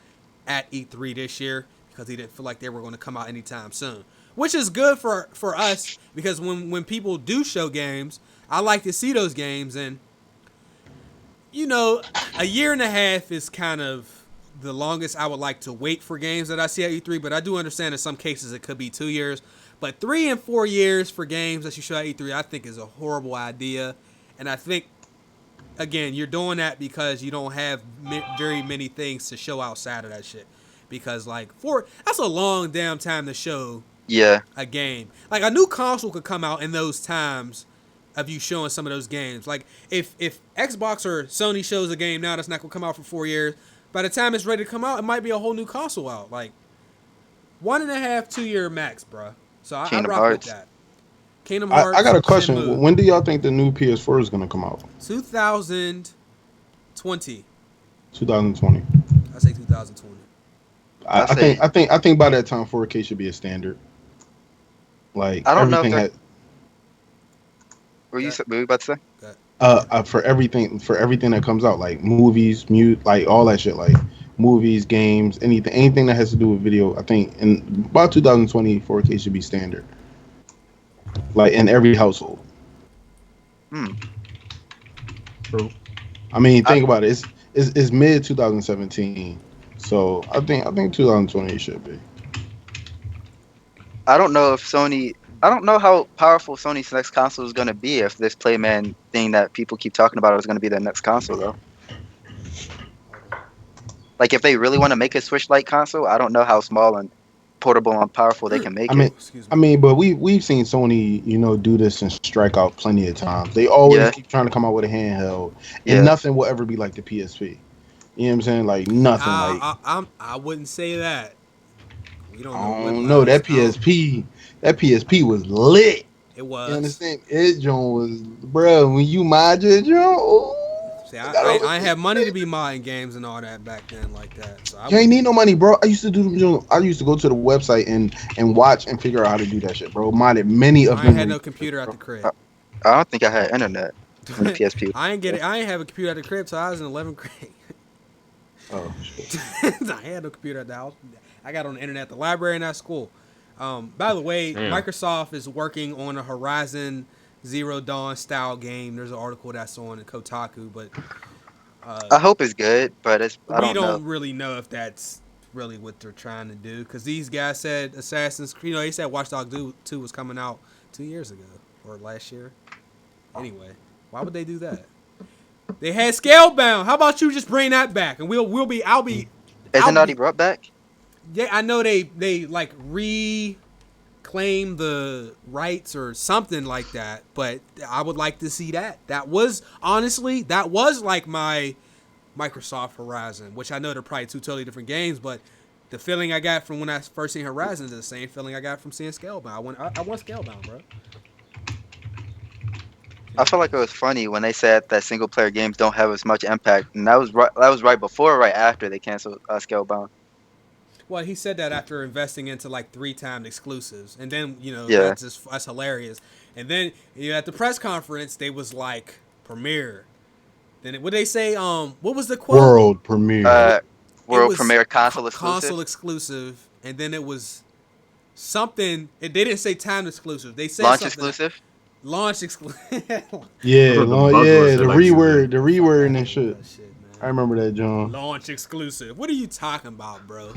at E3 this year because he didn't feel like they were going to come out anytime soon. Which is good for us because when people do show games, I like to see those games. And, a year and a half is kind of the longest I would like to wait for games that I see at E3. But I do understand in some cases it could be 2 years. But 3 and 4 years for games that you show at E3 I think is a horrible idea. And I think, again, you're doing that because you don't have very many things to show outside of that shit. Because, that's a long damn time to show... Yeah, a game. Like a new console could come out in those times of you showing some of those games. Like if Xbox or Sony shows a game now that's not gonna come out for 4 years, by the time it's ready to come out, it might be a whole new console out. Like 1.5, 2 year max, bruh. So I Kingdom rock Hearts. with that. Kingdom Hearts. I got a question. Shenmue. When do y'all think the new PS4 is gonna come out? 2020. 2020. I say 2020. I think by that time 4K should be a standard. Like I don't know if everything What were you about to say? for everything that comes out, like movies, like all that shit, like movies, games, anything that has to do with video. I think in about 2020, 4K should be standard, like in every household. True. I mean, think about it. It's mid 2017, so I think 2020 should be. I don't know how powerful Sony's next console is going to be if this Playman thing that people keep talking about is going to be their next console, though. Like, if they really want to make a Switch-like console, I don't know how small and portable and powerful they can make it. I mean, but we've seen Sony, do this and strike out plenty of times. They always keep trying to come out with a handheld, and nothing will ever be like the PSP. You know what I'm saying? Like nothing. I wouldn't say that. We don't know. I don't know. That PSP was lit. It was. You understand? It John was, bro. When you mod it, John. See, I had money to be modding games and all that back then, like that. So you ain't need no money, bro. I used to go to the website and watch and figure out how to do that shit, bro. Modded many of them. I had no computer at the crib. I don't think I had internet when the PSP. I ain't have a computer at the crib till I was in 11th grade. Oh shit! I had no computer at the house. I got on the internet at the library and at school. By the way, Microsoft is working on a Horizon Zero Dawn style game. There's an article that's on Kotaku, but I hope it's good, but we don't really know if that's really what they're trying to do, because these guys said Assassin's Creed. They said Watch Dogs 2 was coming out 2 years ago or last year. Anyway, why would they do that? They had Scalebound. How about you just bring that back, and I'll be. Isn't it already brought back? Yeah, I know they like reclaim the rights or something like that, but I would like to see that. That was like my Microsoft Horizon, which I know they're probably two totally different games, but the feeling I got from when I first seen Horizon is the same feeling I got from seeing Scalebound. I want Scalebound, bro. I feel like it was funny when they said that single player games don't have as much impact, and that was right before or right after they canceled Scalebound. Well, he said that after investing into like 3-time exclusives, and then that's hilarious. And then at the press conference, they was like premiere. Then what they say? What was the quote? World premiere. World premiere console exclusive. Console exclusive, and then it was something. They didn't say time exclusive. They said launch something. Exclusive. Launch exclusive. The reword and shit. I remember that, John. Launch exclusive. What are you talking about, bro?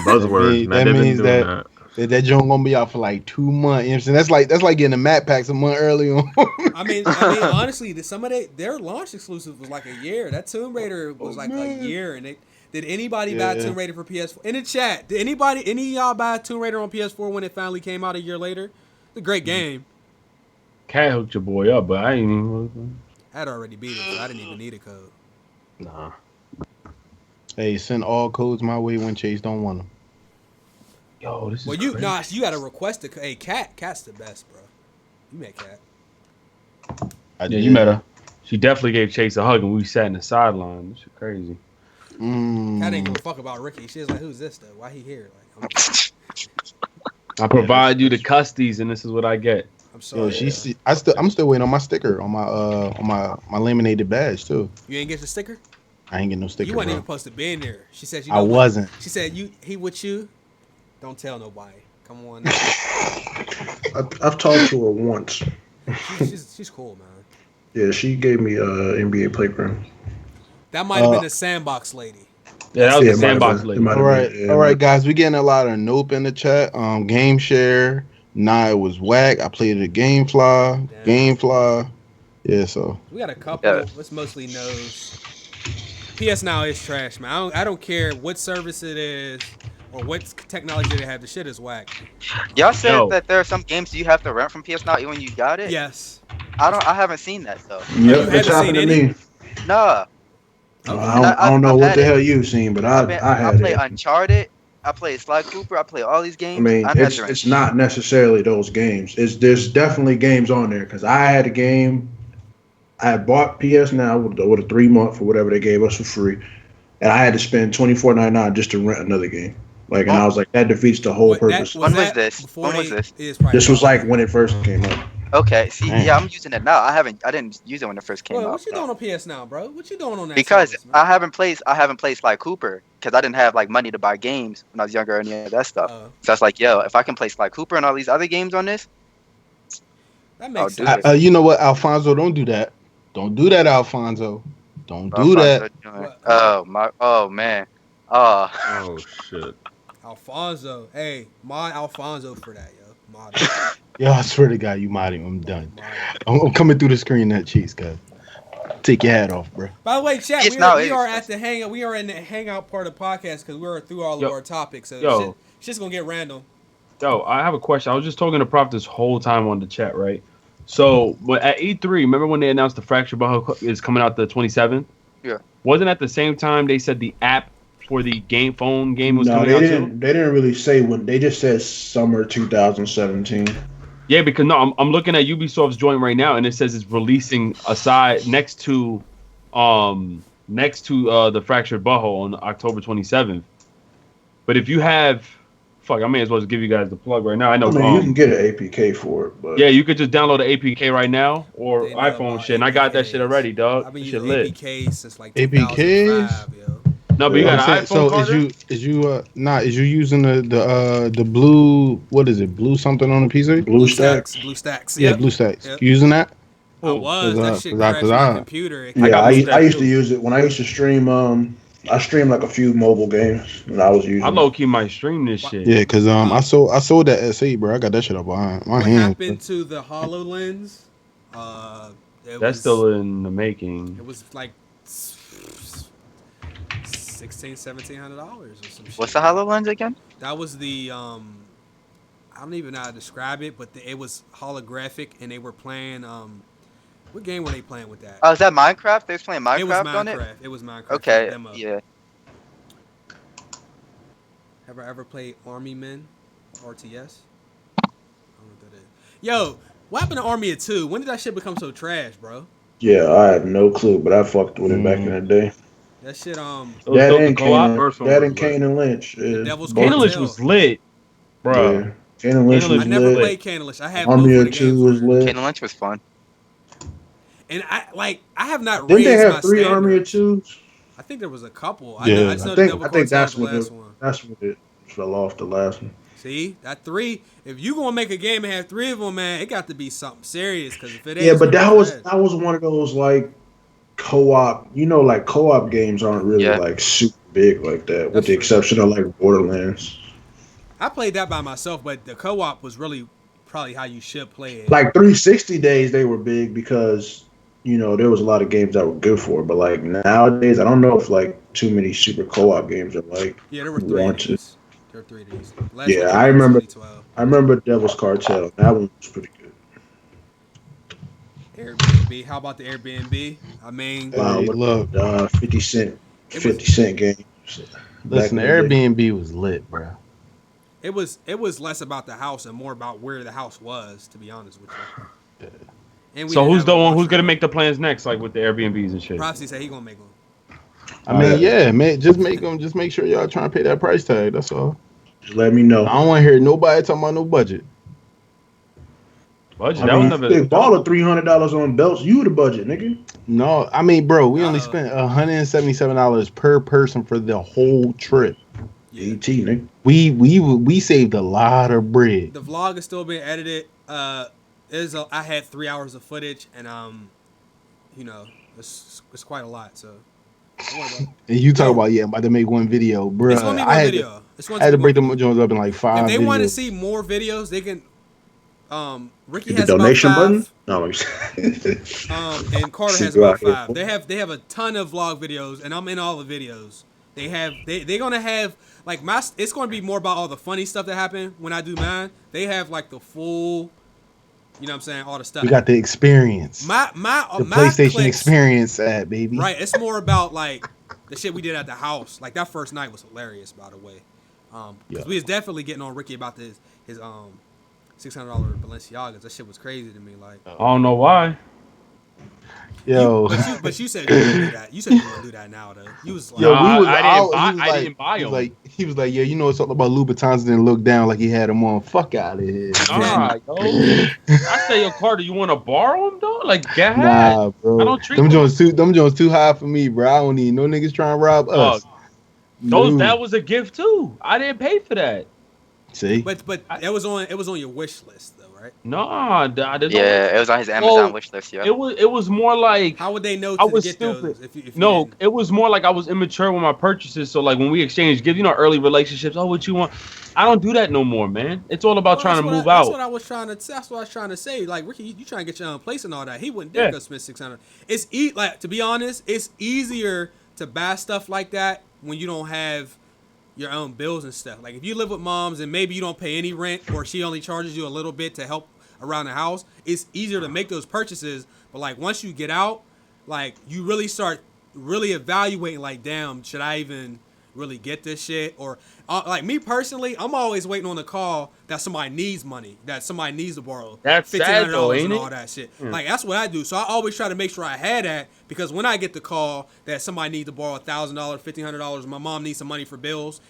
Buzzword. That means that joint gonna be out for like 2 months. You know what I'm saying? That's like getting the map packs a month early on. I mean, honestly, some of their launch exclusive was like a year. That Tomb Raider was a year, and did anybody buy Tomb Raider for PS4? In the chat, did any of y'all buy Tomb Raider on PS4 when it finally came out a year later? It's a great game. Cat hooked your boy up, but I ain't even. I'd already beat it, so I didn't even need a code. Nah. Hey, send all codes my way when Chase don't want them. Yo, this is you crazy. You gotta request a hey Cat's the best, bro. You met Cat. You met her. She definitely gave Chase a hug, and we sat in the sideline. This shit crazy. Cat didn't give a fuck about Ricky. She was like, "Who's this though? Why he here?" Like, I provide you the custies, and this is what I get. I'm sorry. Yo, I'm still waiting on my sticker on my laminated badge too. You ain't get the sticker? I ain't get no sticker. You wasn't bro. even supposed to be in there. She said I wasn't. She said he with you. Don't tell nobody. Come on. I've talked to her once. She's cool, man. Yeah, she gave me NBA Playground. That might have been the sandbox lady. Yeah, that was the sandbox lady. All right, guys. We getting a lot of nope in the chat. Game share. Nah, it was whack. I played it Gamefly. Yeah, so we got a couple. Yeah. It's mostly no's. PS Now is trash, man. I don't care what service it is or what technology they have. The shit is whack. Y'all said that there are some games you have to rent from PS Now even when you got it. Yes. I haven't seen that though. Yep, it's happened to me. Nah. I don't know what the hell you've seen, but I had played Uncharted. I played Sly Cooper. I played all these games. I mean, it's not necessarily those games. There's definitely games on there because I had a game. I had bought PS Now with a 3-month or whatever they gave us for free, and I had to spend $24.99 just to rent another game. And I was like, that defeats the whole purpose. When was this? This was like when it first came out. Okay, see, yeah, I'm using it now. I didn't use it when it first came out. What you doing on PS Now, bro? What you doing on that? Because service, I haven't played Sly Cooper because I didn't have like money to buy games when I was younger and any of that stuff. So I was like, yo, if I can play Sly Cooper and all these other games on this, that makes sense. You know what, Alfonso? Don't do that. Don't do that, Alfonso. Don't do that. Oh man. Oh shit. Alfonso, hey, mod Alfonso for that, yo. Mod. Yo, I swear to God, you modding. I'm done. I'm coming through the screen that cheese, guys. Take your hat off, bro. By the way, chat, we are at the hangout. We are in the hangout part of the podcast because we're through all of our topics. So shit's gonna get random. Yo, I have a question. I was just talking to Prof this whole time on the chat, right? So, but at E3, remember when they announced the Fractured Butthole is coming out the 27th? Yeah. Wasn't at the same time they said the app for the phone game was coming out too? They didn't really say when. They just said summer 2017. Yeah, because I'm looking at Ubisoft's joint right now, and it says it's releasing next to the Fractured Butthole on October 27th. But if you have, I may as well just give you guys the plug right now. I know you can get an APK for it, but yeah, you could just download the APK right now or iPhone shit, and I got that shit already, dog. I've been using APK since like APK. No, but you got an iPhone. So is you using the blue, what is it? Blue something on the PC? Blue stacks. Yeah, Blue stacks. You using that? I was. That shit crashed my computer. Yeah, I used to use it when I used to stream. I streamed like a few mobile games, and I was using. I low key might stream this shit. Yeah, cause I sold that S8, bro. I got that shit up behind my hand. What happened to the HoloLens? That's still in the making. It was like $1,600-$1,700 or some shit. What's the HoloLens again? That was the I don't even know how to describe it, but it was holographic, and they were playing what game were they playing with that? Oh, is that Minecraft? They was playing Minecraft, it was Minecraft on it? It was Minecraft. Okay, demo. yeah. Have I ever played Army Men? RTS? I don't know what that is. Yo, what happened to Army of 2? When did that shit become so trash, bro? Yeah, I have no clue, but I fucked with it back in the day. That shit, That and Kane and Lynch. Kane and Lynch was lit, bro. Yeah. Kane and Lynch was lit. I never played Kane and Lynch. I had Army of 2 was lit. Kane and Lynch was fun. And I have not Didn't raised they have my 3 standards. Army of 2s? I think there was a couple. Yeah. I think that's what it fell off the last one. See, that 3. If you gonna make a game and have 3 of them, man, it got to be something serious. Because if it ain't, yeah, but that was one of those like co-op. You know, like co-op games aren't really like super big like that, with the exception of like Borderlands. I played that by myself, but the co-op was really probably how you should play it. Like 360 days, they were big because there was a lot of games that were good for it. But like nowadays, I don't know if like too many super co-op games are like. Yeah, there were 3 of these. There were 3 of these. Yeah, I remember Devil's Cartel. That one was pretty good. Airbnb. How about the Airbnb? I mean, look, 50 Cent games. Listen, the Airbnb was lit, bro. It was less about the house and more about where the house was, to be honest with you. And so who's gonna make the plans next, like with the Airbnbs and shit? Prophecy said he gonna make them. I mean, yeah, man, just make them. Just make sure y'all trying to pay that price tag. That's all. Just let me know. I don't want to hear nobody talking about no budget. Budget? That was never. They bought $300 on belts. You the budget, nigga. No, I mean, bro, we only spent $177 per person for the whole trip. Yeah. ET, nigga. We saved a lot of bread. The vlog is still being edited. I had 3 hours of footage, and it's quite a lot. So. And you talk about I'm about to make one video, bro. It's gonna be one video. I had to break them Jones up in like 5. If they want to see more videos, they can. Ricky has the donation about 5. Button. No. And Carter has about 5. They have a ton of vlog videos, and I'm in all the videos. They're gonna have like it's gonna be more about all the funny stuff that happened when I do mine. They have like the full. You know what I'm saying? All the stuff. We got the experience. My PlayStation clicks, experience baby. Right. It's more about like the shit we did at the house. Like that first night was hilarious, by the way. Because we was definitely getting on Ricky about his $600 Balenciagas. That shit was crazy to me. Like, I don't know why. Yo, but you said you wouldn't do that. You said you wouldn't do that now, though. You was like, yo, I didn't buy them. He was like, yeah, you know, it's all about Louboutins. Didn't look down like he had them on. Fuck out of here. Nah, yo. I say, yo, Carter, you want to borrow them, though? Like, get Nah, bro. I don't treat them joints too high for me, bro. I don't need no niggas trying to rob us. That was a gift too. I didn't pay for that. See, but it was on your wish list though, right? No, it was on his Amazon wish list. Yeah, it was more like, how would they know I to was get stupid. those? If you No, it was more like I was immature with my purchases. So like when we exchanged gifts, you know, early relationships. Oh, what you want? I don't do that no more, man. It's all about trying to move out. That's what I was trying to say. Like Ricky, you trying to get your own place and all that. He wouldn't dare go spend $600. Like, to be honest, it's easier to buy stuff like that when you don't have your own bills and stuff. Like if you live with moms and maybe you don't pay any rent or she only charges you a little bit to help around the house, it's easier to make those purchases. But like once you get out, like you really start evaluating, like, damn, should I even really get this shit? Or like me personally, I'm always waiting on the call that somebody needs money, that somebody needs to borrow that's $1,500 and all that shit. Like that's what I do. So I always try to make sure I had that, because when I get the call that somebody needs to borrow $1,000, $1,500, my mom needs some money for bills,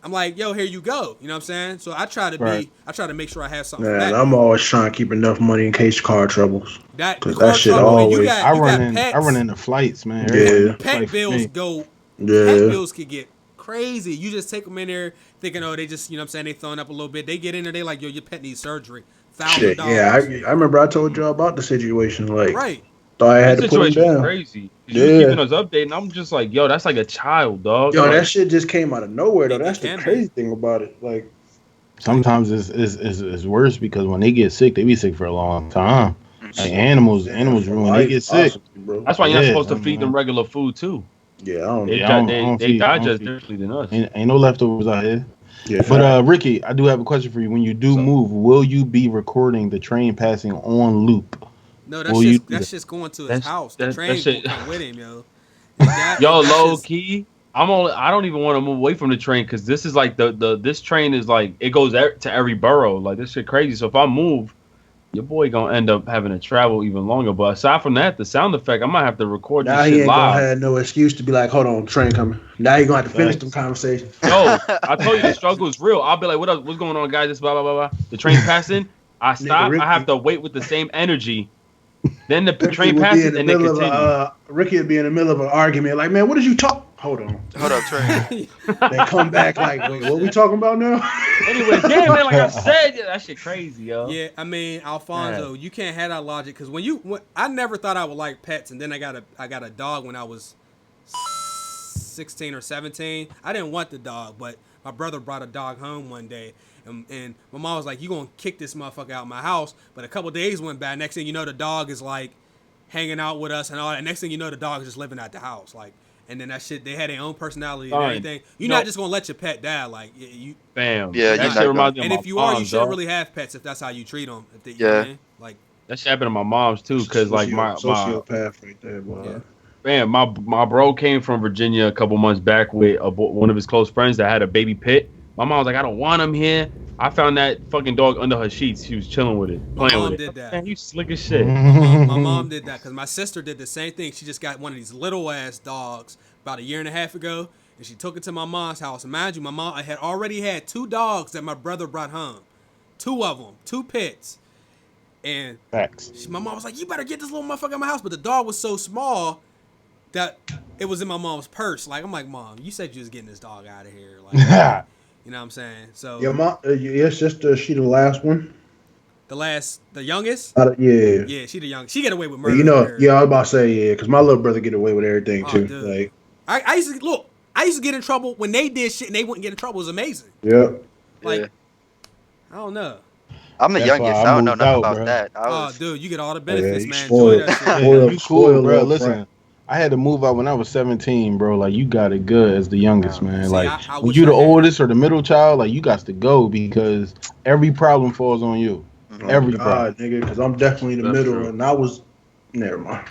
I'm like, yo, here you go. You know what I'm saying? So I try to make sure I have something. Man, I'm always trying to keep enough money in case car troubles. That shit always. I run into flights, man. Pet bills go. Pet bills could get crazy. You just take them in there thinking, oh, they just, you know what I'm saying, they throwing up a little bit. They get in there, they like, yo, your pet needs surgery. $1,000. Yeah, I remember I told y'all about the situation. Like, right. Thought I had to put him down. Crazy. You was keeping us updated, and I'm just like, yo, that's like a child, dog. Yo, that shit just came out of nowhere, though. That's the crazy thing about it. Like, sometimes it's worse because when they get sick, they be sick for a long time. Like animals when they get sick. That's why you're not supposed to feed them regular food too. Yeah, they digest differently than us. Ain't no leftovers out here. Yeah, but Ricky, I do have a question for you. When you do move, will you be recording the train passing on loop? No, that's just going to his house. The train going with him, yo. Yo, low key, I don't even want to move away from the train, because this is like this train is like, it goes to every borough. Like, this shit crazy. So if I move, your boy gonna end up having to travel even longer. But aside from that, the sound effect, I might have to record this shit live. Now he ain't gonna have no excuse to be like, hold on, train coming. Now you gonna have to finish them conversations. No, I told you the struggle is real. I'll be like, what's going on, guys? This blah blah blah blah. The train passing, I stop. I have to wait with the same energy. Then the train passes and they continue. Ricky would be in the middle of an argument, like, man, what did you talk? Hold up, train. They come back like, wait, what we talking about now? Anyways, yeah, man, like I said, that shit crazy, yo. Yeah, I mean, Alfonso, you can't have that logic, because when I never thought I would like pets, and then I got a dog when I was 16 or 17. I didn't want the dog, but my brother brought a dog home one day. And my mom was like, you gonna kick this motherfucker out of my house. But a couple days went by. Next thing you know, the dog is like hanging out with us and all that. Next thing you know, the dog is just living at the house. Like, and then that shit, they had their own personality and everything. You're not just gonna let your pet die. Like, you. Bam. Yeah, that shit reminds me of my if you are, you shouldn't really have pets if that's how you treat them. If they, you know what I mean? Like, that shit happened to my mom's too, because like my sociopath right there, boy. Yeah. Man, my bro came from Virginia a couple months back with one of his close friends that had a baby pit. My mom was like, I don't want him here. I found that fucking dog under her sheets. She was chilling with it, playing with it. Did that. Man, you slick as shit. My mom did that, because my sister did the same thing. She just got one of these little ass dogs about 1.5 years ago, and she took it to my mom's house. And mind you, my mom had already had 2 dogs that my brother brought home. 2 of them, 2 pits. And my mom was like, you better get this little motherfucker in my house. But the dog was so small that it was in my mom's purse. Like, I'm like, Mom, you said you was getting this dog out of here. Like, you know what I'm saying? So your mom, your sister, she the last one. The youngest? Yeah. Yeah, she the youngest. She get away with murder. You know, I was about to say, because my little brother get away with everything too. Dude. Like, I used to get in trouble when they did shit and they wouldn't get in trouble. It was amazing. Yeah. Like, I don't know. I'm the youngest. I don't know nothing about that. Dude, you get all the benefits, man. Spoiled. Enjoy that shit. You cool, bro. Listen, I had to move out when I was 17, bro. Like, you got it good as the youngest, man. See, like, when wish you the oldest or the middle child, like, you got to go because every problem falls on you. Oh, every problem, nigga. Because I'm definitely in the middle, and I was. Never mind.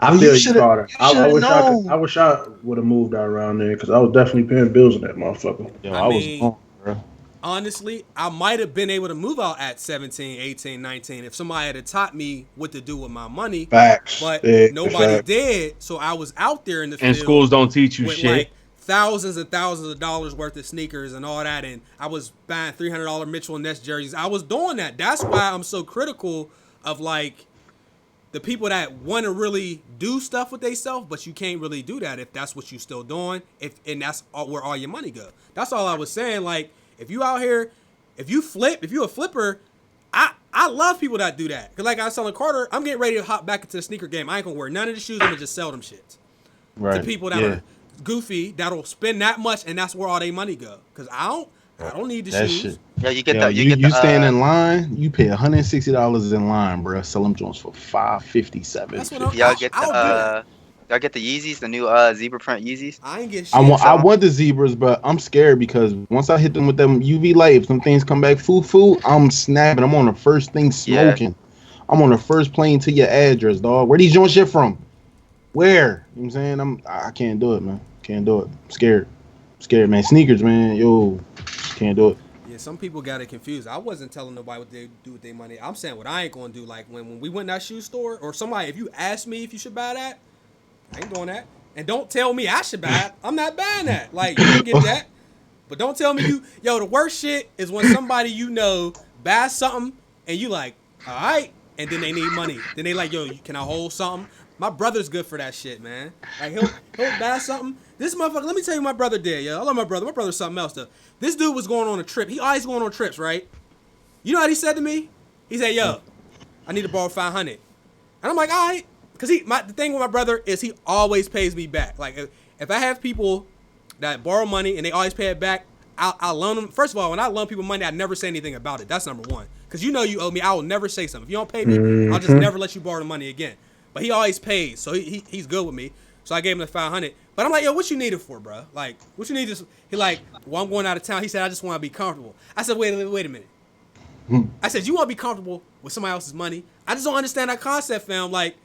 I Well, feel you, shoulda- Carter. you I shoulda wish I could. known. I wish I would have moved out around there because I was definitely paying bills in that motherfucker. Yo, I I was mean, wrong, bro. honestly, I might have been able to move out at 17, 18, 19 if somebody had taught me what to do with my money. Facts. But Big nobody fact. did, so I was out there in the And field schools don't teach you with shit. like thousands and thousands of dollars worth of sneakers and all that, and I was buying $300 Mitchell and Ness jerseys. I was doing that. That's why I'm so critical of like the people that want to really do stuff with themselves, but you can't really do that if that's what you still doing. And that's where all your money go. That's all I was saying. Like if you out here, if you a flipper, I love people that do that. Cause like I was telling Carter, I'm getting ready to hop back into the sneaker game. I ain't gonna wear none of the shoes. I'm gonna just sell them shits Right. to people that are goofy that'll spend that much, and that's where all their money go. Cause I don't need the That shoes. shit. Yeah, you get Yo, the you stand in line, you pay $160 in line, bro. Sell them joints for $557. That's what I'm. y'all get I'll do that. y'all get the Yeezys, the new zebra print Yeezys. I ain't get shit. I want the zebras, but I'm scared because once I hit them with them UV light, if some things come back foo, I'm snapping. I'm on the first thing smoking. I'm on the first plane to your address, dog. Where these joints shit from? Where? You know what I'm saying? I can't do it, man. Can't do it. I'm scared, man. Sneakers, man. Yo, can't do it. Yeah, some people got it confused. I wasn't telling nobody what they do with their money. I'm saying what I ain't gonna do. Like when we went in that shoe store, or somebody, if you ask me if you should buy that, I ain't doing that. And don't tell me I should buy it. I'm not buying that. Like you can get that, but don't tell me you. Yo, the worst shit is when somebody you know buys something and you like, all right, and then they need money. Then they like, yo, can I hold something? My brother's good for that shit, man. Like he'll buy something. This motherfucker, let me tell you, my brother did, yo. I love my brother. My brother's something else though. This dude was going on a trip. He always going on trips, right? You know what he said to me? He said, yo, I need to borrow $500. And I'm like, all right. Because the thing with my brother is he always pays me back. Like, if I have people that borrow money and they always pay it back, I'll loan them. First of all, when I loan people money, I never say anything about it. That's number one. Because you know you owe me. I will never say something. If you don't pay me, I'll just never let you borrow the money again. But he always pays, so he's good with me. So I gave him the $500. But I'm like, yo, what you need it for, bro? Like, what you need this? He like, well, I'm going out of town. He said, I just want to be comfortable. I said, wait a minute. I said, you want to be comfortable with somebody else's money? I just don't understand that concept, fam. Like,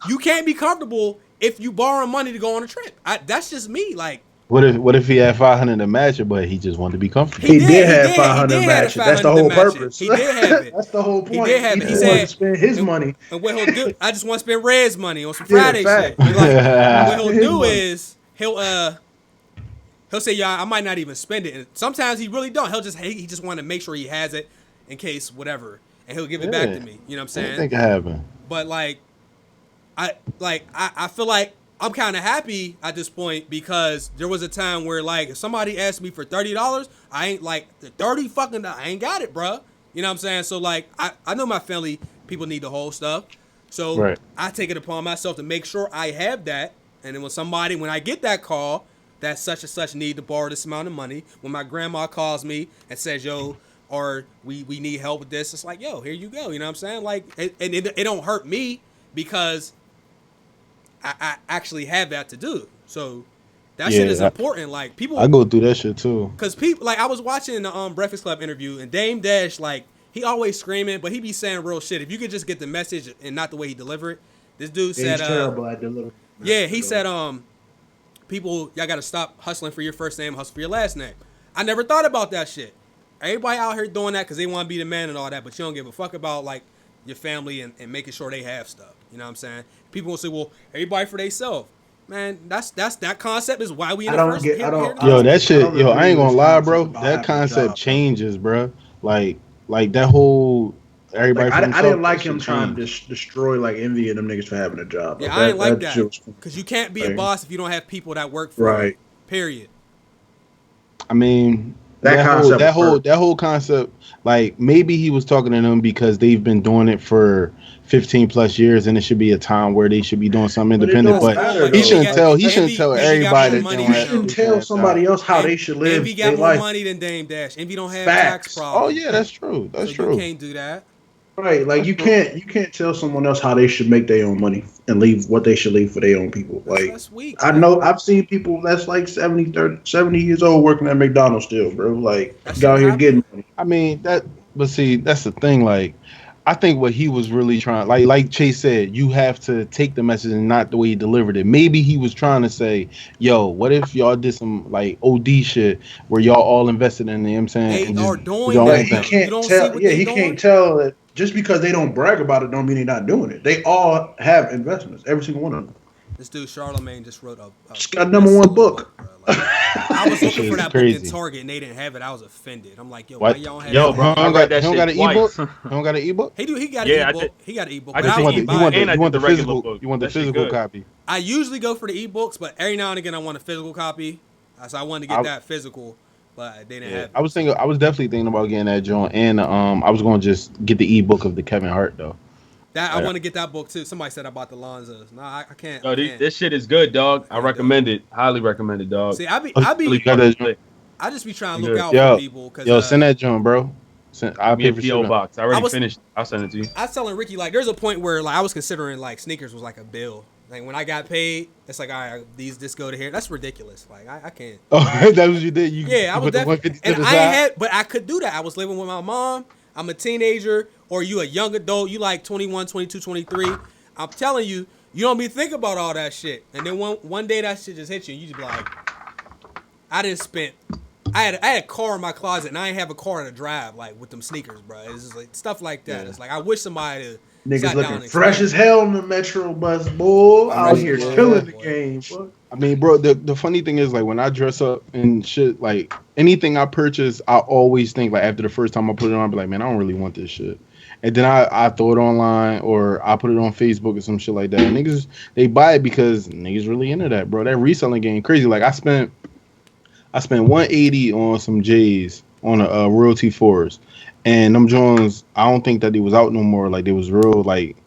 you can't be comfortable if you borrow money to go on a trip. That's just me. Like, What if he had 500 to match it, but he just wanted to be comfortable? He did have 500 matches. That's the whole purpose. He did have it. That's the whole point. He did have it. He wanted said to spend his money. And what he'll do, I just want to spend Red's money on some Friday fact. shit. He's like, what he'll His do money. is he'll say, yeah, I might not even spend it. And sometimes he really don't. He just want to make sure he has it in case whatever, and he'll give it back to me. You know what I'm saying? I think it happened. But I feel like I'm kind of happy at this point because there was a time where like if somebody asked me for $30, I ain't like the 30 fucking I ain't got it, bruh. You know what I'm saying? So like I know my family people need the whole stuff. So I take it upon myself to make sure I have that. And then when I get that call that such and such need to borrow this amount of money, when my grandma calls me and says, yo, or we need help with this, it's like, yo, here you go. You know what I'm saying? Like, it don't hurt me because I actually have that to do. So that shit is important. Like people, I go through that shit too. Cause people, like I was watching the Breakfast Club interview and Dame Dash, like he always screaming, but he be saying real shit. If you could just get the message and not the way he deliver it, this dude said, he's terrible at delivering. Yeah, he said, people, y'all gotta stop hustling for your first name, hustle for your last name. I never thought about that shit. Everybody out here doing that because they want to be the man and all that, but you don't give a fuck about like your family and making sure they have stuff. You know what I'm saying? People will say, well, everybody for themselves. Man, that concept is why we in the first. Yo, that shit. Yo, I ain't gonna lie, bro. That concept changes, bro. Like that whole everybody. Like, I didn't like him trying to destroy like Envy and them niggas for having a job. Yeah, I ain't like that because you can't be a boss if you don't have people that work for you. Period. I mean. That whole concept, like maybe he was talking to them because they've been doing it for 15 plus years, and it should be a time where they should be doing something independent. But he shouldn't tell. He shouldn't tell everybody. You shouldn't tell somebody else how they should live. Envy got more money than Dame Dash. Envy don't have tax problems. Oh yeah, that's true. That's true. You can't do that. Right, like you can't tell someone else how they should make their own money and leave what they should leave for their own people. Like that's weak, I know I've seen people that's like 70 years old working at McDonald's still, bro. Like out here getting money. I mean but see, that's the thing. Like I think what he was really trying, like Chase said, you have to take the message and not the way he delivered it. Maybe he was trying to say, "Yo, what if y'all did some like OD shit where y'all all invested in it?" You know what I'm saying, They and are just doing y'all that. He thing. You can't don't see tell. what Yeah, they he doing? can't tell that just because they don't brag about it don't mean they're not doing it. They all have investments, every single one of them. This dude Charlemagne just wrote a It's got number one bestseller book. bro. Like, I was That looking shit for is that book in crazy. Target and they didn't have it. I was offended. I'm like, yo, why What? y'all don't have Yo, that? bro, I read that He don't shit got an ebook. twice. He don't got an ebook. He got an Yeah, I ebook. did. He got an ebook, I but did I the wouldn't ebook buy it. and I you want did the the regular physical. book. You want the That shit physical good. copy. I usually go for the ebooks, but every now and again I want a physical copy. So I wanted to get that physical, but they didn't have it. I was thinking. I was definitely thinking about getting that joint, and I was going to just get the ebook of the Kevin Hart though. That I Like, want to get that book too. Somebody said I bought the Lonzos. No, I can't. Yo, I can't. this shit is good, dog. I Can't do recommend it. Highly recommend it, dog. See, I you got that joint? I just be trying to look Good. out for people because Yo, send that joint, bro. I'll Me pay and for P.O shipping. Box. I already I was- finished. I'll send it to you. I was telling Ricky like there's a point where like I was considering like sneakers was like a bill. Like when I got paid, it's like all right, these just go to here. That's ridiculous. Like I can't. Oh, that's what you did. Yeah, I was put the definitely. 150 to And the I ain't side. had, but I could do that. I was living with my mom. I'm a teenager, or you a young adult. You like 21, 22, 23. I'm telling you, you don't be thinking about all that shit. And then one day that shit just hit you. And you just be like, I didn't spend. I had a car in my closet, and I didn't have a car to drive like with them sneakers, bro. It's just like stuff like that. Yeah. It's like I wish somebody to Niggas sat down looking and fresh as hell in the Metro bus, boy. Out here Yeah. killing the game, boy. I mean, bro, the funny thing is, like, when I dress up and shit, like, anything I purchase, I always think, like, after the first time I put it on, I be like, man, I don't really want this shit. And then I throw it online or I put it on Facebook or some shit like that. And niggas, they buy it because niggas really into that, bro. That reselling game crazy. Like, I spent 180 on some J's on a Royalty Forest. And them Jones, I don't think that they was out no more. Like, they was real, like,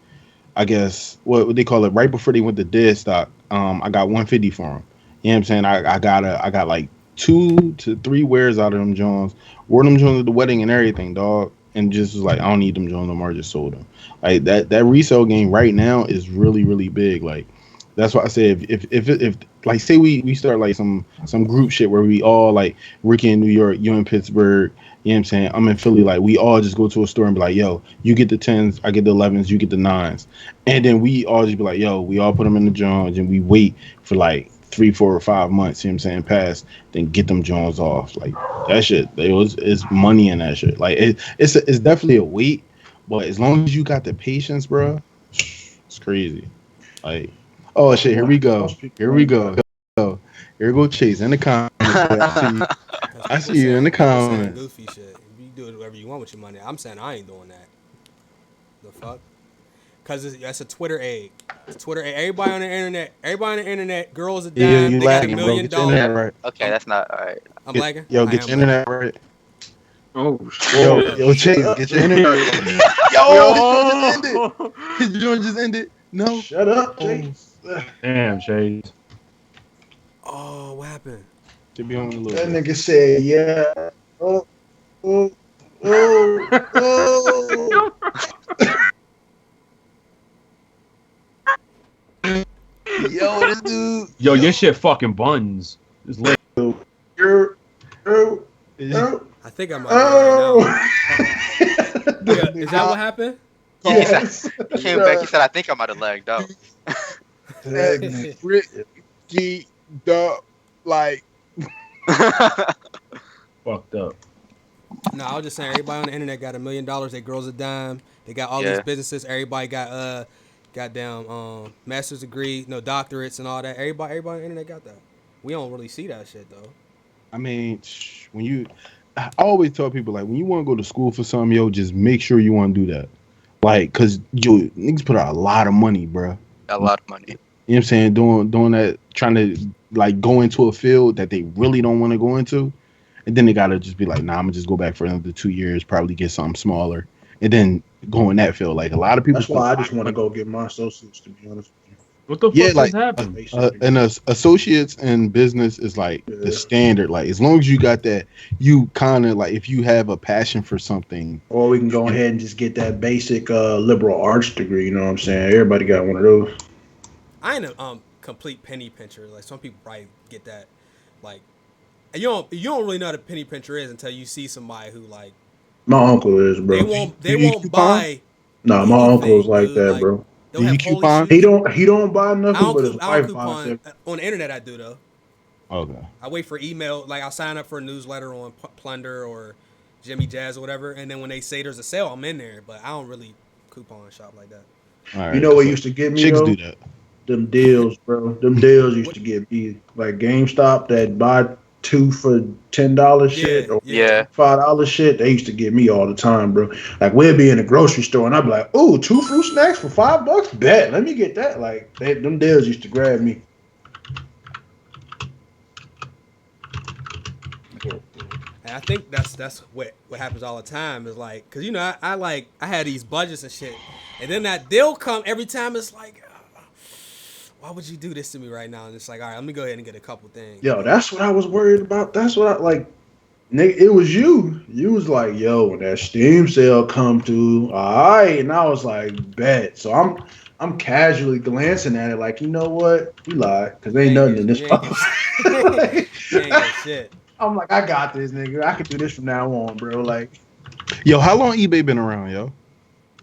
I guess what they call it, right before they went to dead stock. I got 150 for them. You know what I'm saying? I got like 2 to 3 wears out of them Jones. Wore them Jones at the wedding and everything, dog. And just was like, I don't need them Jones no more. I just sold them. Like that resale game right now is really, really big. Like that's why I said if like say we start like some group shit where we all like Ricky in New York, you in Pittsburgh. You know what I'm saying? I'm in Philly. Like, we all just go to a store and be like, yo, you get the 10s, I get the 11s, you get the 9s. And then we all just be like, yo, we all put them in the Jones and we wait for like 3, 4, or 5 months, you know what I'm saying, pass, then get them Jones off. Like, that shit, it's money in that shit. Like, it's definitely a wait, but as long as you got the patience, bro, it's crazy. Like, oh, shit, here we go. Here we go. Here go Chase in the comments. I see you in the comments. Goofy shit. You do whatever you want with your money. I'm saying I ain't doing that. The fuck? Because that's a Twitter egg. It's Twitter egg. Everybody on the internet, girls are down. Yeah, you they lagging, got $1 bro. million. Get your internet right. Okay, that's not all right. I'm lagging? Yo, I get am your internet right. Oh shit! Yo, Chase, get your internet right. Yo, his joint just ended. No. Shut up, Chase. Damn, Shades. Oh, what happened? Should be on a little That bit. nigga said, yeah. Oh. Yo, this dude. Yo, your shit fucking buns. It's lit. You're. I think I might be right now. Yeah, is that what happened? Yes. He came back. He said, "I think I might have lagged out." Ricky, like. Fucked up. No, I was just saying everybody on the internet got $1 million. They girls a dime. They got all Yeah. these businesses. Everybody got goddamn master's degree, no doctorates and all that. Everybody on the internet got that. We don't really see that shit though. I mean, I always tell people, like, when you want to go to school for something, yo, just make sure you want to do that. Like, because, yo, niggas put out a lot of money, bro. A lot of money. You know what I'm saying? Doing that, trying to, like, go into a field that they really don't want to go into. And then they got to just be like, nah, I'm going to just go back for another 2 years, probably get something smaller. And then go in that field. Like, a lot of people. That's why I just want to go get my associates, to be honest with you. What the fuck Yeah, just like, happened? and associates in business is like Yeah. the standard. Like, as long as you got that, you kind of like, if you have a passion for something. Or we can go ahead and just get that basic liberal arts degree. You know what I'm saying? Everybody got one of those. I ain't a complete penny pincher. Like some people probably get that. Like you don't really know what a penny pincher is until you see somebody who like My uncle is, bro. they won't buy No, my uncle's like dude. that, Like, bro. they'll Do have you polo coupon? shoes. He don't buy I nothing, don't, but his I don't wife buys coupon. it. On the internet, I do, though. Okay. I wait for email. Like, I'll sign up for a newsletter on Plunder or Jimmy Jazz or whatever. And then when they say there's a sale, I'm in there. But I don't really coupon shop like that. All right. You know what used to get me Chicks though? do that. Them deals, bro. Them deals used to get me like GameStop that buy 2 for $10 shit or Yeah. $5 shit. They used to get me all the time, bro. Like we'd be in a grocery store and I'd be like, "Ooh, 2 fruit snacks for $5? Bet, let me get that." Like them deals used to grab me. And I think that's what happens all the time is like, cause you know I had these budgets and shit, and then that deal come every time. It's like, why would you do this to me right now? And it's like, all right, let me go ahead and get a couple things. Yo, that's what I was worried about. That's what I like. Nigga, it was you. You was like, "Yo, when that Steam sale come to, all right," and I was like, "Bet." So I'm casually glancing at it, like, you know what? We lied because ain't nothing in this. You ain't get shit. I'm like, I got this, nigga. I can do this from now on, bro. Like, Yo, how long eBay been around, yo?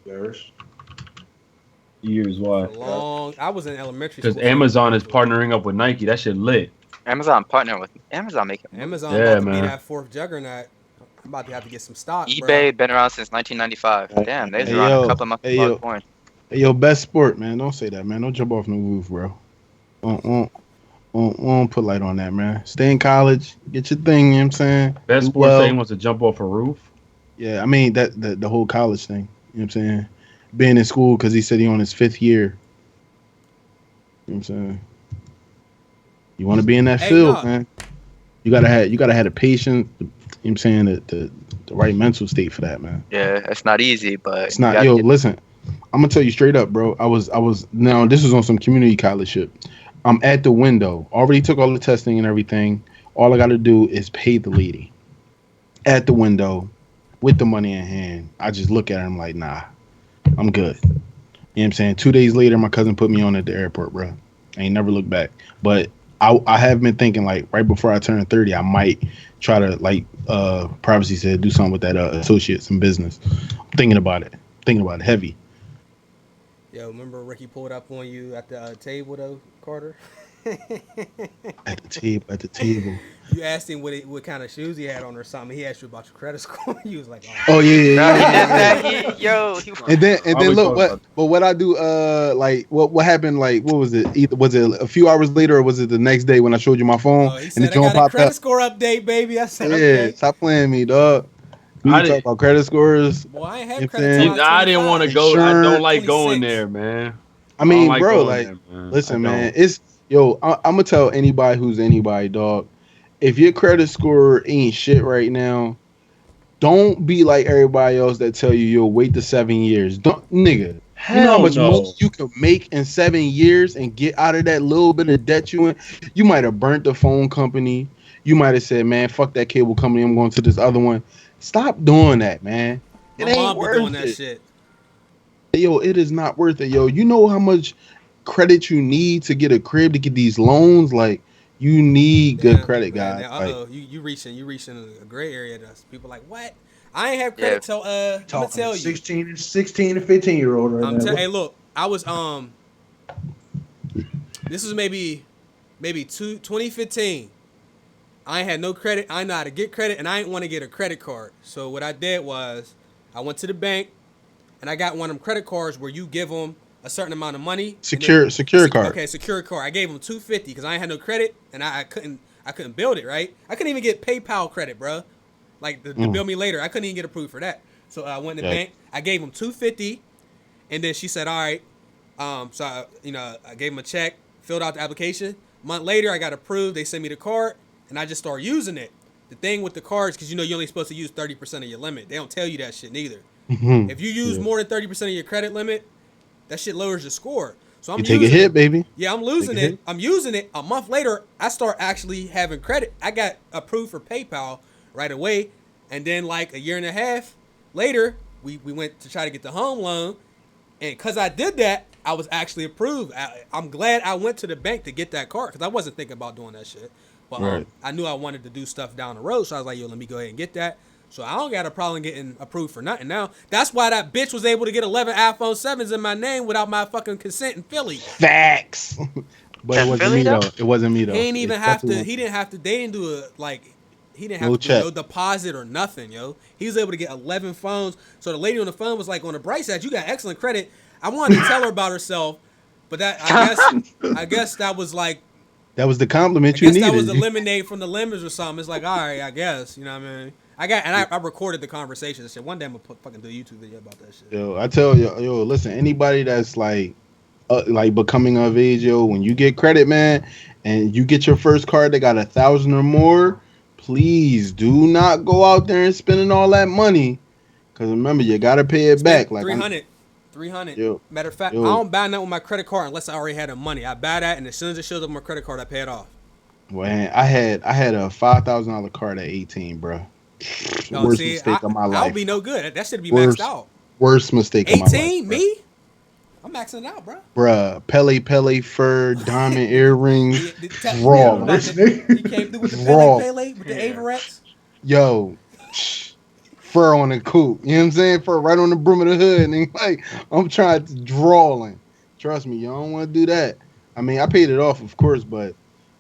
there's Years, why? Long. I was in elementary school. Because Amazon is partnering up with Nike. That shit lit. Amazon partner with Amazon making Amazon Yeah, about to man. be that fourth juggernaut. I'm about to have to get some stock. eBay been around since 1995. Damn, they was Hey, around yo. a couple of months Hey, before I yo. was born. Hey, yo, best sport, man. Don't say that, man. Don't jump off no roof, bro. Don't put light on that, man. Stay in college. Get your thing, you know what I'm saying? Best Do sports well. thing wants to jump off a roof. Yeah, I mean, that the whole college thing. You know what I'm saying? Being in school because he said he on his 5th year. You know what I'm saying? You want to be in that field, no. man. You gotta have the patience. You know what I'm saying? The right mental state for that, man. Yeah, it's not easy, but It's not. Yo, listen. I'm gonna tell you straight up, bro. I was now. This was on some community college shit. I'm at the window. Already took all the testing and everything. All I got to do is pay the lady at the window with the money in hand. I just look at her. I'm like, nah, I'm good. You know what I'm saying? 2 days later, my cousin put me on at the airport, bro. I ain't never looked back. But I have been thinking, like, right before I turn 30, I might try to, like, Privacy said, do something with that associates in business. I'm thinking about it. Heavy. Yo, remember Ricky pulled up on you at the table though, Carter? At the table. You asked him what kind of shoes he had on or something. He asked you about your credit score. You was like, Oh yeah. No, he did that. He And then we look talking but what I do like what happened, like what was it? Was it a few hours later or was it the next day when I showed you my phone he and said, the joint I got a popped credit up? score update, baby. I said, Yeah, okay. stop playing me, dog. We I talk didn't- about credit scores. Boy, I ain't You have know credit what till I'm I I didn't want to to go. I don't like 26. going there, man. I mean, don't like bro, going like there, man. listen, I man, don't. it's I'm gonna tell anybody who's anybody, dog. If your credit score ain't shit right now, don't be like everybody else that tell you you'll wait the 7 years. Don't, nigga. You know how much money you can make in 7 years and get out of that little bit of debt you in? You might have burnt the phone company. You might have said, man, fuck that cable company. I'm going to this other one. Stop doing that, man. It My ain't mom be worth doing that it. shit. Yo, it is not worth it, yo. You know how much credit you need to get a crib, to get these loans? Like, you need good credit, guys. Uh-oh, you reaching a gray area. That's people like, what? I ain't have credit till I'm gonna tell you. 16 and 15-year-old right now. Hey, look, I was this was maybe 2015. I ain't had no credit. I know how to get credit, and I didn't want to get a credit card. So what I did was I went to the bank, and I got one of them credit cards where you give them a certain amount of money. Secure card. Okay, secure card. I gave them $250 because I ain't had no credit, and I couldn't build it, right? I couldn't even get PayPal credit, bro. Like to bill me later, I couldn't even get approved for that. So I went to the bank. I gave them $250, and then she said, "All right." So I gave them a check, filled out the application. A month later, I got approved. They sent me the card, and I just started using it. The thing with the cards, because you're only supposed to use 30% of your limit. They don't tell you that shit neither. Mm-hmm. If you use more than 30% of your credit limit, that shit lowers your score. So I'm You take a hit, baby. Yeah, I'm losing it. I'm using it. A month later, I start actually having credit. I got approved for PayPal right away. And then like a year and a half later, we went to try to get the home loan. And because I did that, I was actually approved. I'm glad I went to the bank to get that card because I wasn't thinking about doing that shit. But I knew I wanted to do stuff down the road. So I was like, yo, let me go ahead and get that. So I don't got a problem getting approved for nothing now. That's why that bitch was able to get 11 iPhone 7s in my name without my fucking consent in Philly. Facts. But it wasn't me though. It wasn't me though. He didn't even have to. He didn't have to. They didn't do he didn't have to do no deposit or nothing, yo. He was able to get 11 phones. So the lady on the phone was like, on the bright side, you got excellent credit. I wanted to tell her about herself, but that I guess that was like. That was the compliment you needed. That was the lemonade from the lemons or something. It's like, all right, I guess. You know what I mean? I recorded the conversation and shit. One day I'm gonna fucking do a YouTube video about that shit. Yo, I tell you, listen, anybody that's like becoming of age, yo, when you get credit, man, and you get your first card that got 1,000 or more, please do not go out there and spending all that money. Cause remember, you gotta pay it back. Like 300. Yo, matter of fact, I don't buy nothing with my credit card unless I already had the money. I buy that, and as soon as it shows up on my credit card, I pay it off. Well, I had a $5,000 card at 18, bro. Worst mistake of my life. That would be no good. That should be maxed out. Worst mistake of my life. 18, me? I'm maxing it out, bro. Bruh, Pele fur, diamond earrings, raw. You came through with the Pele with the Averex? Yo, fur on the coupe. You know what I'm saying? Fur right on the brim of the hood. And like, I'm trying to drawing. Trust me, you don't want to do that. I mean, I paid it off, of course, but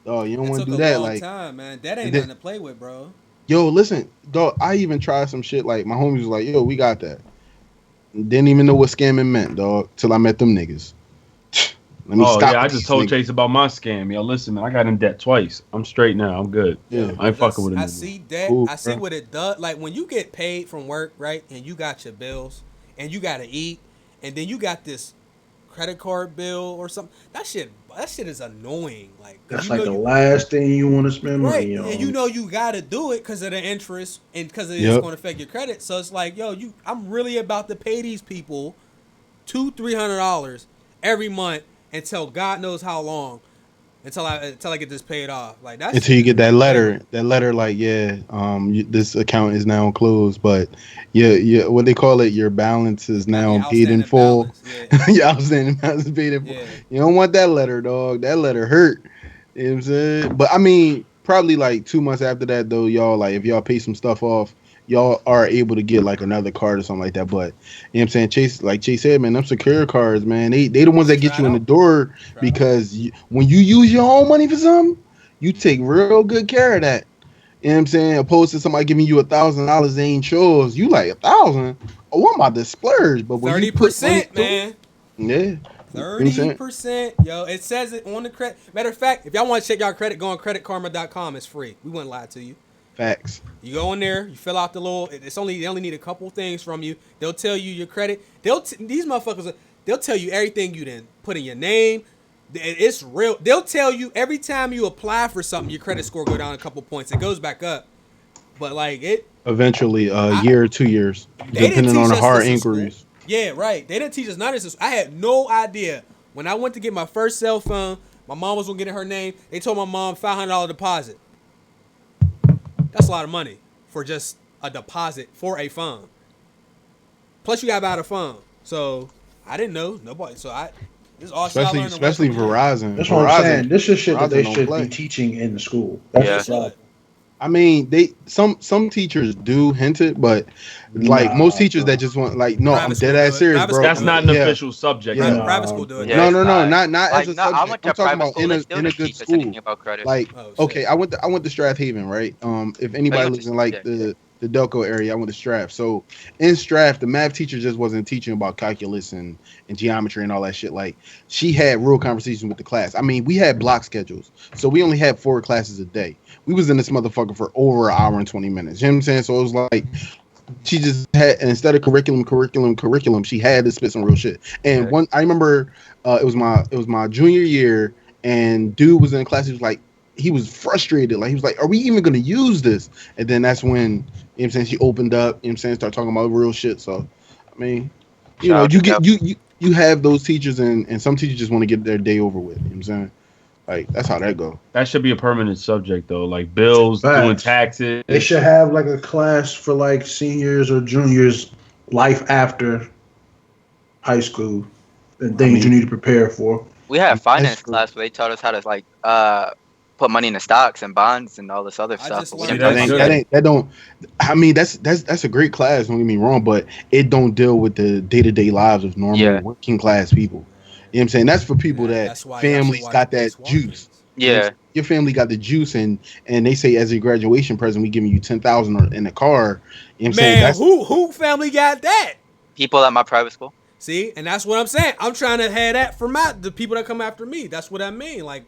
you don't want to do that. Like, time, man. That ain't nothing to play with, bro. Yo, listen, dog. I even tried some shit. Like my homies was like, "Yo, we got that." Didn't even know what scamming meant, dog, till I met them niggas. Let me stop. Yeah, I just told Chase about my scam. Yo, listen, man, I got in debt twice. I'm straight now. I'm good. Yeah, I ain't fucking with it. I see debt. Cool, I see what it does. Like when you get paid from work, right, and you got your bills, and you gotta eat, and then you got this credit card bill or something. That shit is annoying. Like that's like the last thing you want to spend money on. And you know you gotta do it because of the interest and because it's going to affect your credit. So it's like, yo, I'm really about to pay these people $200-$300 every month until God knows how long. Until I get this paid off. Like that's until you get that letter. That letter, like, this account is now closed, but what they call it, your balance is now paid in full. Your outstanding balance is paid in full. You don't want that letter, dog. That letter hurt. You know what I'm saying? But I mean, probably like 2 months after that, though, y'all, like, if y'all pay some stuff off, y'all are able to get like another card or something like that. But you know what I'm saying, Chase said, man, them secure cards, man, they the ones that get you in the door because when you use your own money for something, you take real good care of that. You know what I'm saying? Opposed to somebody giving you $1,000, they ain't yours. You like 1,000? Oh, I'm about to splurge. But when 30%, man. Yeah. 30%. Yo, it says it on the credit. Matter of fact, if y'all want to check y'all credit, go on creditkarma.com. It's free. We wouldn't lie to you. Facts. You go in there, you fill out the little. They only need a couple things from you. They'll tell you your credit. These motherfuckers. They'll tell you everything you done put in your name. It's real. They'll tell you every time you apply for something, your credit score go down a couple points. It goes back up, but like it. Eventually, a year or 2 years, depending on the hard inquiries. Yeah, right. They didn't teach us none of this. I had no idea when I went to get my first cell phone. My mom was gonna get in her name. They told my mom $500 deposit. That's a lot of money for just a deposit for a phone. Plus, you got to buy the phone. So, I didn't know. Nobody. So, this is all especially Verizon. That's what I'm saying. This is shit that they should be teaching in the school. That's I mean, some teachers do hint it, but like most teachers that just want, like, no, I'm dead ass serious, bro. That's not an official subject. Private school do it. No, not as a subject. I'm talking about in a good school. Like, okay, I went to Strath Haven, right? If anybody lives in like the Delco area, I went to Strath. So in Strath, the math teacher just wasn't teaching about calculus and geometry and all that shit. Like, she had real conversations with the class. I mean, we had block schedules, so we only had 4 classes a day. We was in this motherfucker for over an hour and 20 minutes. You know what I'm saying? So it was like, she just had, and instead of curriculum, she had to spit some real shit. And I remember it was my junior year, and dude was in class. He was frustrated. Like, he was like, are we even going to use this? And then that's when, you know what I'm saying, she opened up, you know what I'm saying, started talking about real shit. So, I mean, you know, you have those teachers, and some teachers just want to get their day over with. You know what I'm saying? Like, that's how that go. That should be a permanent subject, though. Like, bills, doing taxes. They should have, like, a class for, like, seniors or juniors, life after high school, and things you need to prepare for. We had a finance class where they taught us how to, like, put money into stocks and bonds and all this other I stuff. just but we learned didn't that touch shit. that don't. I mean, that's a great class. Don't get me wrong, but it don't deal with the day-to-day lives of normal working class people. You know what I'm saying? That's for people that That's why y'all should families watch got Boyce that Watkins. juice. Yeah. Your family got the juice, and they say as a graduation present, we giving you $10,000 in a car. You know what I'm saying? Man, That's who family got that? People at my private school. See, and that's what I'm saying. I'm trying to have that for the people that come after me. That's what I mean. Like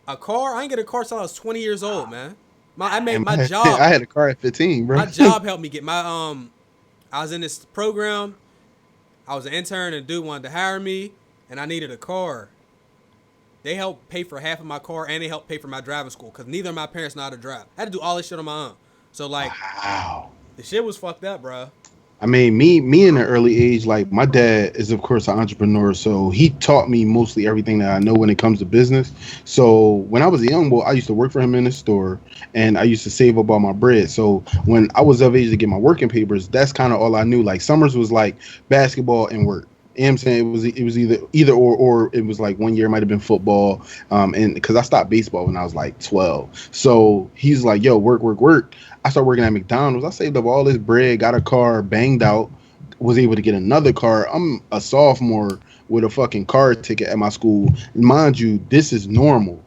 a car, I ain't get a car till I was 20 years old, man. My job. I had a car at 15, bro. My job helped me get my I was in this program. I was an intern, and a dude wanted to hire me, and I needed a car. They helped pay for half of my car, and they helped pay for my driving school because neither of my parents know how to drive. I had to do all this shit on my own. So like, wow, the shit was fucked up, bro. I mean, me in the early age, like my dad is of course an entrepreneur, so he taught me mostly everything that I know when it comes to business. So when I was a young boy, I used to work for him in the store, and I used to save up all my bread. So when I was of age to get my working papers, that's kind of all I knew. Like summers was like basketball and work. You know what I'm saying? It was either or it was like one year it might have been football. And because I stopped baseball when I was like 12. So he's like, yo, work. I started working at McDonald's. I saved up all this bread, got a car, banged out, was able to get another car. I'm a sophomore with a fucking car ticket at my school. Mind you, this is normal.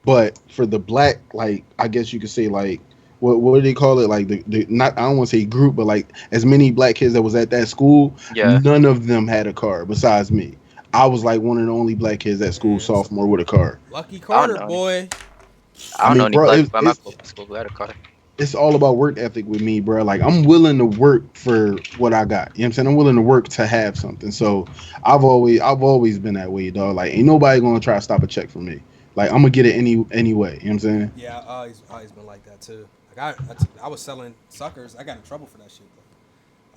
But for the black, like, I guess you could say like, what do they call it? Like the not, I don't want to say group, but like as many black kids that was at that school, none of them had a car besides me. I was like one of the only black kids at school, sophomore with a car. Lucky Carter, boy. I don't know any black people at my school who had a car. It's all about work ethic with me, bro. Like I'm willing to work for what I got. You know what I'm saying? I'm willing to work to have something. So I've always been that way, dog. Like ain't nobody gonna try to stop a check from me. Like I'm gonna get it anyway. You know what I'm saying? Yeah, I always been like that too. I was selling suckers. I got in trouble for that shit.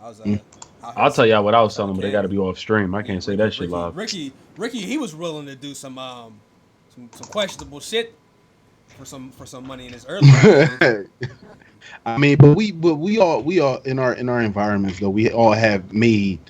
I was. I'll tell y'all what I was selling, but they got to be off stream. I can't say that shit live. Ricky, he was willing to do some questionable shit for some money in his early days. I mean, but we all in our environments though. We all have made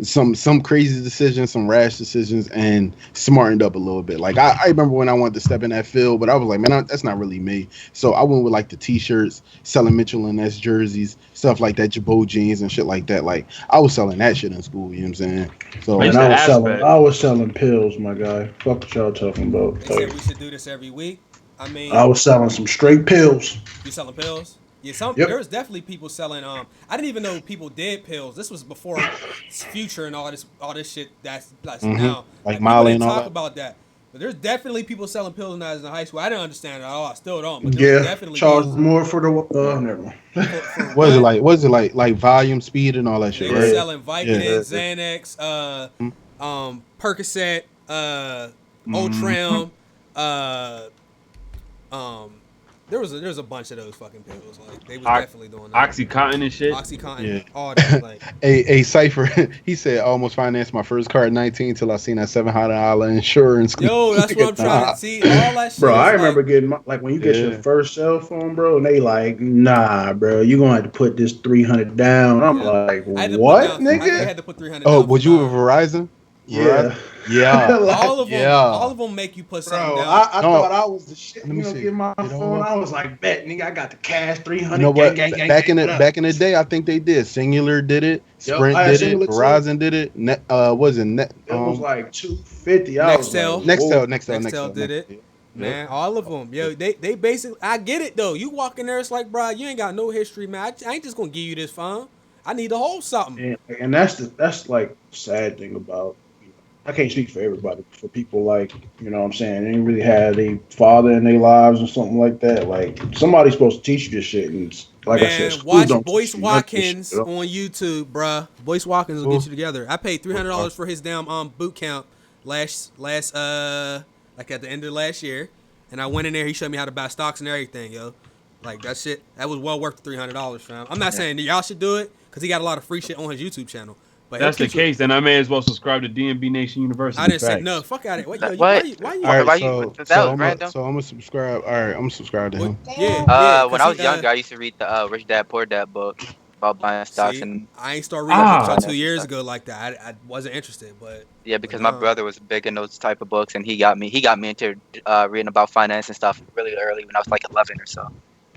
some crazy decisions, some rash decisions, and smartened up a little bit. Like I remember when I wanted to step in that field, but I was like, man, that's not really me. So I went with like the t-shirts, selling Mitchell and Ness jerseys, stuff like that, Jabot jeans and shit like that. Like I was selling that shit in school. You know what I'm saying? So and I was selling pills, my guy. Fuck what y'all talking about. They said we should do this every week. I mean, I was selling some straight pills. You selling pills? Yeah, there was definitely people selling. I didn't even know people did pills. This was before Future and all this shit that's now. Like Molly and all that. Talk about that. But there's definitely people selling pills when I was in high school. I didn't understand it at all. I still don't. But definitely charge more for the never mind. What is it like volume, speed, and all that shit? They Right? were selling Vicodin, Xanax, Percocet, Ultram, There was a bunch of those fucking pills. Like they was definitely doing that. OxyContin and shit. OxyContin, all that. Like a Cypher, he said, I almost financed my first car at 19 till I seen that $700 insurance. Yo, that's what I'm trying to see. All that shit. Bro, I remember getting when you get your first cell phone, bro, and they like, nah, bro, you gonna have to put this 300 down. I'm like, what, nigga? I had to put 300. Oh, was you with Verizon? Yeah. Yeah. All of them make you put something down. I thought I was the shit. Get my phone. I was like, bet, nigga, I got the cash 300. You know what? Back in the day, I think they did. Singular did it. Sprint did it. Verizon did it. Was it Net? It was like 250. Nextel did it. Man, all of them. Yo, they basically. I get it though. You walk in there, it's like, bro, you ain't got no history, man. I ain't just gonna give you this phone. I need to hold something. And that's like the sad thing about. I can't speak for everybody. For people like, you know what I'm saying, they didn't really have a father in their lives or something like that. Like, somebody's supposed to teach you this shit. And like I said, watch Boyce Watkins on YouTube, bruh. Boyce Watkins will get you together. I paid $300 for his damn boot camp last like at the end of last year. And I went in there, he showed me how to buy stocks and everything, yo. Like, that shit, that was well worth the $300, fam. I'm not saying that y'all should do it, because he got a lot of free shit on his YouTube channel. But that's the case, then I may as well subscribe to DMB Nation University. I didn't say no. Fuck out of it. Why you? That was random. So I'm gonna subscribe. All right, I'm gonna subscribe to him. When I was younger, I used to read the Rich Dad Poor Dad book about buying stocks, See, and I ain't started reading books until Ah. 2 years ago like that. I wasn't interested, but yeah, because now- my brother was big in those type of books, and he got me into reading about finance and stuff really early when I was like 11 or so.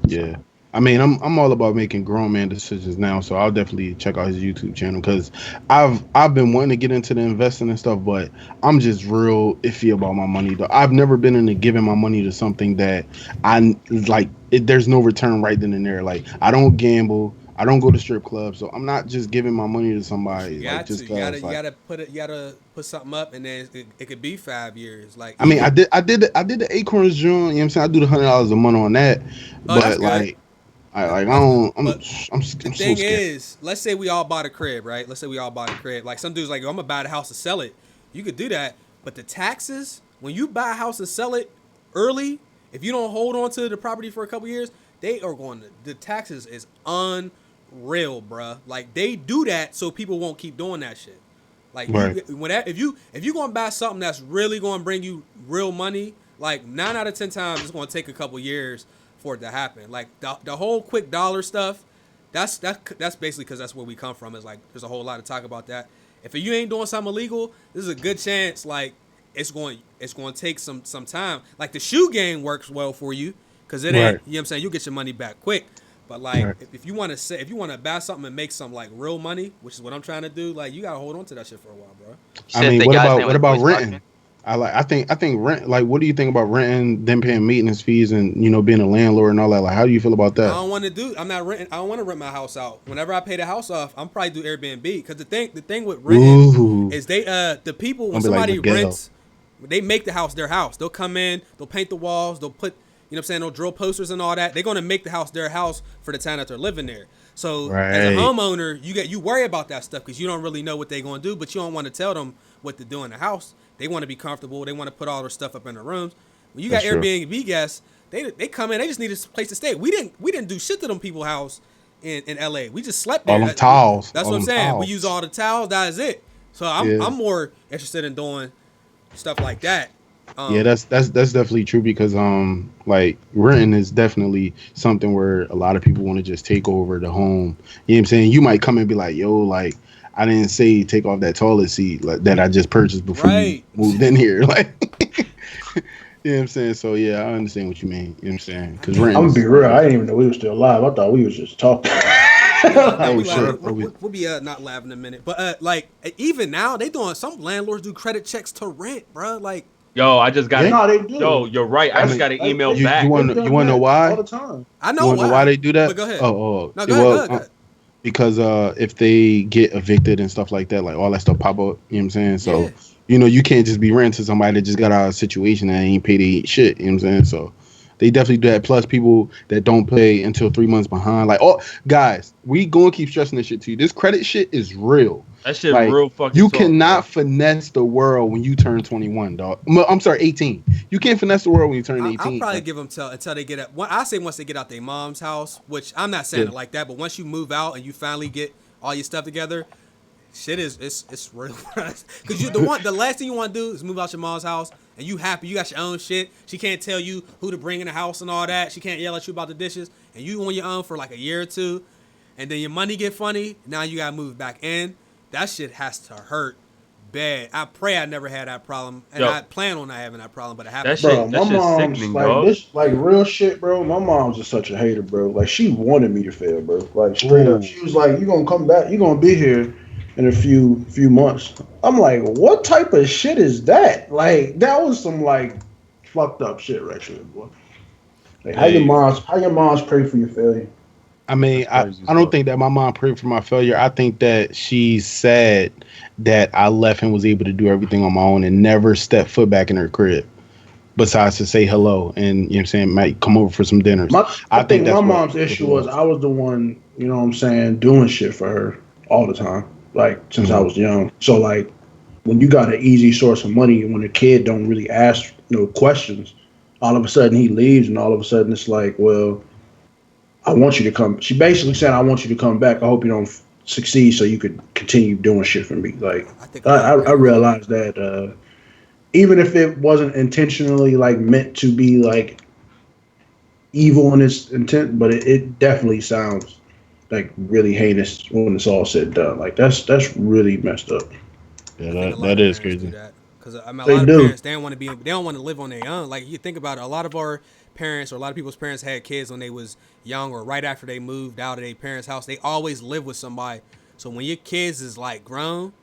Yeah. I mean, I'm all about making grown man decisions now, so I'll definitely check out his YouTube channel because I've been wanting to get into the investing and stuff, but I'm just real iffy about my money. Though I've never been into giving my money to something that I like. There's no return right then and there. Like I don't gamble, I don't go to strip clubs, so I'm not just giving my money to somebody. You got like, just to. You gotta like, you gotta put something up, and then it could be 5 years. Like I mean, I did the Acorns joint. You know what I'm saying? I do the $100 a month on that, but like. I'm so thing scared. is, let's say we all bought a crib, right? Let's say we all bought a crib. Like some dudes like, I'm gonna buy the house and sell it. You could do that, but the taxes when you buy a house and sell it early, if you don't hold on to the property for a couple years, they are going to, the taxes is unreal, bruh. Like they do that so people won't keep doing that shit. Like right. if you gonna buy something that's really gonna bring you real money, like 9 out of 10 times it's gonna take a couple years for it to happen. Like the whole quick dollar stuff, that's basically because that's where we come from. Is like there's a whole lot of talk about that. If you ain't doing something illegal, this is a good chance like it's going to take some time. Like the shoe game works well for you because it ain't, right. you know what I'm saying, you get your money back quick. But like right. if you want to buy something and make some like real money, which is what I'm trying to do, like you gotta hold on to that shit for a while, bro. I mean, what about renting? I think rent. Like, what do you think about renting, then paying maintenance fees, and being a landlord and all that? Like, how do you feel about that? I don't want to do. I'm not renting. I don't want to rent my house out. Whenever I pay the house off, I'm probably do Airbnb because the thing with renting is the people when somebody rents, they make the house their house. They'll come in, they'll paint the walls, they'll put they'll drill posters and all that. They're gonna make the house their house for the time that they're living there. So as a homeowner, you worry about that stuff because you don't really know what they're gonna do, but you don't want to tell them what to do in the house. They want to be comfortable. They want to put all their stuff up in their rooms. When you got Airbnb guests, they come in. They just need a place to stay. We didn't do shit to them people's house in LA. We just slept there. All them towels. That's what I'm saying. We use all the towels. That is it. So I'm more interested in doing stuff like that. Yeah, that's definitely true because like renting is definitely something where a lot of people want to just take over the home. You know what I'm saying? You might come and be like, yo, like I didn't say take off that toilet seat that I just purchased before you moved in here. Like, you know what I'm saying? So yeah, I understand what you mean. You know what I'm saying? Because I'm gonna be real. I didn't even know we were still live. I thought we was just talking. We'll be not live in a minute, but like even now they doing, some landlords do credit checks to rent, bro. Like, yo, I just got it. No, they do. Yo, you're right. I just got an email back. You want to know why? All the time. I know why they do that. But go ahead. Oh, no, go ahead. Because if they get evicted and stuff like that, like all that stuff pop up, you know what I'm saying? So, you can't just be renting to somebody that just got out of a situation and ain't paid their shit, you know what I'm saying? So they definitely do that. Plus people that don't pay until 3 months behind. Like, guys, we gonna keep stressing this shit to you. This credit shit is real. That shit real fucking You cannot finesse the world when you turn 21, dog. I'm sorry, 18. You can't finesse the world when you turn 18. I'll probably give them until they get I say once they get out their mom's house, which I'm not saying it like that, but once you move out and you finally get all your stuff together, shit it's real. Because the last thing you want to do is move out your mom's house and you happy, you got your own shit. She can't tell you who to bring in the house and all that. She can't yell at you about the dishes, and you on your own for like a year or two, and then your money get funny. Now you gotta move back in. That shit has to hurt bad. I pray I never had that problem, and I plan on not having that problem, but it happened. Bro, my mom's like real shit, bro. My mom's just such a hater, bro. Like she wanted me to fail, bro. Like straight up, she was like, "You gonna come back? You gonna be here in a few months?" I'm like, "What type of shit is that?" Like that was some like fucked up shit right there, boy. Like how your moms pray for your failure. I mean, I don't think that my mom prayed for my failure. I think that she's sad that I left and was able to do everything on my own and never stepped foot back in her crib. Besides to say hello and, you know what I'm saying, might come over for some dinners. I think my mom's issue was I was the one, you know what I'm saying, doing shit for her all the time. Like since I was young. So like when you got an easy source of money and when a kid don't really ask no questions, all of a sudden he leaves and all of a sudden it's like, well, I want you to come. She basically said, I want you to come back. I hope you don't succeed so you could continue doing shit for me. Like, I realized that even if it wasn't intentionally, like, meant to be, like, evil in its intent, but it definitely sounds like really heinous when it's all said and done. Like that's really messed up. Yeah, that is crazy. Because I mean, a They lot of do. parents they don't want to live on their own. Like you think about it, a lot of our parents or a lot of people's parents had kids when they was young or right after they moved out of their parents' house. They always live with somebody. So when your kids is like grown,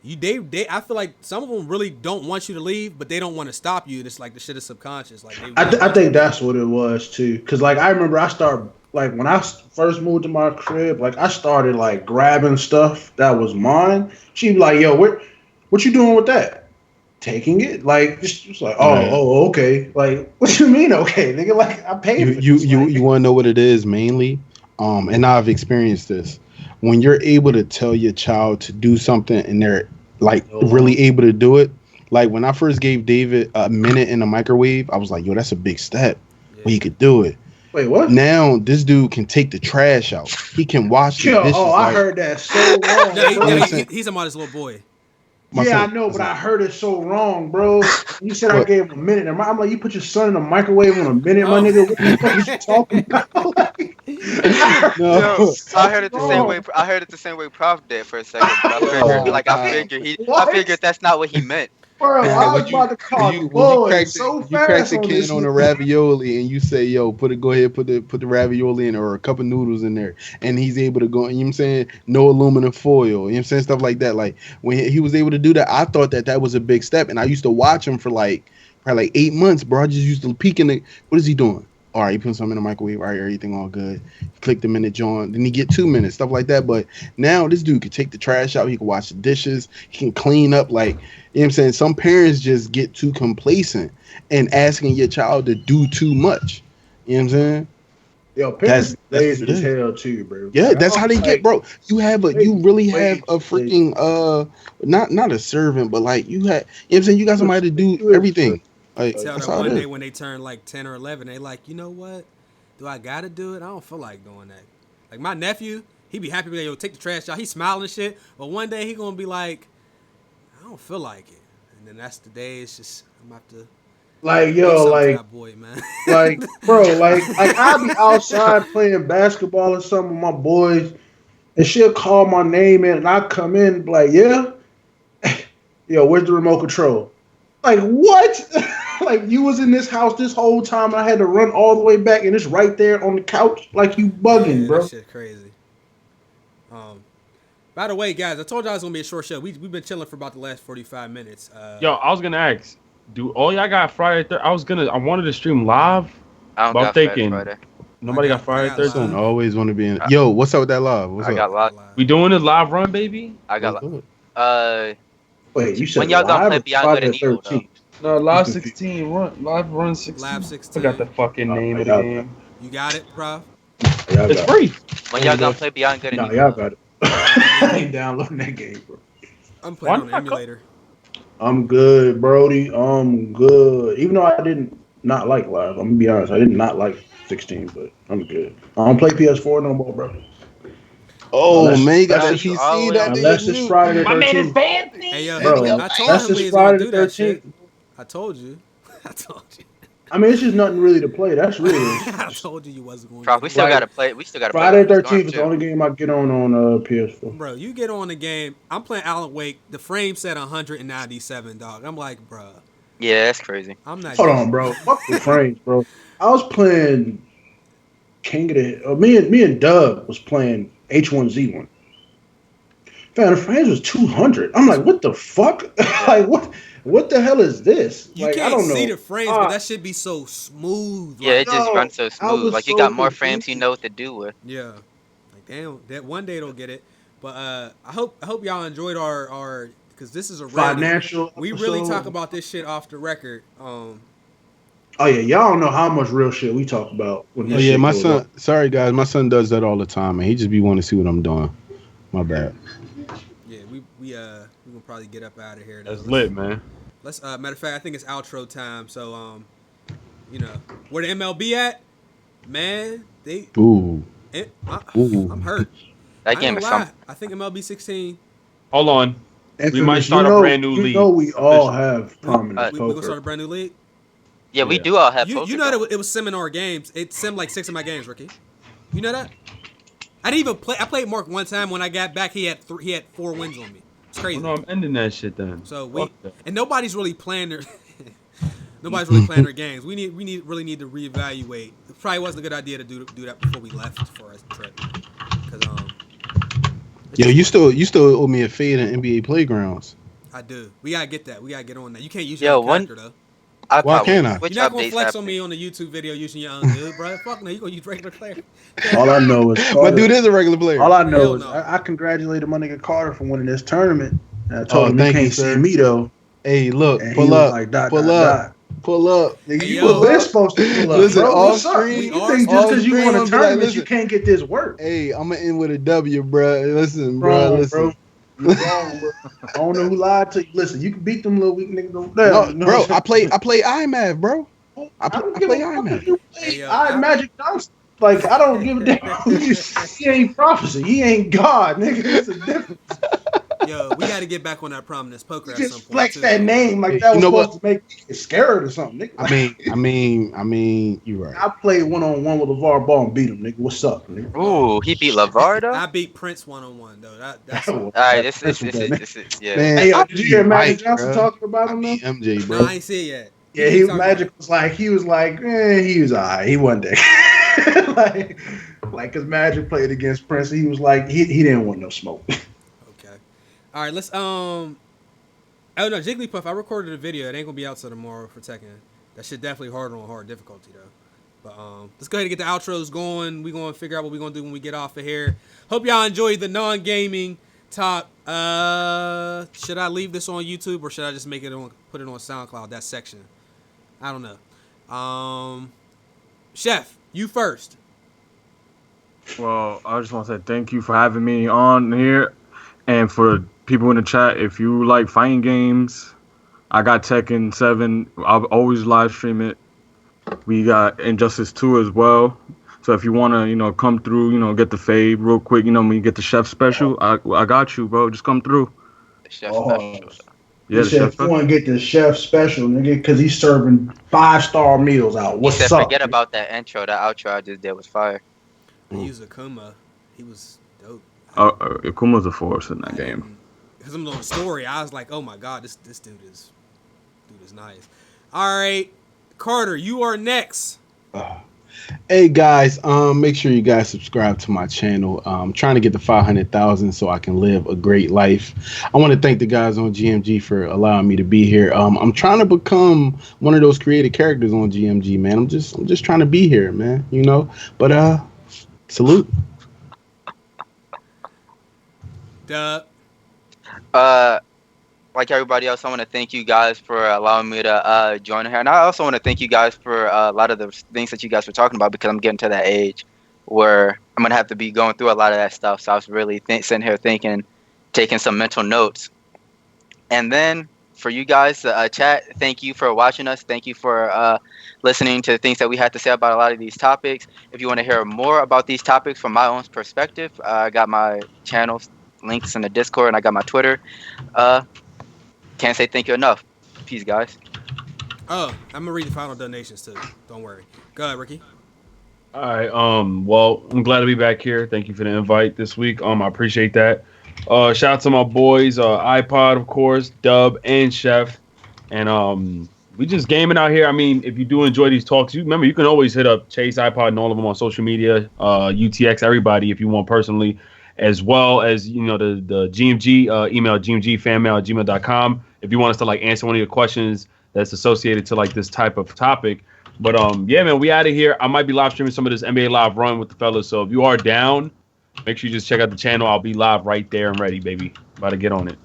I feel like some of them really don't want you to leave, but they don't want to stop you. It's like the shit is subconscious. Like I think that's what it was too. Cause like I remember I started like when I first moved to my crib, like I started like grabbing stuff that was mine. She'd be like, "Yo, what you doing with that?" Taking it, like just like, oh, okay. Like, what you mean, okay, nigga? Like I paid for this. You want to know what it is mainly? And I've experienced this. When you're able to tell your child to do something and they're like really able to do it, like when I first gave David a minute in the microwave, I was like, yo, that's a big step. Yeah. Well, he could do it. Wait, what? Now this dude can take the trash out. He can wash the dishes. Oh, I heard that so wrong. He's about his little boy. I know, but I heard it so wrong, bro. You said I gave him a minute. I'm like, you put your son in the microwave on a minute, my nigga. What the fuck is you talking about? No, I heard it the same way. I heard it the same way Prof did for a second. I figured that's not what he meant. Bro, I was about to call you crack the can on the ravioli and you say, yo, go ahead, put the ravioli in or a cup of noodles in there. And he's able to go, you know what I'm saying? No aluminum foil, you know what I'm saying? Stuff like that. Like when he was able to do that, I thought that was a big step. And I used to watch him for probably 8 months, bro. I just used to peek in the, what is he doing? All right, he put something in the microwave. All right, everything all good. Click the minute joint. Then he get 2 minutes, stuff like that. But now this dude can take the trash out. He can wash the dishes. He can clean up. Like, you know what I'm saying? Some parents just get too complacent and asking your child to do too much. You know what I'm saying? Yo, parents lazy as hell too, bro. Yeah, that's how they get, bro. You really have a freaking not a servant, but like you have, you know what I'm saying? You got somebody to do everything. Like, tell them one day when they turn like 10 or 11, they like, you know what? Do I gotta do it? I don't feel like doing that. Like my nephew, he be happy to yo take the trash out. He's smiling and shit. But one day he gonna be like, I don't feel like it. And then that's the day. It's just I'm about to. Like yo, like that boy, man. Like bro, like I'll be outside playing basketball or something with my boys, and she'll call my name in, and I come in and be like, yeah, yo, where's the remote control? Like what? Like you was in this house this whole time. I had to run all the way back, and it's right there on the couch. Like you bugging, bro. That shit crazy. By the way, guys, I told y'all it's gonna be a short show. We've been chilling for about the last 45 minutes. Yo, I was gonna ask, do all y'all got Friday? I wanted to stream live. I don't got Friday. Nobody got Friday Thursday. Always want to be in. Yo, what's up with that live? What's I up? got live. We doing a live run, baby? I got live. Wait, you said when y'all gonna play Beyond Good and Evil? No, live 16 run 16. Live 16. I got the fucking name of the game. You got it, Prof? It's free. When y'all gonna play Beyond Good and Evil? Y'all got it. I ain't downloading that game, bro. I'm playing on the emulator. I'm good, Brody. I'm good. Even though I didn't not like live, I'm gonna be honest. I did not like 16, but I'm good. I don't play PS4 no more, bro. Oh man, you got PC that unless it's Friday the 13th. My man is fancy. Hey yo, bro, I told him we was gonna do that shit. I told you. I mean, it's just nothing really to play. That's really. I told you wasn't going. Bro, we still gotta play. We still gotta. Friday 13th is the only game I get on PS4. Bro, you get on the game. I'm playing Alan Wake. The frame set 197, dog. I'm like, bro. Yeah, that's crazy. I'm not. Hold on, bro. Fuck the frames, bro. I was playing King of the. Me and Doug was playing H1Z1. Man, the frames was 200. I'm like, what the fuck? Like, what the hell is this? You like, can't I don't see know. the frames, but that should be so smooth. Yeah, it just runs so smooth. Like, you got more frames you know what to do with. Yeah. Like, damn, that one day they'll get it. But I hope y'all enjoyed our because this is a financial. We really talk about this shit off the record. Oh yeah, y'all don't know how much real shit we talk about. When this my son. Up. Sorry guys, my son does that all the time, man. He just be wanting to see what I'm doing. My bad. Yeah, we gonna probably get up out of here. That's lit, man. Let's matter of fact, I think it's outro time. So you know where the MLB at, man. I'm hurt. That game is something. I think MLB 16. Hold on. We might start a brand new league. You know we all have prominent we gonna start a brand new league? Yeah, we do all have You know that it was sim in our games. It simmed like 6 of my games, Ricky. You know that? I didn't even play. I played Mark one time. When I got back, he had 4 wins on me. It's crazy. Oh, no, I'm ending that shit then. So nobody's really playing their nobody's really playing their games. We really need to reevaluate. It probably wasn't a good idea to do that before we left for our trip. Because Yo, you still owe me a fade in NBA Playgrounds. I do. We gotta get that. We gotta get on that. You can't use your own character though. Why can't I? You're not gonna flex on me on the YouTube video using your own dude, bro. Fuck no, you gonna use regular player. All I know is My dude is a regular player. All I know is I congratulated my nigga Carter for winning this tournament. And I told him he can't see me though. Hey, look, And pull up, like, pull up. Nigga, Hey, you yo. were supposed to pull up. Listen, bro. all What's up? stream- You think just because you won a tournament, you can't get this work? Hey, I'm gonna end with a W, bro. Listen, bro. Wrong, Listen. bro. You're wrong, bro. I don't know who lied to you. Listen, you can beat them little weak niggas over there. No, You know bro, what I'm I play IMAV, bro. I don't play give a fuck IMAV. if you play Hey, yo, Magic Johnson. Like, I don't give a damn. He ain't prophecy. He ain't God, nigga. It's a difference. Yo, we gotta get back on that prominence poker You at some just point. flex too. that name like that You was know supposed to make you scared or something, nigga. I mean, you're right. I played 1-on-1 with LeVar Ball and beat him, nigga. What's up, nigga? Ooh, he beat LeVar though. I beat Prince 1-on-1 though. That's All right, this is yeah. Man, Hey, yo, I did you hear beat Magic Mike, Johnson bro. talking about I him though? beat MJ, no, bro. I ain't see it yet. Yeah, Keep talking Magic was like, he was alright. He wasn't there. like, cause Magic played against Prince. He was like, he didn't want no smoke. Okay. All right, let's Oh no, Jigglypuff, I recorded a video. It ain't gonna be out till tomorrow for Tekken. That shit definitely harder on hard difficulty though. But let's go ahead and get the outros going. We're gonna figure out what we're gonna do when we get off of here. Hope y'all enjoyed the non-gaming talk. Should I leave this on YouTube or should I just put it on SoundCloud, that section? I don't know. Chef, you first. Well, I just want to say thank you for having me on here, and for people in the chat. If you like fighting games, I got Tekken 7. I'll always live stream it. We got Injustice 2 as well. So if you want to, come through, get the fade real quick, when you get the chef special, I got you, bro. Just come through. The chef special. Yeah, the chef You special. want to get the chef special, nigga, because he's serving 5-star meals out. He What's said, up? forget about that intro. That outro I just did was fire. I used Akuma. He was dope. Akuma's a force in that game. Because I'm on the story, I was like, oh my god, this dude is nice. All right, Carter, you are next. Hey guys, make sure you guys subscribe to my channel. I'm trying to get to 500,000 so I can live a great life. I want to thank the guys on GMG for allowing me to be here. I'm trying to become one of those creative characters on GMG, man. I'm just trying to be here, man. But salute. Duh. Like everybody else, I want to thank you guys for allowing me to join here, and I also want to thank you guys for a lot of the things that you guys were talking about, because I'm getting to that age where I'm gonna have to be going through a lot of that stuff. So I was really sitting here thinking, taking some mental notes. And then for you guys, chat, thank you for watching us. Thank you for listening to the things that we had to say about a lot of these topics. If you want to hear more about these topics from my own perspective, I got my channels links in the Discord, and I got my Twitter. Can't say thank you enough. Peace, guys. Oh, I'm gonna read the final donations too. Don't worry. Go ahead, Ricky. All right. Well, I'm glad to be back here. Thank you for the invite this week. I appreciate that. Shout out to my boys, iPod, of course, Dub, and Chef. And we just gaming out here. I mean, if you do enjoy these talks, you can always hit up Chase, iPod, and all of them on social media, UTX, everybody, if you want personally, as well as, the GMG email, gmgfanmail@gmail.com. If you want us to answer one of your questions that's associated to this type of topic. But yeah, man, we out of here. I might be live streaming some of this NBA Live run with the fellas. So if you are down, make sure you just check out the channel. I'll be live right there and ready, baby. About to get on it.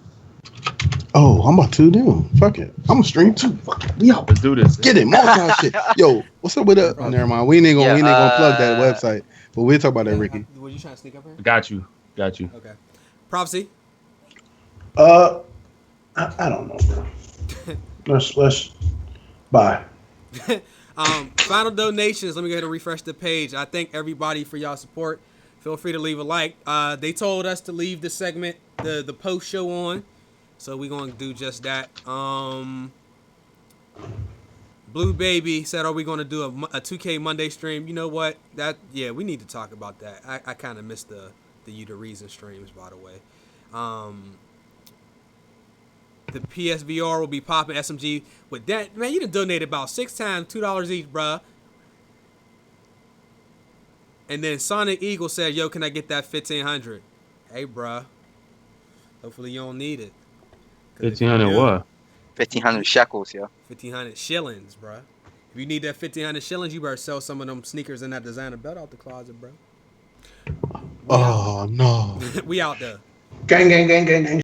Oh, I'm about to do. Fuck it. I'm gonna stream too. Fuck it. Let's do this. Get it. Multi shit. Yo, what's up with that? Oh, never mind. We ain't gonna plug that website. But we'll talk about that, Ricky. Were you trying to sneak up here? Got you. Okay. Prophecy. I don't know, bro. Let's bye. Final donations. Let me go ahead and refresh the page. I thank everybody for y'all support. Feel free to leave a like. They told us to leave the segment, the post show on, so we're gonna do just that. Blue Baby said, "Are we going to do a 2K Monday stream?" You know what? We need to talk about that. I kind of missed the You the Reason streams, by the way. The PSVR will be popping SMG with that. Man, you done donated about 6 times, $2 each, bruh. And then Sonic Eagle said, "Yo, can I get that 1,500?" Hey, bruh. Hopefully you don't need it. 1,500 what? 1,500 shekels, yo. 1,500 shillings, bruh. If you need that 1,500 shillings, you better sell some of them sneakers and that designer belt out the closet, bro. Oh, no. We out there. Gang, gang, gang, gang, gang.